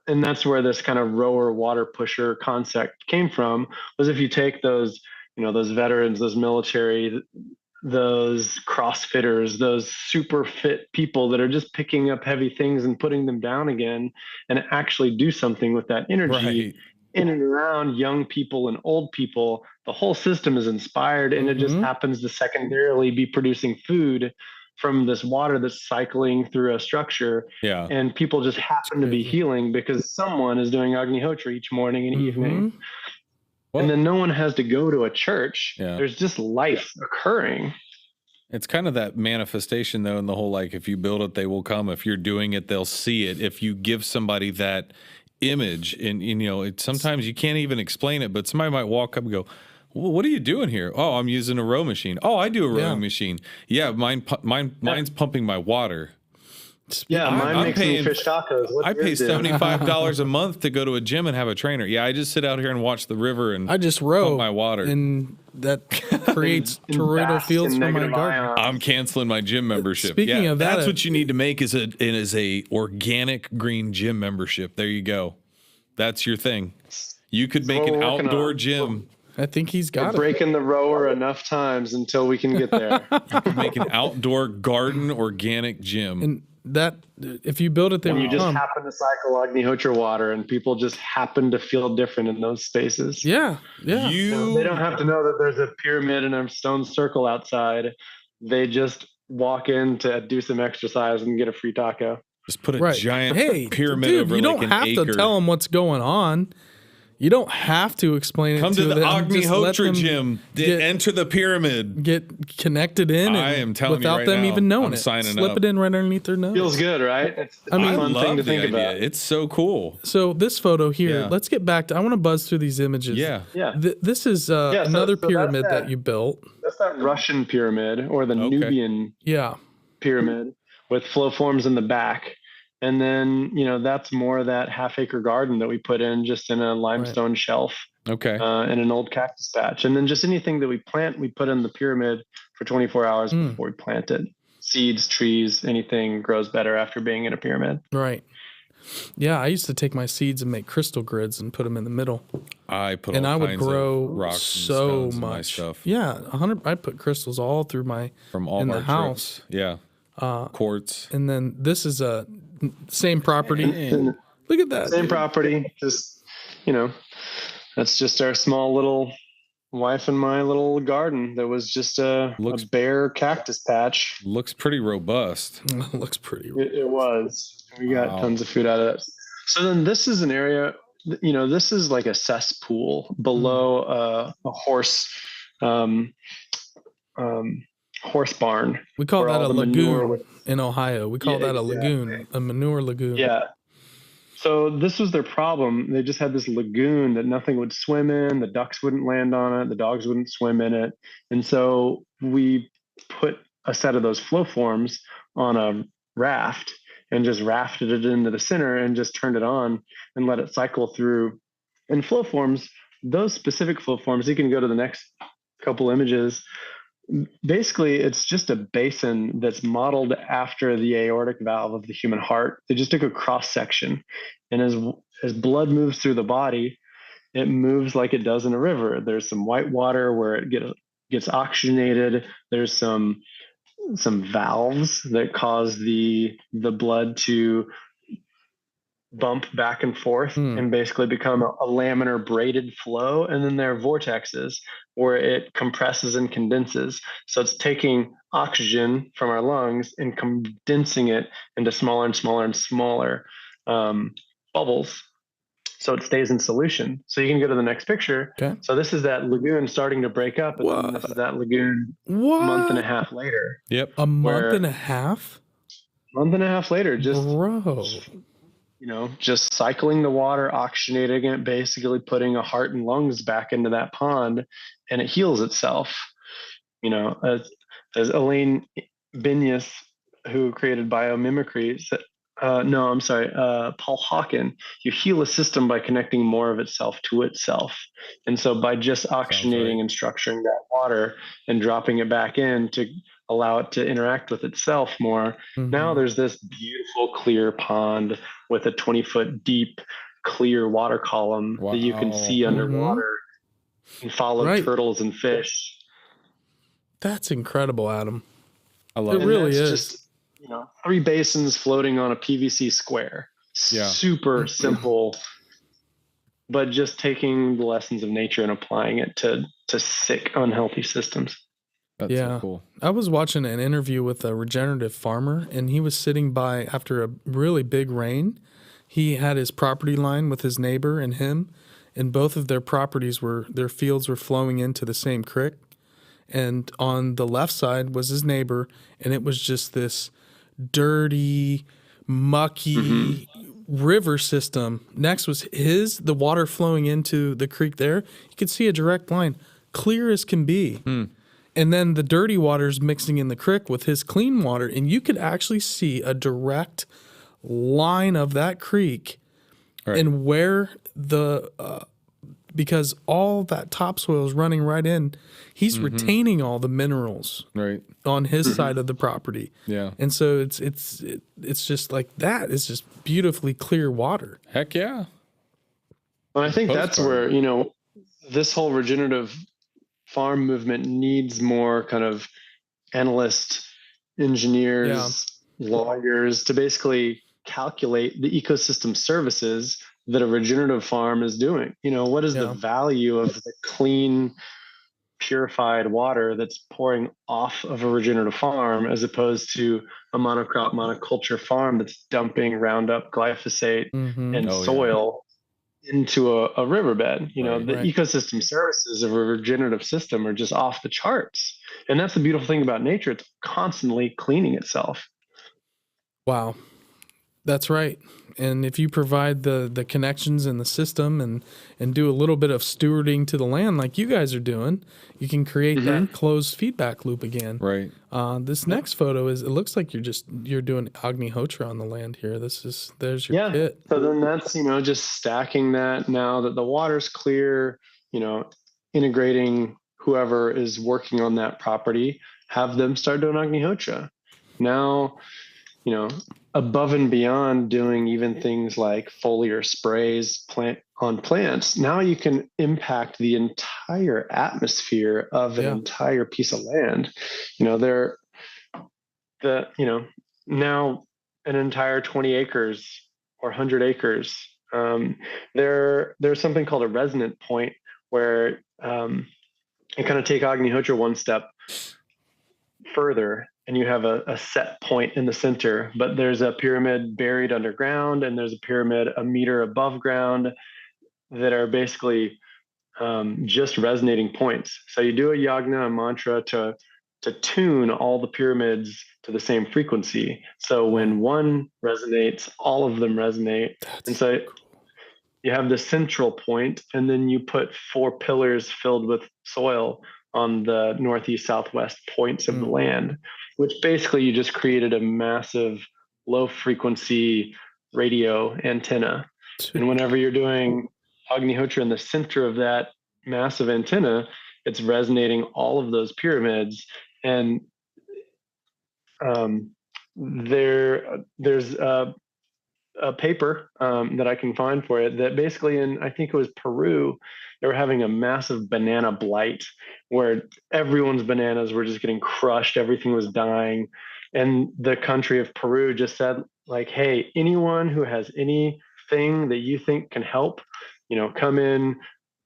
that's where this kind of rower water pusher concept came from, was if you take those, those veterans, those military, those CrossFitters, those super fit people that are just picking up heavy things and putting them down again, and actually do something with that energy in and around young people and old people, the whole system is inspired, and it just happens to secondarily be producing food from this water that's cycling through a structure. Yeah. And people just happen to be healing because someone is doing Agnihotra each morning and evening. Well, and then no one has to go to a church. Yeah. There's just life occurring. It's kind of that manifestation, though, in the whole, like, if you build it, they will come. If you're doing it, they'll see it. If you give somebody that image, and sometimes you can't even explain it, but somebody might walk up and go, well, what are you doing here? Oh, I'm using a row machine. Oh, I do a rowing machine. Yeah, mine's pumping my water. Yeah, mine makes me fish tacos. I pay $75 a month to go to a gym and have a trainer. Yeah, I just sit out here and watch the river and I just row pump my water. And that creates toroidal fields for my garden. I'm canceling my gym membership. Speaking of that, that's what you need to make is a organic green gym membership. There you go. That's your thing. You could make an outdoor gym. I think he's got it. Breaking the rower enough times until we can get there. You can make an outdoor garden organic gym. And that, if you build it, then you just happen to cycle Agnihotra water, and people just happen to feel different in those spaces. Yeah. They don't have to know that there's a pyramid and a stone circle outside. They just walk in to do some exercise and get a free taco. Just put a giant pyramid over you like an acre. You don't have to tell them what's going on. You don't have to explain it to them. Come to the Agnihotra gym. Enter the pyramid. Get connected in. I am telling you right now. Without them even knowing it. Signing Slip up. it in right underneath their nose. Feels good, right? It's a fun thing to think about. It's so cool. So this photo here, let's get back to, I want to buzz through these images. Yeah. This is another pyramid that you built. That's that Russian pyramid or the Nubian pyramid with flow forms in the back. And then, that's more of that half-acre garden that we put in just in a limestone shelf. Okay. And an old cactus patch. And then just anything that we plant, we put in the pyramid for 24 hours before we plant it. Seeds, trees, anything grows better after being in a pyramid. Right. Yeah, I used to take my seeds and make crystal grids and put them in the middle. I put and all I would kinds grow of rocks so and stones much in my stuff. Yeah, 100. I put crystals all through in the house. Trips. Yeah. Quartz. And then this is a same property. Look at that. Same property. Just that's just our small little wife and my little garden. There was just a bare cactus patch. Looks pretty robust. Looks pretty. It was. We got tons of food out of it. So then this is an area. This is like a cesspool below a horse. Horse barn. We call that a lagoon in Ohio. We call that a lagoon, a manure lagoon. Yeah. So this was their problem. They just had this lagoon that nothing would swim in. The ducks wouldn't land on it. The dogs wouldn't swim in it. And so we put a set of those flow forms on a raft and just rafted it into the center and just turned it on and let it cycle through. And flow forms, those specific flow forms, you can go to the next couple images. Basically, it's just a basin that's modeled after the aortic valve of the human heart. They just took a cross section, and as blood moves through the body, it moves like it does in a river. There's some white water where it gets oxygenated. There's some valves that cause the blood to bump back and forth and basically become a laminar braided flow. And then there are vortexes where it compresses and condenses. So it's taking oxygen from our lungs and condensing it into smaller and smaller and smaller bubbles. So it stays in solution. So you can go to the next picture. Okay. So this is that lagoon starting to break up. And then this is that lagoon a month and a half later. Yep. A month and a half? Month and a half later, just Bro. Just cycling the water, oxygenating it, basically putting a heart and lungs back into that pond, and it heals itself. As Elaine Binyas, who created biomimicry, said, Paul Hawken, you heal a system by connecting more of itself to itself. And so by just oxygenating and structuring that water and dropping it back in to allow it to interact with itself more, now there's this beautiful clear pond with a 20-foot deep clear water column that you can see underwater and follow turtles and fish. That's incredible, Adam. I love it. It really is. Just, 3 basins floating on a PVC square. Yeah. Super simple, but just taking the lessons of nature and applying it to sick, unhealthy systems. That's so cool. I was watching an interview with a regenerative farmer, and he was sitting by after a really big rain. He had his property line with his neighbor and him, and both of their properties their fields were flowing into the same creek. And on the left side was his neighbor, and it was just this dirty, mucky river system. Next was the water flowing into the creek there. You could see a direct line, clear as can be. And then the dirty water's mixing in the creek with his clean water, and you could actually see a direct line of that creek and where because all that topsoil is running right in, he's retaining all the minerals on his side of the property. Yeah. And so it's just like that. It's just beautifully clear water. Heck yeah. Well, I think that's where, this whole regenerative farm movement needs more kind of analysts, engineers, lawyers to basically calculate the ecosystem services that a regenerative farm is doing. What is the value of the clean, purified water that's pouring off of a regenerative farm as opposed to a monocrop monoculture farm that's dumping Roundup, glyphosate, and soil into a riverbed? The ecosystem services of a regenerative system are just off the charts. And that's the beautiful thing about nature. It's constantly cleaning itself. Wow. That's right. And if you provide the connections in the system and do a little bit of stewarding to the land like you guys are doing, you can create that closed feedback loop again. Right. This next photo it looks like you're doing Agnihotra on the land here. There's your pit. So then that's, just stacking that now that the water's clear, integrating whoever is working on that property, have them start doing Agnihotra. Now, above and beyond doing even things like foliar sprays on plants, now you can impact the entire atmosphere of an entire piece of land. Now an entire 20 acres or 100 acres, there's something called a resonant point where you kind of take Agnihotra one step further, and you have a set point in the center, but there's a pyramid buried underground, and there's a pyramid a meter above ground that are basically just resonating points. So you do a yagna, a mantra to tune all the pyramids to the same frequency. So when one resonates, all of them resonate. And so you have the central point, and then you put 4 pillars filled with soil on the northeast, southwest points of the land, which basically you just created a massive low frequency radio antenna. And whenever you're doing Agnihotra in the center of that massive antenna, it's resonating all of those pyramids. And there's a paper that I can find for it that basically I think it was Peru, they were having a massive banana blight where everyone's bananas were just getting crushed. Everything was dying. And the country of Peru just said, like, hey, anyone who has anything that you think can help, come in.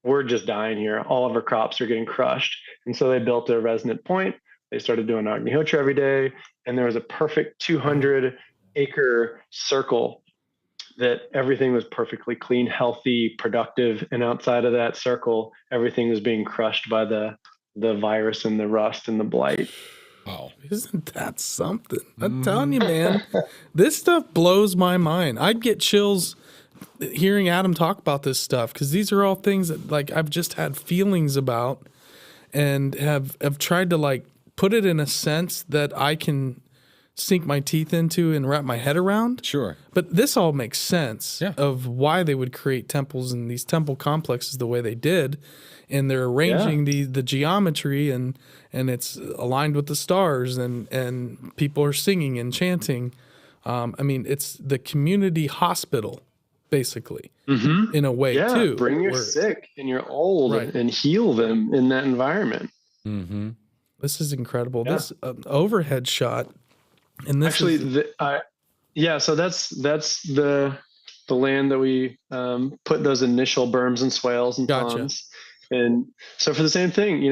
We're just dying here. All of our crops are getting crushed. And so they built a resonant point. They started doing Agnihotra every day. And there was a perfect 200-acre circle that everything was perfectly clean, healthy, productive. And outside of that circle, everything was being crushed by the virus and the rust and the blight. Wow. Isn't that something? I'm telling you, man, this stuff blows my mind. I'd get chills hearing Adam talk about this stuff because these are all things that like I've just had feelings about and have tried to like put it in a sense that I can sink my teeth into and wrap my head around. Sure. But this all makes sense of why they would create temples and these temple complexes the way they did. And they're arranging the geometry and it's aligned with the stars and people are singing and chanting. I mean, it's the community hospital, basically, in a way, too. Bring your sick and your old and heal them in that environment. Mm-hmm. This is incredible. Yeah. This overhead shot. And this actually, so that's the land that we put those initial berms and swales and ponds. And so for the same thing,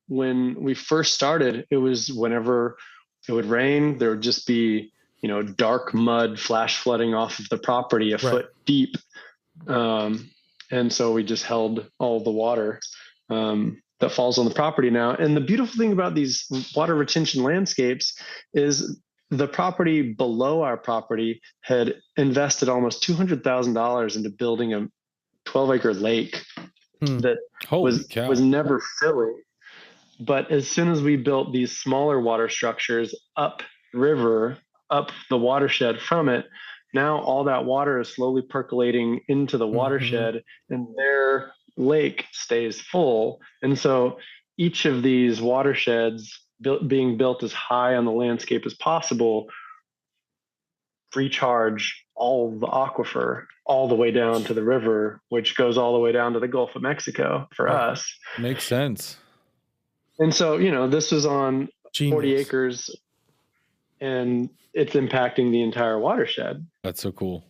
when we first started, it was whenever it would rain, there would just be, dark mud flash flooding off of the property a foot deep. And so we just held all the water that falls on the property now. And the beautiful thing about these water retention landscapes is the property below our property had invested almost $200,000 into building a 12-acre lake that was never filling. But as soon as we built these smaller water structures up river, up the watershed from it, now all that water is slowly percolating into the watershed and their lake stays full. And so each of these watersheds being built as high on the landscape as possible recharge all the aquifer all the way down to the river, which goes all the way down to the Gulf of Mexico for us. Makes sense. And so, this was on 40 acres and it's impacting the entire watershed. That's so cool.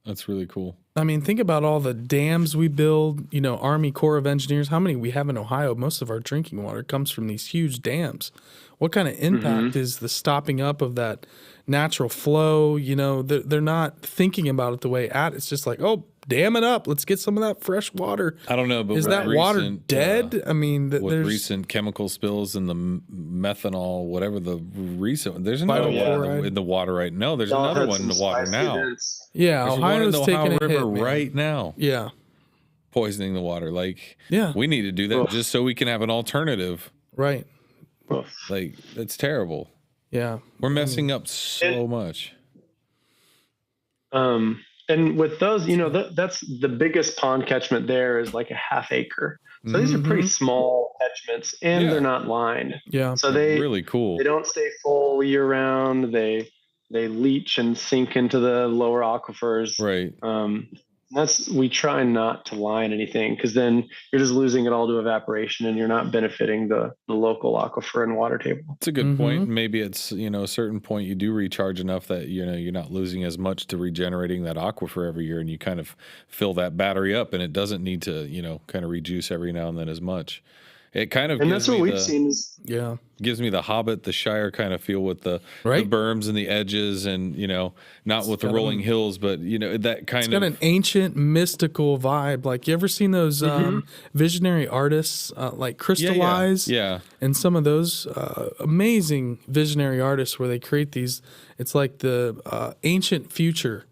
That's really cool. I mean, think about all the dams we build, Army Corps of Engineers, how many we have in Ohio. Most of our drinking water comes from these huge dams. What kind of impact is the stopping up of that natural flow? They're not thinking about it the way it's just like, oh, dam it up. Let's get some of that fresh water. I don't know, but is that water dead? I mean, with recent chemical spills and the methanol, whatever the recent, there's another one in the water right now. No, there's another one in the water now. Yeah, there's Ohio's taking a hit, right now. Yeah, poisoning the water. We need to do that just so we can have an alternative. Right. Like, that's terrible. Yeah. We're messing up so much. And with those, that's the biggest pond catchment there is like a half acre. So these are pretty small catchments and they're not lined. Yeah. So they really cool. They don't stay full year round. They leach and sink into the lower aquifers. Right. We try not to line anything because then you're just losing it all to evaporation and you're not benefiting the local aquifer and water table. It's a good point. Maybe it's, a certain point you do recharge enough that, you're not losing as much to regenerating that aquifer every year and you kind of fill that battery up and it doesn't need to, kind of rejuice every now and then as much. It kind of that's what we've seen gives me the Hobbit, the Shire kind of feel with the berms and the edges and, not with the rolling hills, but, that kind of. It's got an ancient mystical vibe. Like, you ever seen those visionary artists like Crystallize? Yeah. And some of those amazing visionary artists where they create these, it's like the ancient future.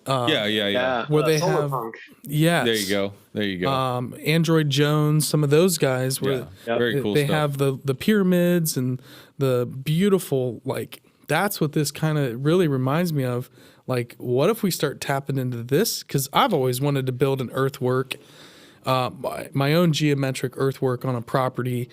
Yeah. Where they have, there you go. Android Jones, some of those guys where very cool they stuff. have the pyramids and the beautiful, like, that's what this kind of really reminds me of. Like, what if we start tapping into this? Because I've always wanted to build an earthwork, my own geometric earthwork on a property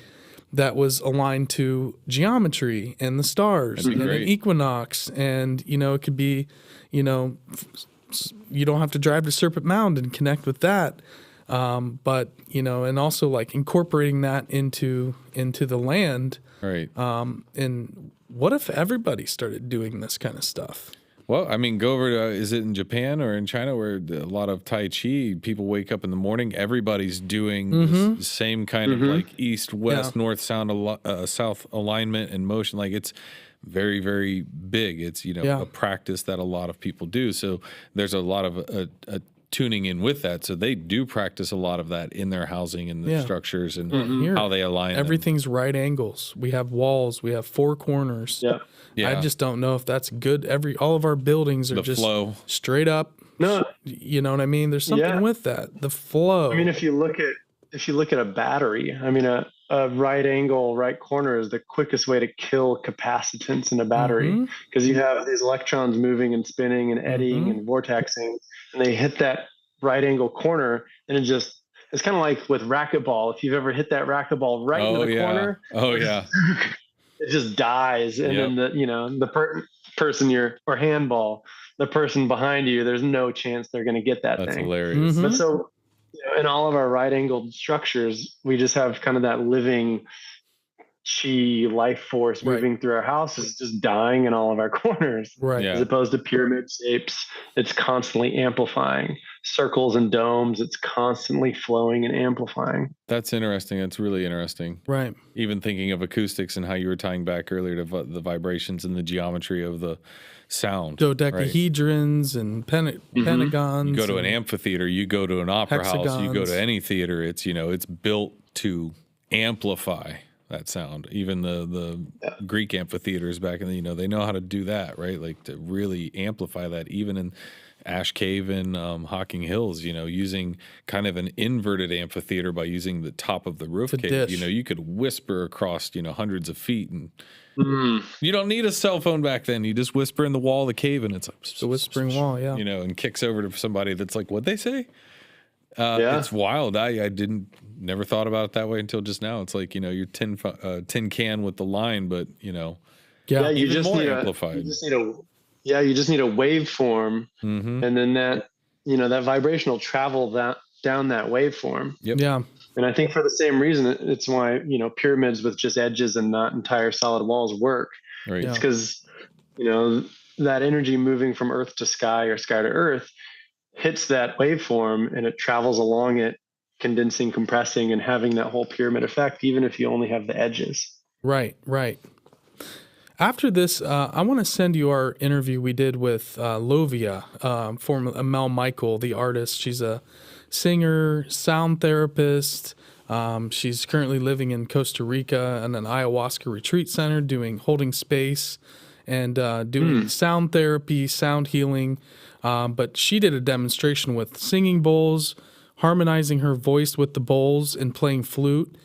that was aligned to geometry and the stars and an equinox. And, it could be, you don't have to drive to Serpent Mound and connect with that. But, and also like incorporating that into the land. Right. And what if everybody started doing this kind of stuff? Well, I mean, go over to, is it in Japan or in China where a lot of Tai Chi, people wake up in the morning, everybody's doing the same kind of like east, west, north, south alignment and motion. Like it's very, very big. It's, a practice that a lot of people do. So there's a lot of tuning in with that. So they do practice a lot of that in their housing and the structures and how they align. Everything's right angles. We have walls. We have four corners. Yeah. I just don't know if that's good. All of our buildings are just straight up. No, you know what I mean? There's something with that. The flow. I mean, if you look at a battery, I mean, a right angle, right corner is the quickest way to kill capacitance in a battery because you have these electrons moving and spinning and eddying and vortexing, and they hit that right angle corner, and it's kind of like with racquetball. If you've ever hit that racquetball right into the corner, it just dies, and then the person or handball, the person behind you, there's no chance they're going to get that thing. That's hilarious. But so in all of our right angled structures, we just have kind of that living chi life force moving through our houses, just dying in all of our corners. Right. As opposed to pyramid shapes, it's constantly amplifying. Circles and domes, it's constantly flowing and amplifying. That's interesting. That's really interesting. Right. Even thinking of acoustics and how you were tying back earlier to the vibrations and the geometry of the sound. Dodecahedrons and pentagons. You go to an amphitheater, you go to an opera house, you go to any theater, it's built to amplify that sound. Even the Greek amphitheaters back in the, they know how to do that, right? Like to really amplify that, even in Ash Cave and Hocking Hills, using kind of an inverted amphitheater by using the top of the roof cave. You could whisper across, hundreds of feet, and you don't need a cell phone back then. You just whisper in the wall of the cave, and it's like the whispering wall, and kicks over to somebody that's like, what'd they say? It's wild. I never thought about it that way until just now. It's like, your tin can with the line, but you just need amplified. You just need a waveform, and then that vibration will travel down that waveform. Yep. Yeah. And I think for the same reason, it's why pyramids with just edges and not entire solid walls work. Right. It's because that energy moving from earth to sky or sky to earth hits that waveform, and it travels along it, condensing, compressing, and having that whole pyramid effect, even if you only have the edges. Right. After this, I want to send you our interview we did with Lovia, former Mel Michael, the artist. She's a singer, sound therapist. She's currently living in Costa Rica in an ayahuasca retreat center, holding space and doing sound therapy, sound healing. But she did a demonstration with singing bowls, harmonizing her voice with the bowls, and playing flute.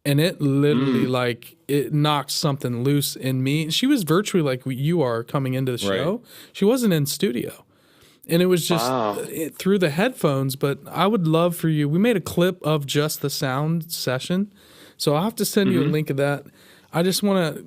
And it literally, it knocked something loose in me. She was virtually like you are coming into the show. Right. She wasn't in studio. And it was just through the headphones. But I would love for you. We made a clip of just the sound session. So I'll have to send you a link of that. I just want to,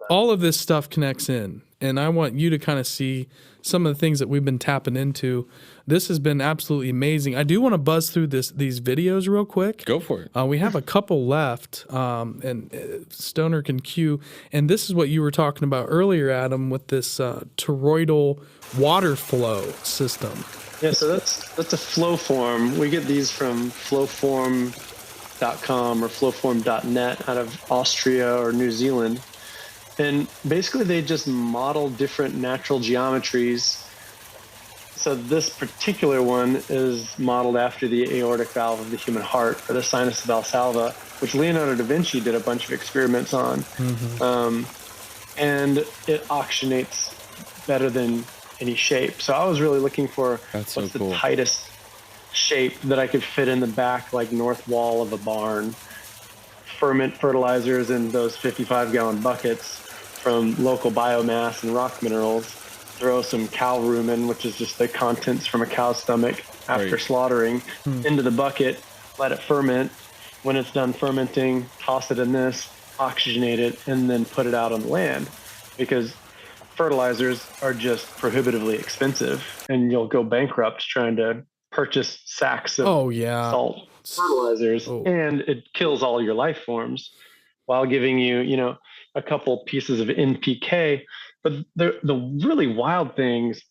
all of this stuff connects in. And I want you to kind of see some of the things that we've been tapping into. This has been absolutely amazing. I do want to buzz through these videos real quick. Go for it. We have a couple left, and Stoner can cue. And this is what you were talking about earlier, Adam, with this toroidal water flow system. Yeah, so that's a flow form. We get these from flowform.com or flowform.net out of Austria or New Zealand. And basically, they just model different natural geometries. So this particular one is modeled after the aortic valve of the human heart, or the sinus valsalva, which Leonardo da Vinci did a bunch of experiments on. And it oxygenates better than any shape. So I was really looking for the tightest shape that I could fit in the back, like north wall of a barn. Ferment fertilizers in those 55-gallon buckets from local biomass and rock minerals. Throw some cow rumen, which is just the contents from a cow's stomach after slaughtering, into the bucket, let it ferment. When it's done fermenting, toss it in this, oxygenate it, and then put it out on the land, because fertilizers are just prohibitively expensive, and you'll go bankrupt trying to purchase sacks of salt fertilizers, and it kills all your life forms while giving you, a couple pieces of NPK. But the really wild things,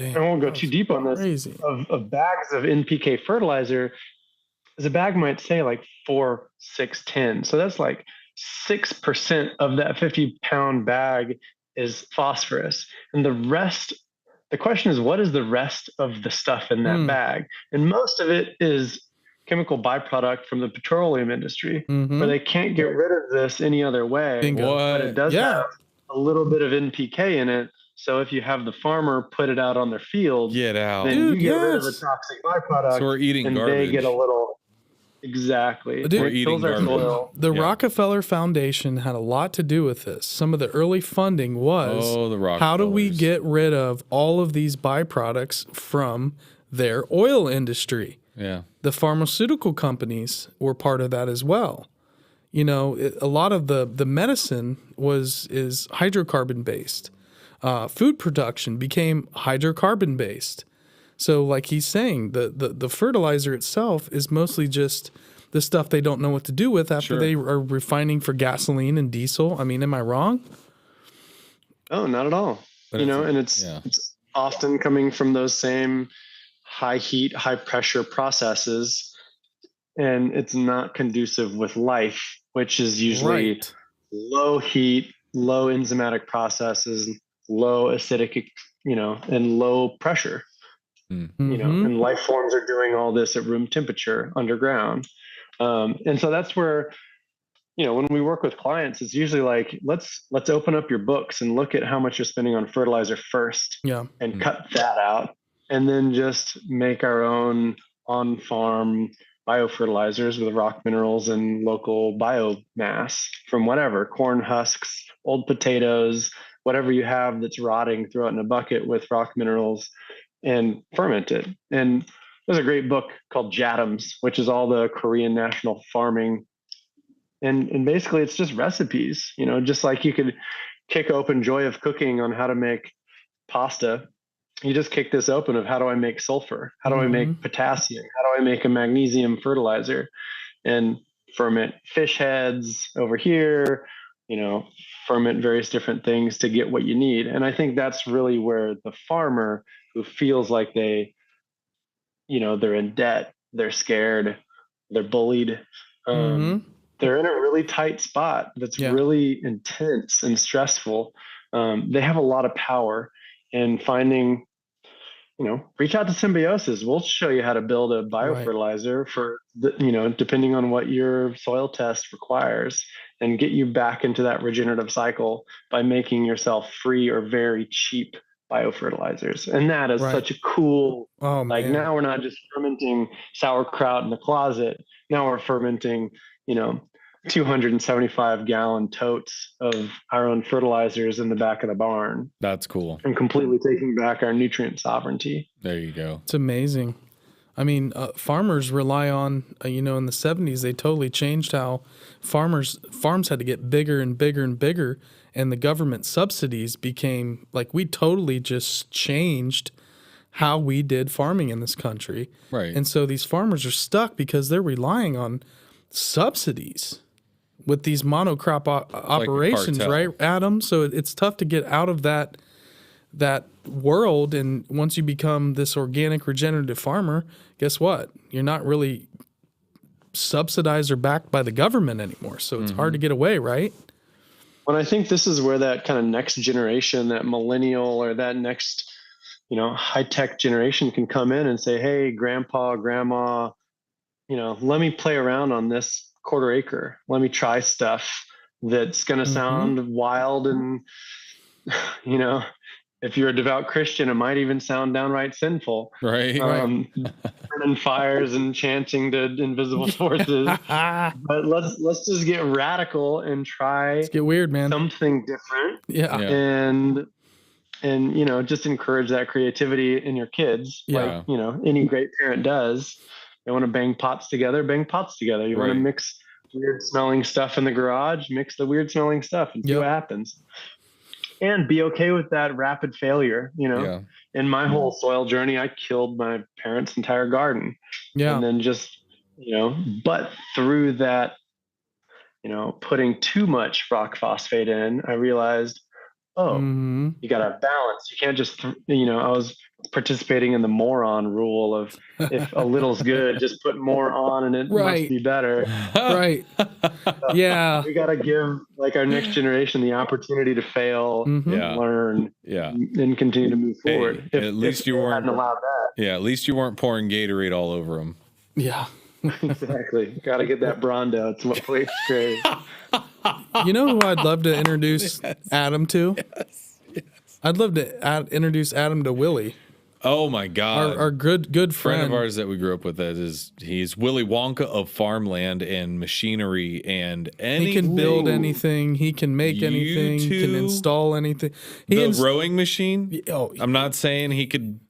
I won't go too deep on this, of bags of NPK fertilizer, is a bag might say like 4, 6, 10. So that's like 6% of that 50-pound bag is phosphorus. And the question is, what is the rest of the stuff in that bag? And most of it is chemical byproduct from the petroleum industry, where they can't get rid of this any other way. But it does have a little bit of NPK in it. So if you have the farmer put it out on their field, then you get rid of the toxic byproduct. So we're eating and garbage. They get a little. Exactly. We're eating garbage. The Rockefeller Foundation had a lot to do with this. Some of the early funding was, how do we get rid of all of these byproducts from their oil industry? Yeah. The pharmaceutical companies were part of that as well. A lot of the medicine is hydrocarbon based. Food production became hydrocarbon based. So like he's saying, the fertilizer itself is mostly just the stuff they don't know what to do with after they are refining for gasoline and diesel. I mean, am I wrong? Oh, not at all. And it's often coming from those same high heat, high pressure processes, and it's not conducive with life, which is usually low heat, low enzymatic processes, low acidic, and low pressure. And life forms are doing all this at room temperature underground. And so that's where, when we work with clients, it's usually like, let's open up your books and look at how much you're spending on fertilizer first, and cut that out, and then just make our own on-farm biofertilizers with rock minerals and local biomass from whatever, corn husks, old potatoes, whatever you have that's rotting, throw it in a bucket with rock minerals and ferment it. And there's a great book called Jadams, which is all the Korean national farming. And basically it's just recipes, just like you could kick open Joy of Cooking on how to make pasta. You just kick this open of, how do I make sulfur? How do I make potassium? How do I make a magnesium fertilizer? And ferment fish heads over here, ferment various different things to get what you need. And I think that's really where the farmer who feels like they're in debt, they're scared, they're bullied, they're in a really tight spot that's really intense and stressful. They have a lot of power in finding, reach out to Symbiosis. We'll show you how to build a biofertilizer for depending on what your soil test requires, and get you back into that regenerative cycle by making yourself free or very cheap biofertilizers. And that is such a cool, now we're not just fermenting sauerkraut in the closet. Now we're fermenting, 275-gallon totes of our own fertilizers in the back of the barn. That's cool. And completely taking back our nutrient sovereignty. There you go. It's amazing. I mean, farmers rely on, in the 70s, they totally changed how farms had to get bigger and bigger and bigger. And the government subsidies became we totally just changed how we did farming in this country. Right. And so these farmers are stuck because they're relying on subsidies with these monocrop operations, right, Adam? So it's tough to get out of that world. And once you become this organic regenerative farmer, guess what? You're not really subsidized or backed by the government anymore. So it's hard to get away, right? Well, I think this is where that kind of next generation, that millennial or that next, high-tech generation can come in and say, hey, grandpa, grandma, let me play around on this quarter acre. Let me try stuff that's going to sound wild. And, if you're a devout Christian, it might even sound downright sinful. Right. Burning fires and chanting to invisible forces. But let's just get radical and try. Let's get weird, man. Something different. Yeah. And just encourage that creativity in your kids. Yeah. Like, any great parent does. They want to bang pots together. You want to mix weird smelling stuff in the garage, mix the weird smelling stuff and see what happens. And be okay with that rapid failure. In my whole soil journey, I killed my parents' entire garden. And then just, but through that, putting too much rock phosphate in, I realized, you got to balance. You can't just, I was participating in the moron rule of if a little's good, just put more on and it must be better. Right. Yeah. We got to give like our next generation the opportunity to fail, learn, and continue to move forward. At least you weren't allowed that. Yeah. At least you weren't pouring Gatorade all over them. Yeah. Exactly. Got to get that Brondo. It's what plates crave. You know who I'd love to introduce Adam to? Yes. I'd love to introduce Adam to Willie. Oh my God! Our good friend of ours that we grew up with. He's Willy Wonka of farmland and machinery and he can build anything. He can make anything. He can install anything. The rowing machine. I'm not saying he could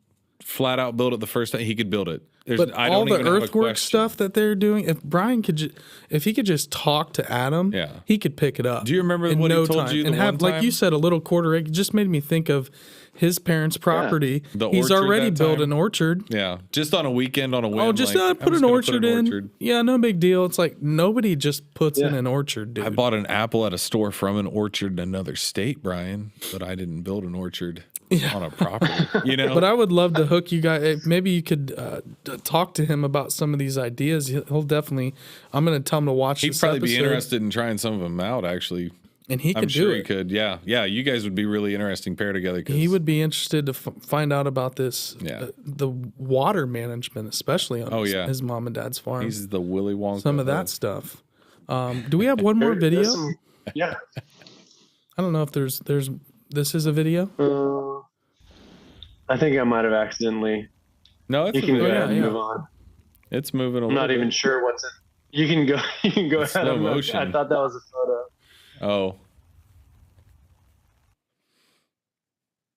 flat out build it the first time. He could build it. But all the earthwork stuff that they're doing, if Brian could, if he could just talk to Adam, he could pick it up. Do you remember what he told you? And have, like you said, a little quarter acre. Just made me think of his parents' property. He's already built an orchard. Yeah, just on a weekend on a whim. Oh, just put an orchard in. Yeah, no big deal. It's like nobody just puts in an orchard, dude. I bought an apple at a store from an orchard in another state, Brian, but I didn't build an orchard. On a property, But I would love to hook you guys. Maybe you could talk to him about some of these ideas. He'll definitely. I'm going to tell him to watch. He'd probably be interested in trying some of them out, actually. And he could do it. He could. Yeah. You guys would be really interesting pair together. He would be interested to find out about this. The water management, especially on his mom and dad's farm. He's the Willy Wonka. Some of that stuff. Do we have one more video? Yeah. I don't know if there's. This is a video. I think I might have accidentally. No, it's you can go ahead and move on. It's moving. I'm not even sure what's it. You can go. You can go ahead. Slow motion. I thought that was a photo.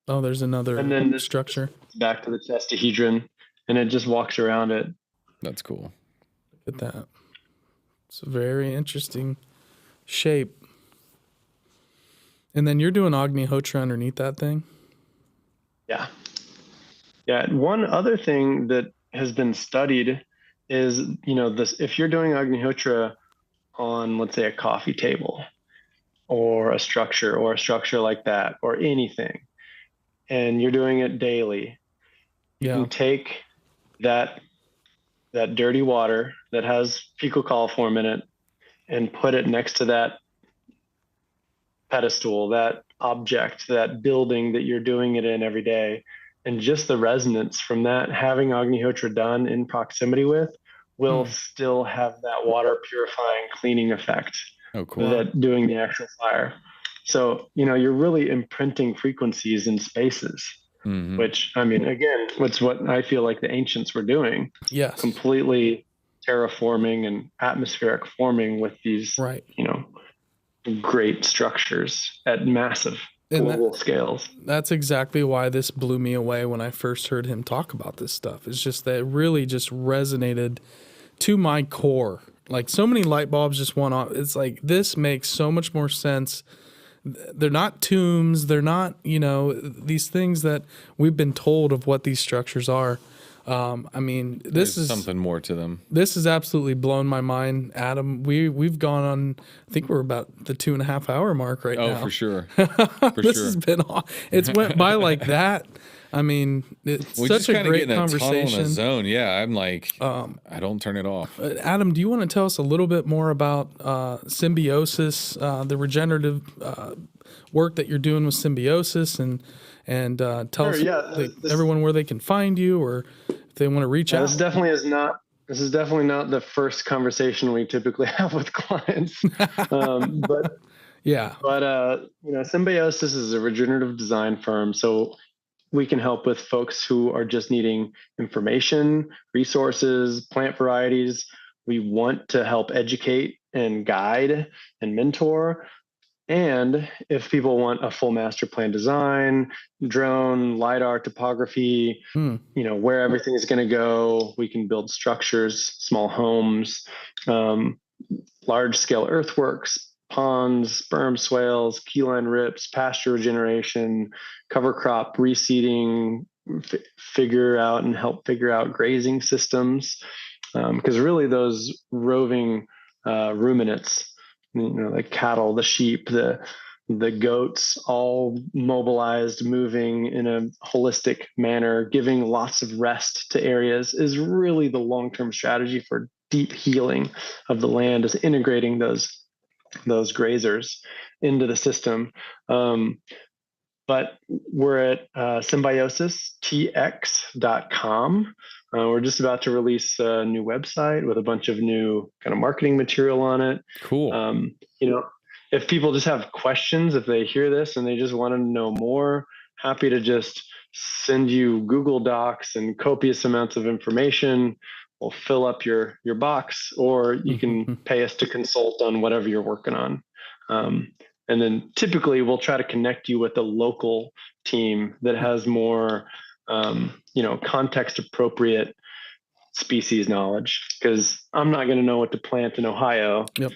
Oh, there's another and then structure. Back to the testahedron, and it just walks around it. That's cool. Look at that. It's a very interesting shape. And then you're doing Agnihotra underneath that thing? Yeah. Yeah. One other thing that has been studied is, if you're doing Agnihotra on, let's say, a coffee table or a structure like that or anything, and you're doing it daily, you can take that dirty water that has fecal coliform in it and put it next to that pedestal, that object, that building that you're doing it in every day. And just the resonance from that, having Agnihotra done in proximity with, will still have that water purifying, cleaning effect. Oh, cool. That doing the actual fire. So, you're really imprinting frequencies in spaces, which, again, it's what I feel like the ancients were doing. Yes. Completely terraforming and atmospheric forming with these, great structures at massive global scales. That's exactly why this blew me away when I first heard him talk about this stuff. It's just that it really just resonated to my core. Like so many light bulbs just went off. It's like, this makes so much more sense. They're not tombs. They're not, these things that we've been told of what these structures are. This is something more to them. This has absolutely blown my mind, Adam. We've gone on. I think we're about the 2.5 hour mark right now. Oh, for sure. This has been. It's went by like that. It's such a great conversation. In a zone. Yeah, I'm like, I don't turn it off. Adam, do you want to tell us a little bit more about Symbiosis, the regenerative work that you're doing with Symbiosis, and tell us everyone where they can find you, or if they want to reach out? This definitely not the first conversation we typically have with clients. Symbiosis is a regenerative design firm, so we can help with folks who are just needing information, resources, plant varieties. We want to help educate and guide and mentor. And if people want a full master plan design, drone, LiDAR topography, where everything is going to go, we can build structures, small homes, large-scale earthworks, ponds, sperm swales, keyline rips, pasture regeneration, cover crop reseeding, help figure out grazing systems. Because really those roving ruminants, like cattle, the sheep, the goats, all mobilized, moving in a holistic manner, giving lots of rest to areas, is really the long-term strategy for deep healing of the land, is integrating those grazers into the system. But we're at symbiosistx.com. We're just about to release a new website with a bunch of new kind of marketing material on it. Cool. If people just have questions, if they hear this and they just want to know more, happy to just send you Google Docs and copious amounts of information. We'll fill up your box, or you can pay us to consult on whatever you're working on. And then typically we'll try to connect you with a local team that has more, context appropriate species knowledge, because I'm not going to know what to plant in Ohio. Yep.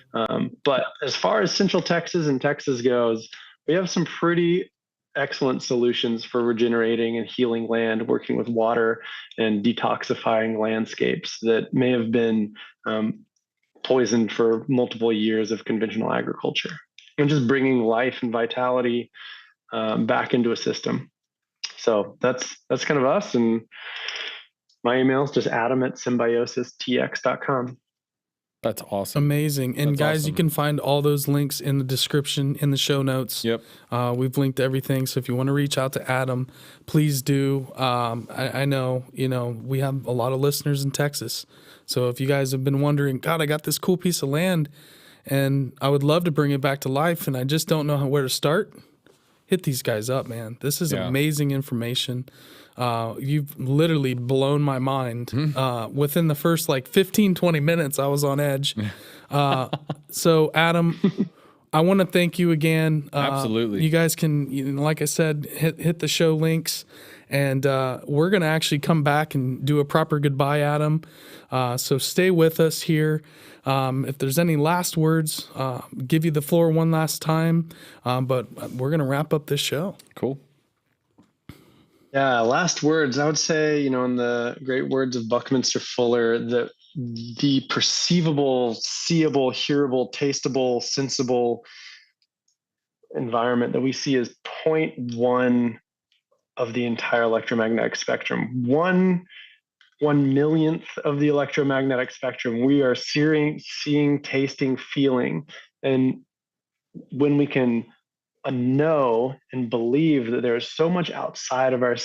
But as far as Central Texas and Texas goes, we have some pretty excellent solutions for regenerating and healing land, working with water and detoxifying landscapes that may have been poisoned for multiple years of conventional agriculture, and just bringing life and vitality back into a system. So that's kind of us. And my email is just adam@symbiosistx.com. That's awesome. Amazing. And That's guys, awesome. You can find all those links in the description, in the show notes. Yep. We've linked everything. So if you want to reach out to Adam, please do. I know, we have a lot of listeners in Texas. So if you guys have been wondering, God, I got this cool piece of land and I would love to bring it back to life and I just don't know where to start, hit these guys up, man. This is amazing information. You've literally blown my mind. Within the first 15, 20 minutes, I was on edge. So Adam, I want to thank you again. Absolutely. You guys can, like I said, hit the show links, and we're going to actually come back and do a proper goodbye, Adam. So stay with us here. If there's any last words, give you the floor one last time, but we're going to wrap up this show. Cool. Yeah, last words. I would say, in the great words of Buckminster Fuller, the perceivable, seeable, hearable, tasteable, sensible environment that we see is 0.1 of the entire electromagnetic spectrum. One millionth of the electromagnetic spectrum we are seeing, tasting, feeling. And when we can know and believe that there's so much outside of our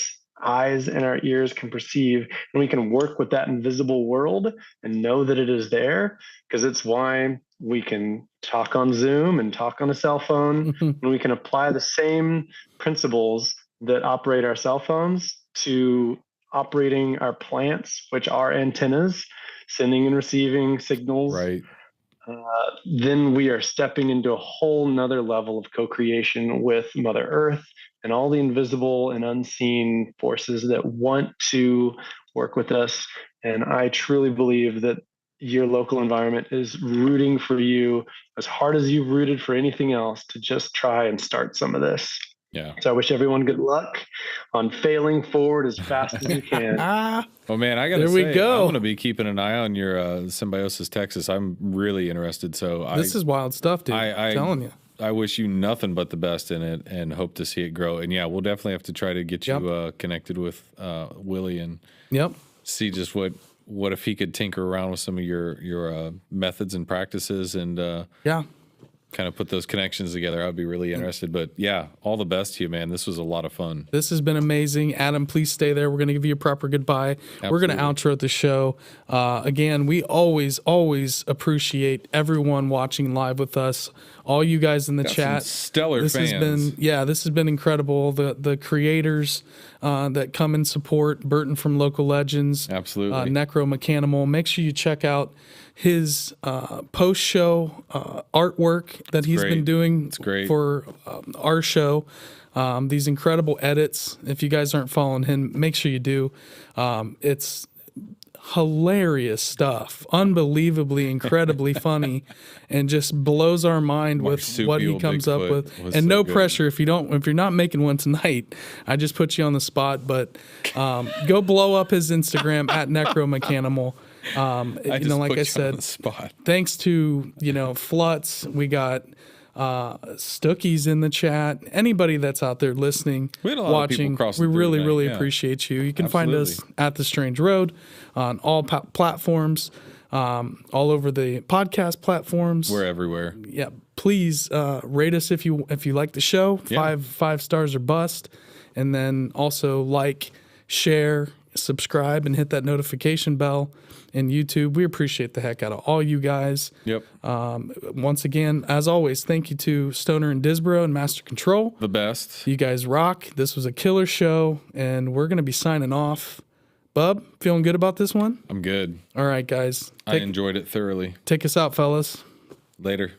eyes and our ears can perceive, and we can work with that invisible world and know that it is there, because it's why we can talk on Zoom and talk on a cell phone, and we can apply the same principles that operate our cell phones to operating our plants, which are antennas, sending and receiving signals. Right. Then we are stepping into a whole nother level of co-creation with Mother Earth and all the invisible and unseen forces that want to work with us. And I truly believe that your local environment is rooting for you as hard as you've rooted for anything else to just try and start some of this. Yeah. So I wish everyone good luck on failing forward as fast as you can. Well, man, I got to say, I'm going to be keeping an eye on your Symbiosis Texas. I'm really interested. So this is wild stuff, dude. I'm telling you. I wish you nothing but the best in it and hope to see it grow. And yeah, we'll definitely have to try to get you connected with Willie and see just what if he could tinker around with some of your methods and practices and kind of put those connections together. I'd be really interested. But yeah, all the best to you, man. This was a lot of fun. This has been amazing. Adam, please stay there. We're going to give you a proper goodbye. Absolutely. We're going to outro the show. Again, we always appreciate everyone watching live with us. All you guys in the chat. Stellar fans. This has been incredible. The creators that come and support Burton from Local Legends. Absolutely. Necromechanimal. Make sure you check out his post-show artwork that he's been doing for our show. These incredible edits. If you guys aren't following him, make sure you do. It's hilarious stuff, unbelievably, incredibly funny, and just blows our mind with what he comes up with. And so no pressure if you're not making one tonight. I just put you on the spot, but go blow up his Instagram at Necromechanimal. Like I said, thanks to Flutz, we got Stookies in the chat. Anybody that's out there listening, watching, we really appreciate you. You can find us at The Strange Road on all platforms, all over the podcast platforms. We're everywhere. Yeah, please rate us if you like the show. Five stars or bust, and then also like, share, subscribe, and hit that notification bell in YouTube. We appreciate the heck out of all you guys. Yep. Once again, as always, thank you to Stoner and Disbro and Master Control. The best. You guys rock. This was a killer show, and we're going to be signing off. Bub, feeling good about this one? I'm good. All right, guys. I enjoyed it thoroughly. Take us out, fellas. Later.